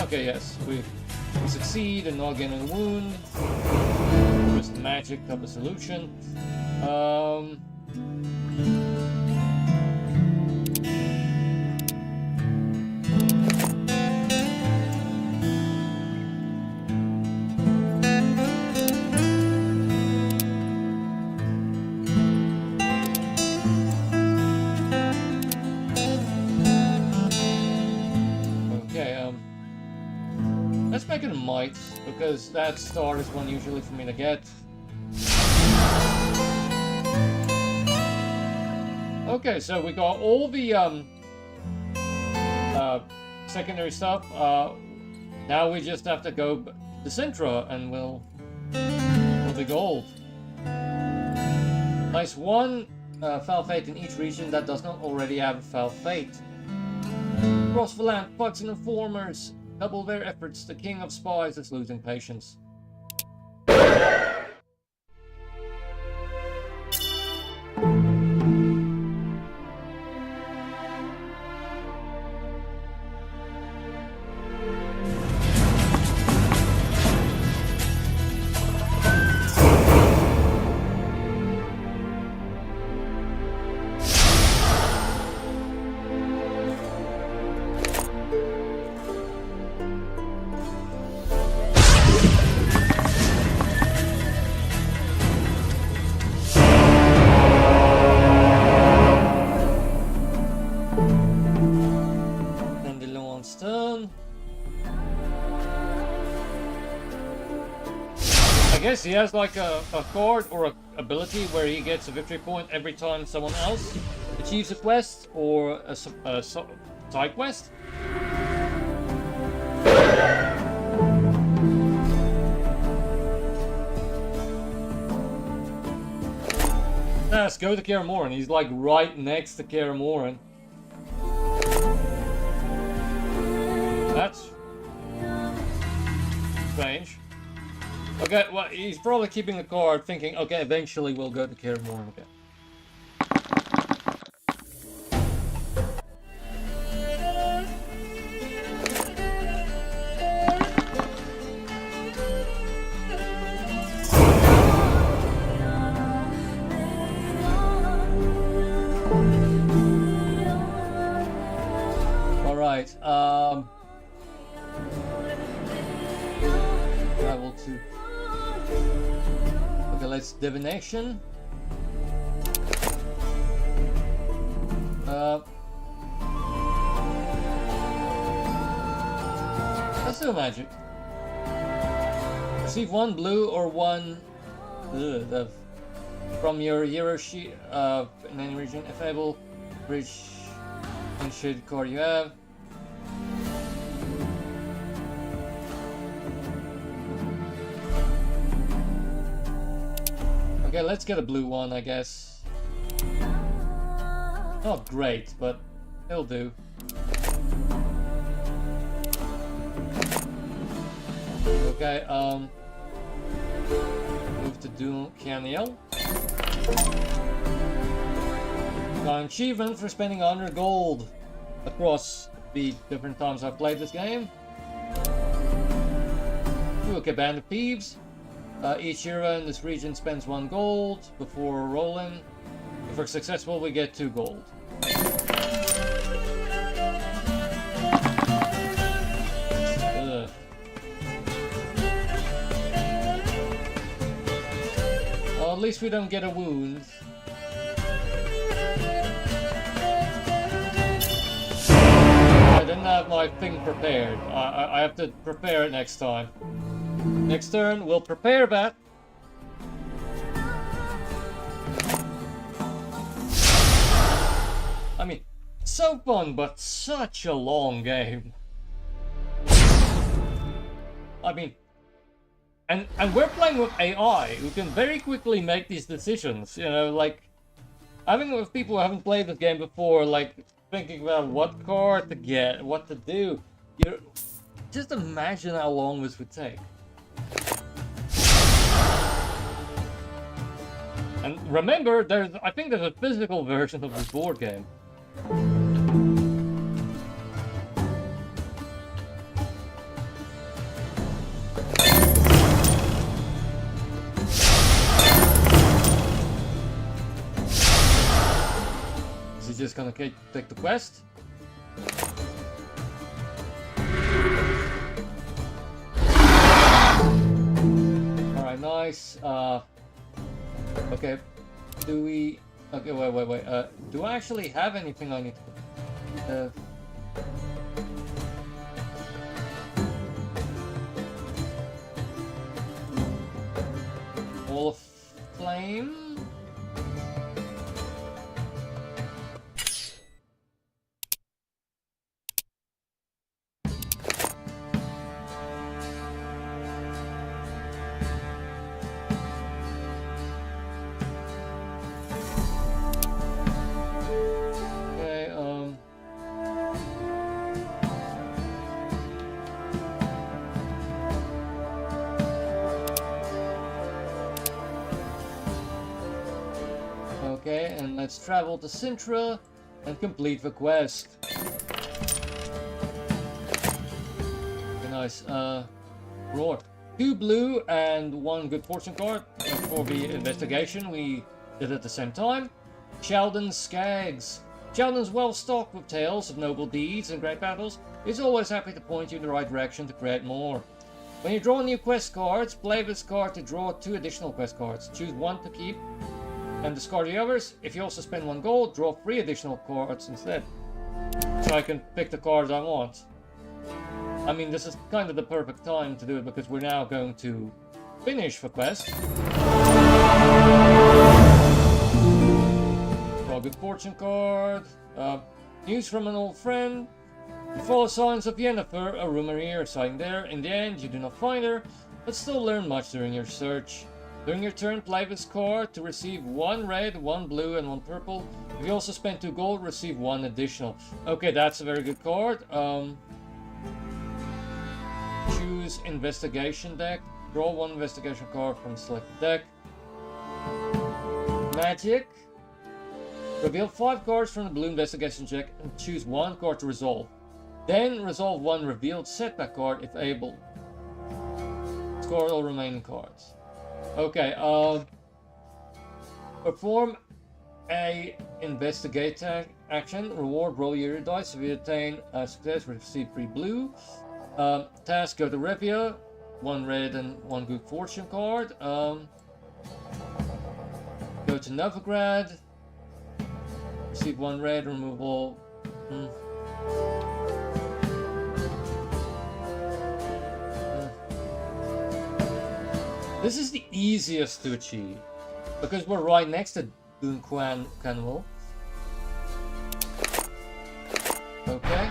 S1: Okay, yes, we succeed in not getting a wound. Just magic type of solution. Let's make it a might, because that star is one usually for me to get. Okay, so we got all the secondary stuff. Now we just have to go to Sintra and we'll be gold. Nice one. Foul Fate in each region that does not already have a Foul Fate. Across the land, thugs and informers double their efforts. The king of spies is losing patience. Yes, he has like a card or a ability where he gets a victory point every time someone else achieves a quest or a side quest. Let's go to Karamoran. He's like right next to Karamoran. That's strange. Okay, well, he's probably keeping the card, thinking, okay, eventually we'll go to Karamoran again. All right. Travel to. Okay, let's divination. Let's do magic. Receive one blue or one from your hero sheet in any region. If able, reach and shade card you have. Okay, let's get a blue one, I guess. Not great, but it'll do. Okay, move to Dual Caniel. Got an achievement for spending 100 gold across the different times I've played this game. Okay, Band of Thieves. Each hero in this region spends 1 gold before rolling. If we're successful, we get 2 gold. Ugh. Well, at least we don't get a wound. I didn't have my thing prepared. I have to prepare it next time. Next turn, we'll prepare that. I mean, so fun, but such a long game. I mean, and we're playing with AI who can very quickly make these decisions. You know, like having with people who haven't played this game before, like thinking about what card to get, what to do. You just imagine how long this would take. And remember, I think there's a physical version of this board game. Is he just gonna take the quest? Alright, nice. Okay. Do we... Okay, wait. Do I actually have anything I need to... Wall of Flame? Okay, and let's travel to Sintra and complete the quest. Okay, nice. Roar. 2 blue and 1 good fortune card for the investigation. We did at the same time. Sheldon's Skags. Sheldon's well stocked with tales of noble deeds and great battles. He's always happy to point you in the right direction to create more. When you draw new quest cards, play this card to draw 2 additional quest cards. Choose 1 to keep and discard the others. If you also spend 1 gold, draw 3 additional cards instead. So I can pick the cards I want. I mean, this is kind of the perfect time to do it because we're now going to finish the quest. Draw a good fortune card. News from an old friend. You follow signs of Yennefer, a rumor here, sighting there. In the end, you do not find her, but still learn much during your search. During your turn, play this card to receive 1 red, 1 blue, and 1 purple. If you also spend 2 gold, receive 1 additional. Okay, that's a very good card. Choose investigation deck. Draw 1 investigation card from selected deck. Magic. Reveal 5 cards from the blue investigation deck and choose 1 card to resolve. Then resolve 1 revealed setback card if able. Score all remaining cards. Okay, perform a investigate action. Reward, roll your dice. If you attain success, receive 3 blue. Task, go to Revia. 1 red and 1 good fortune card. Go to Novigrad. Receive 1 red, remove all. This is the easiest to achieve because we're right next to Duncanwell. Okay.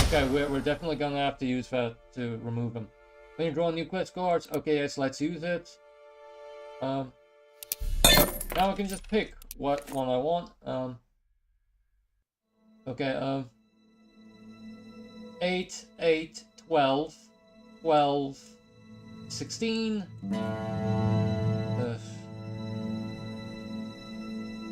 S1: Okay, we're definitely gonna have to use that to remove them. When you draw new quest cards, okay, yes, let's use it. Now I can just pick what one I want. Okay, 8, 8, 12, 12, 16.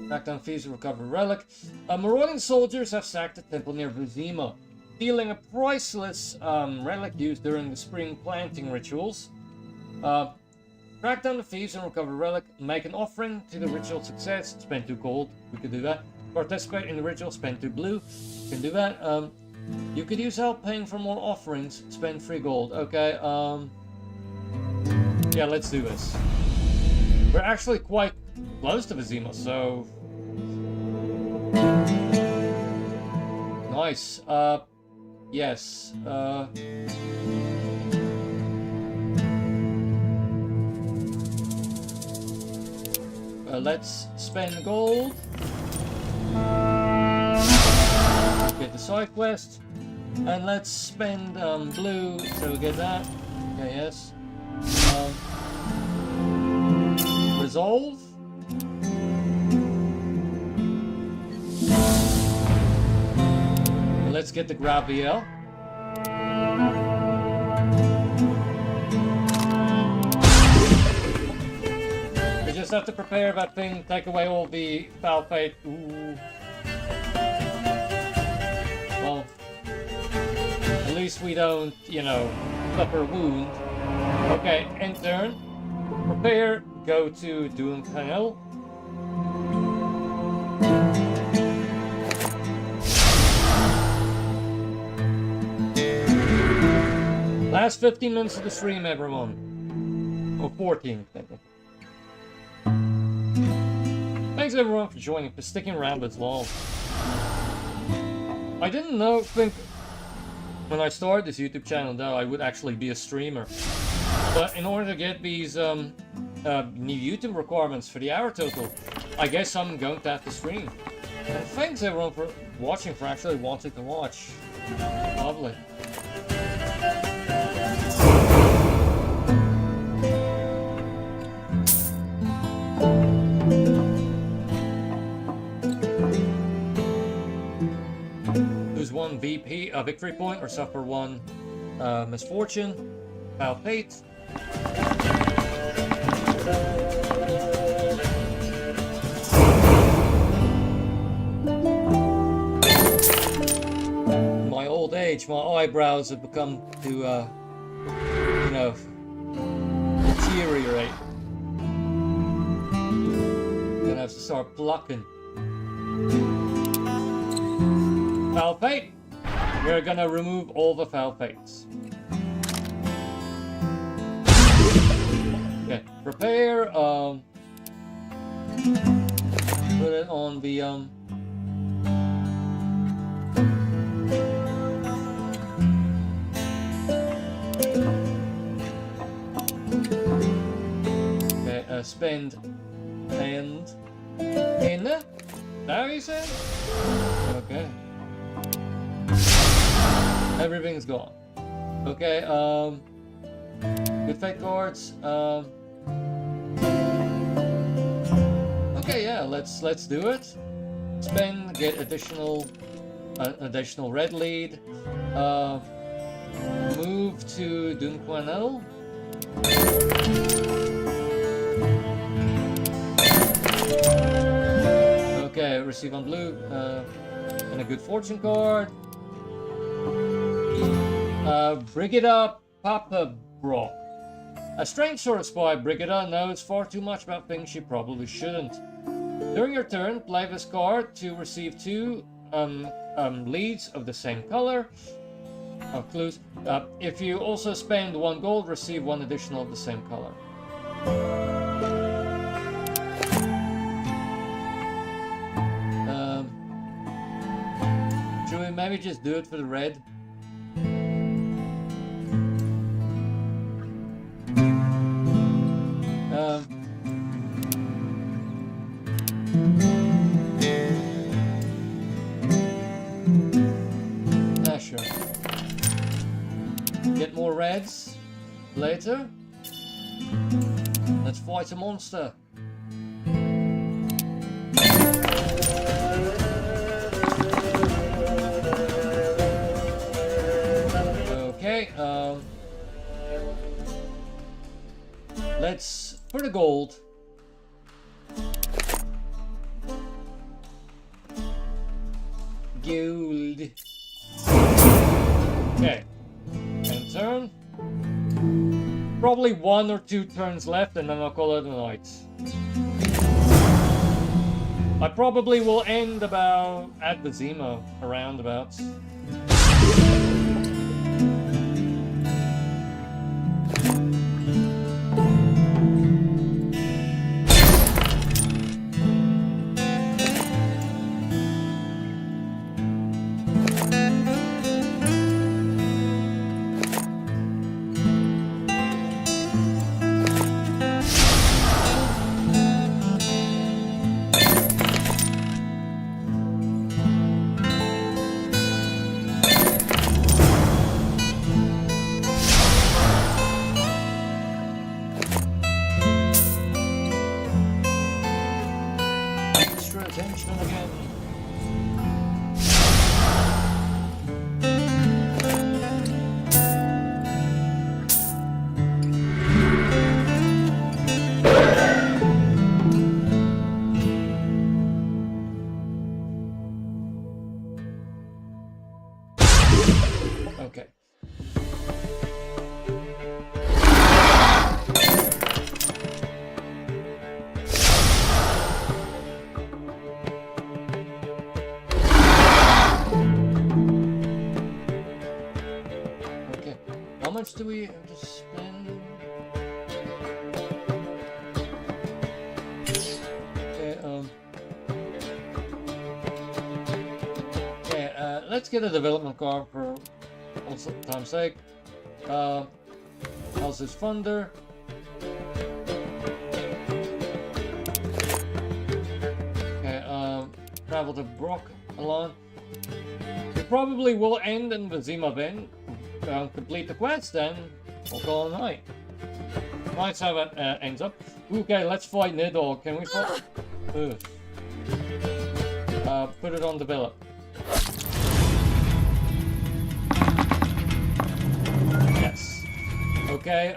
S1: Track down thieves and recover a relic. Marauding soldiers have sacked a temple near Vizima, stealing a priceless relic used during the spring planting rituals. Track down the thieves and recover a relic. Make an offering to the ritual success. Spend 2 gold. We could do that. Participate in the ritual. Spend 2 blue. You can do that. You could use help paying for more offerings. Spend 3 gold. Okay. Yeah, let's do this. We're actually quite close to Vizima, so nice. Yes. Let's spend gold. Get the side quest. And let's spend blue so we get that. Okay, yes. Resolve. Let's get the Graviel. We just have to prepare that thing, take away all the foul fate. Ooh. least we don't, you know, suffer a wound. Okay, end turn. Prepare, go to Doom Canal. Last 15 minutes of the stream, everyone. Or 14, technically. Thanks everyone for joining, for sticking around this long. I didn't think when I started this YouTube channel that I would actually be a streamer. But in order to get these new YouTube requirements for the hour total, I guess I'm going to have to stream. And thanks everyone for watching, for actually wanting to watch. Lovely. Lose one VP, a victory point, or suffer one misfortune. Foul fate. My old age, my eyebrows have become to, you know, deteriorate. Gonna have to start plucking. Foul fate. We're gonna remove all the foul fates. Okay, prepare, put it on the, okay, spend, and, in, now you say? Okay. Everything's gone. Okay, good fate cards, okay, yeah, let's do it. Spend, get additional red lead. Move to Dunquanel. Okay, receive on blue, and a good fortune card. Brigida Papa Brock. A strange sort of spy, Brigida knows far too much about things she probably shouldn't. During your turn, play this card to receive 2 leads of the same color. Clues. If you also spend 1 gold, receive 1 additional of the same color. Should we maybe just do it for the red? Sure. Get more reds later. Let's fight a monster. Okay, let's, for the gold, gold. Okay, end turn. Probably 1 or 2 turns left and then I'll call it a night. I probably will end about at the Zemo, around about. much do we have to spend? Okay, let's get a development card for also time's sake. How's this funder? Okay, travel to Brock alone. We probably will end in Vizima then. Complete the quest, then we'll call it a night. Nice how it ends up. Okay, let's fight Nidal. Can we fight? Put it on develop. Yes. Okay,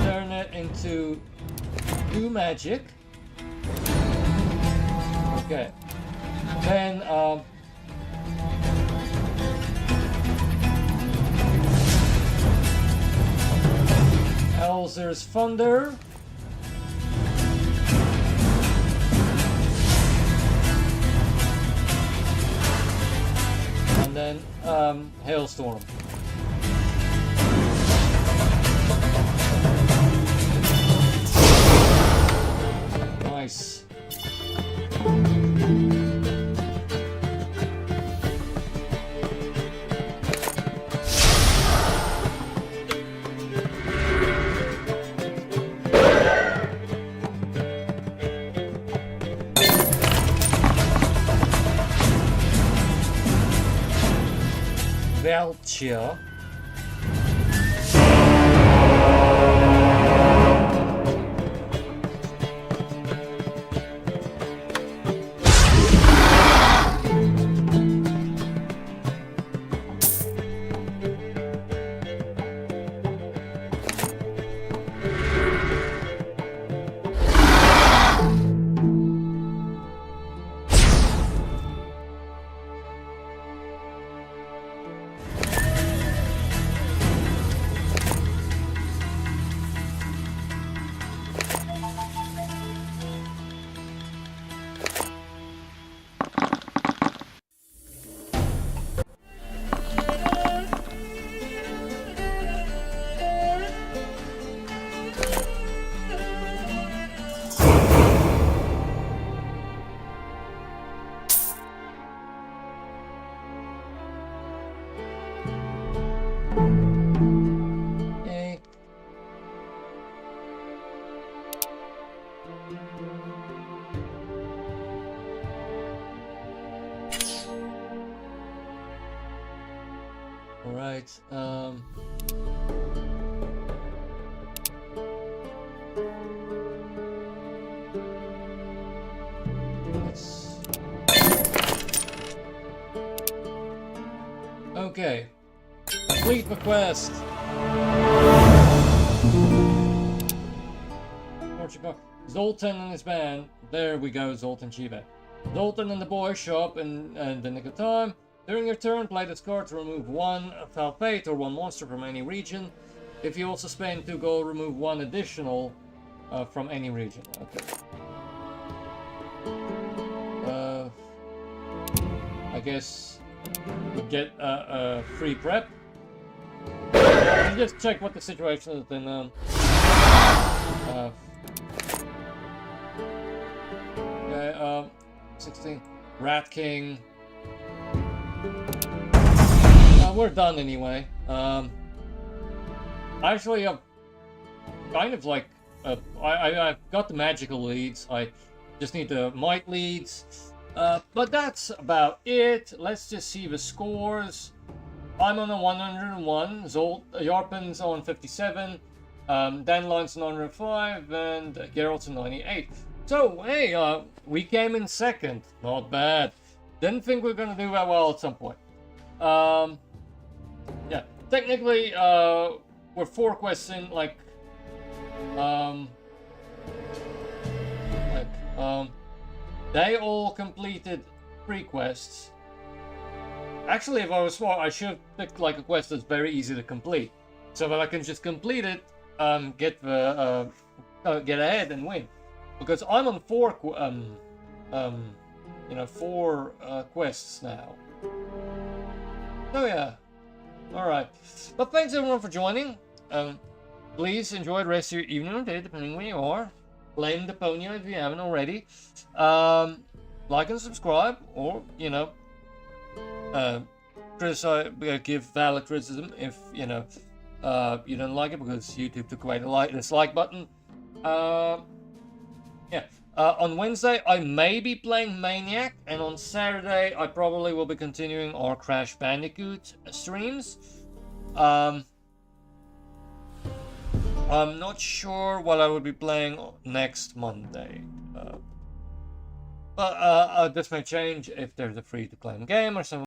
S1: turn it into 2 magic. Okay. Then, Elzer's Thunder. And then, Hailstorm. Nice. Belcher. Alright, okay. Complete the quest. Portugal. Zoltan and his band. There we go, Zoltan Chiba. Zoltan and the boys show up in the nick of time. During your turn, play this card to remove 1 Foul Fate or 1 monster from any region. If you also spend 2 gold, remove 1 additional from any region. Okay. I guess we get a free prep. And just check what the situation is then. Okay, 16. Rat King. We're done anyway. Actually, kind of like I've got the magical leads. I just need the might leads. But that's about it. Let's just see the scores. I'm on a 101. Yarpen's on 57. Danline's on 105, and Geralt's on 98. So hey, we came in second. Not bad. Didn't think we were gonna do that well at some point. Yeah, technically, we're 4 quests in, they all completed 3 quests. Actually, if I was smart, I should have picked like a quest that's very easy to complete, so that I can just complete it, get ahead and win. Because I'm on 4 4 quests now. So yeah, all right. But thanks everyone for joining. Please enjoy the rest of your evening or day, depending where you are. Blame the pony if you haven't already. Like and subscribe, or give valid criticism if you don't like it because YouTube took away the dislike button. Yeah. On Wednesday, I may be playing Maniac, and on Saturday, I probably will be continuing our Crash Bandicoot streams. I'm not sure what I will be playing next Monday. But this may change if there's a free-to-play game or something.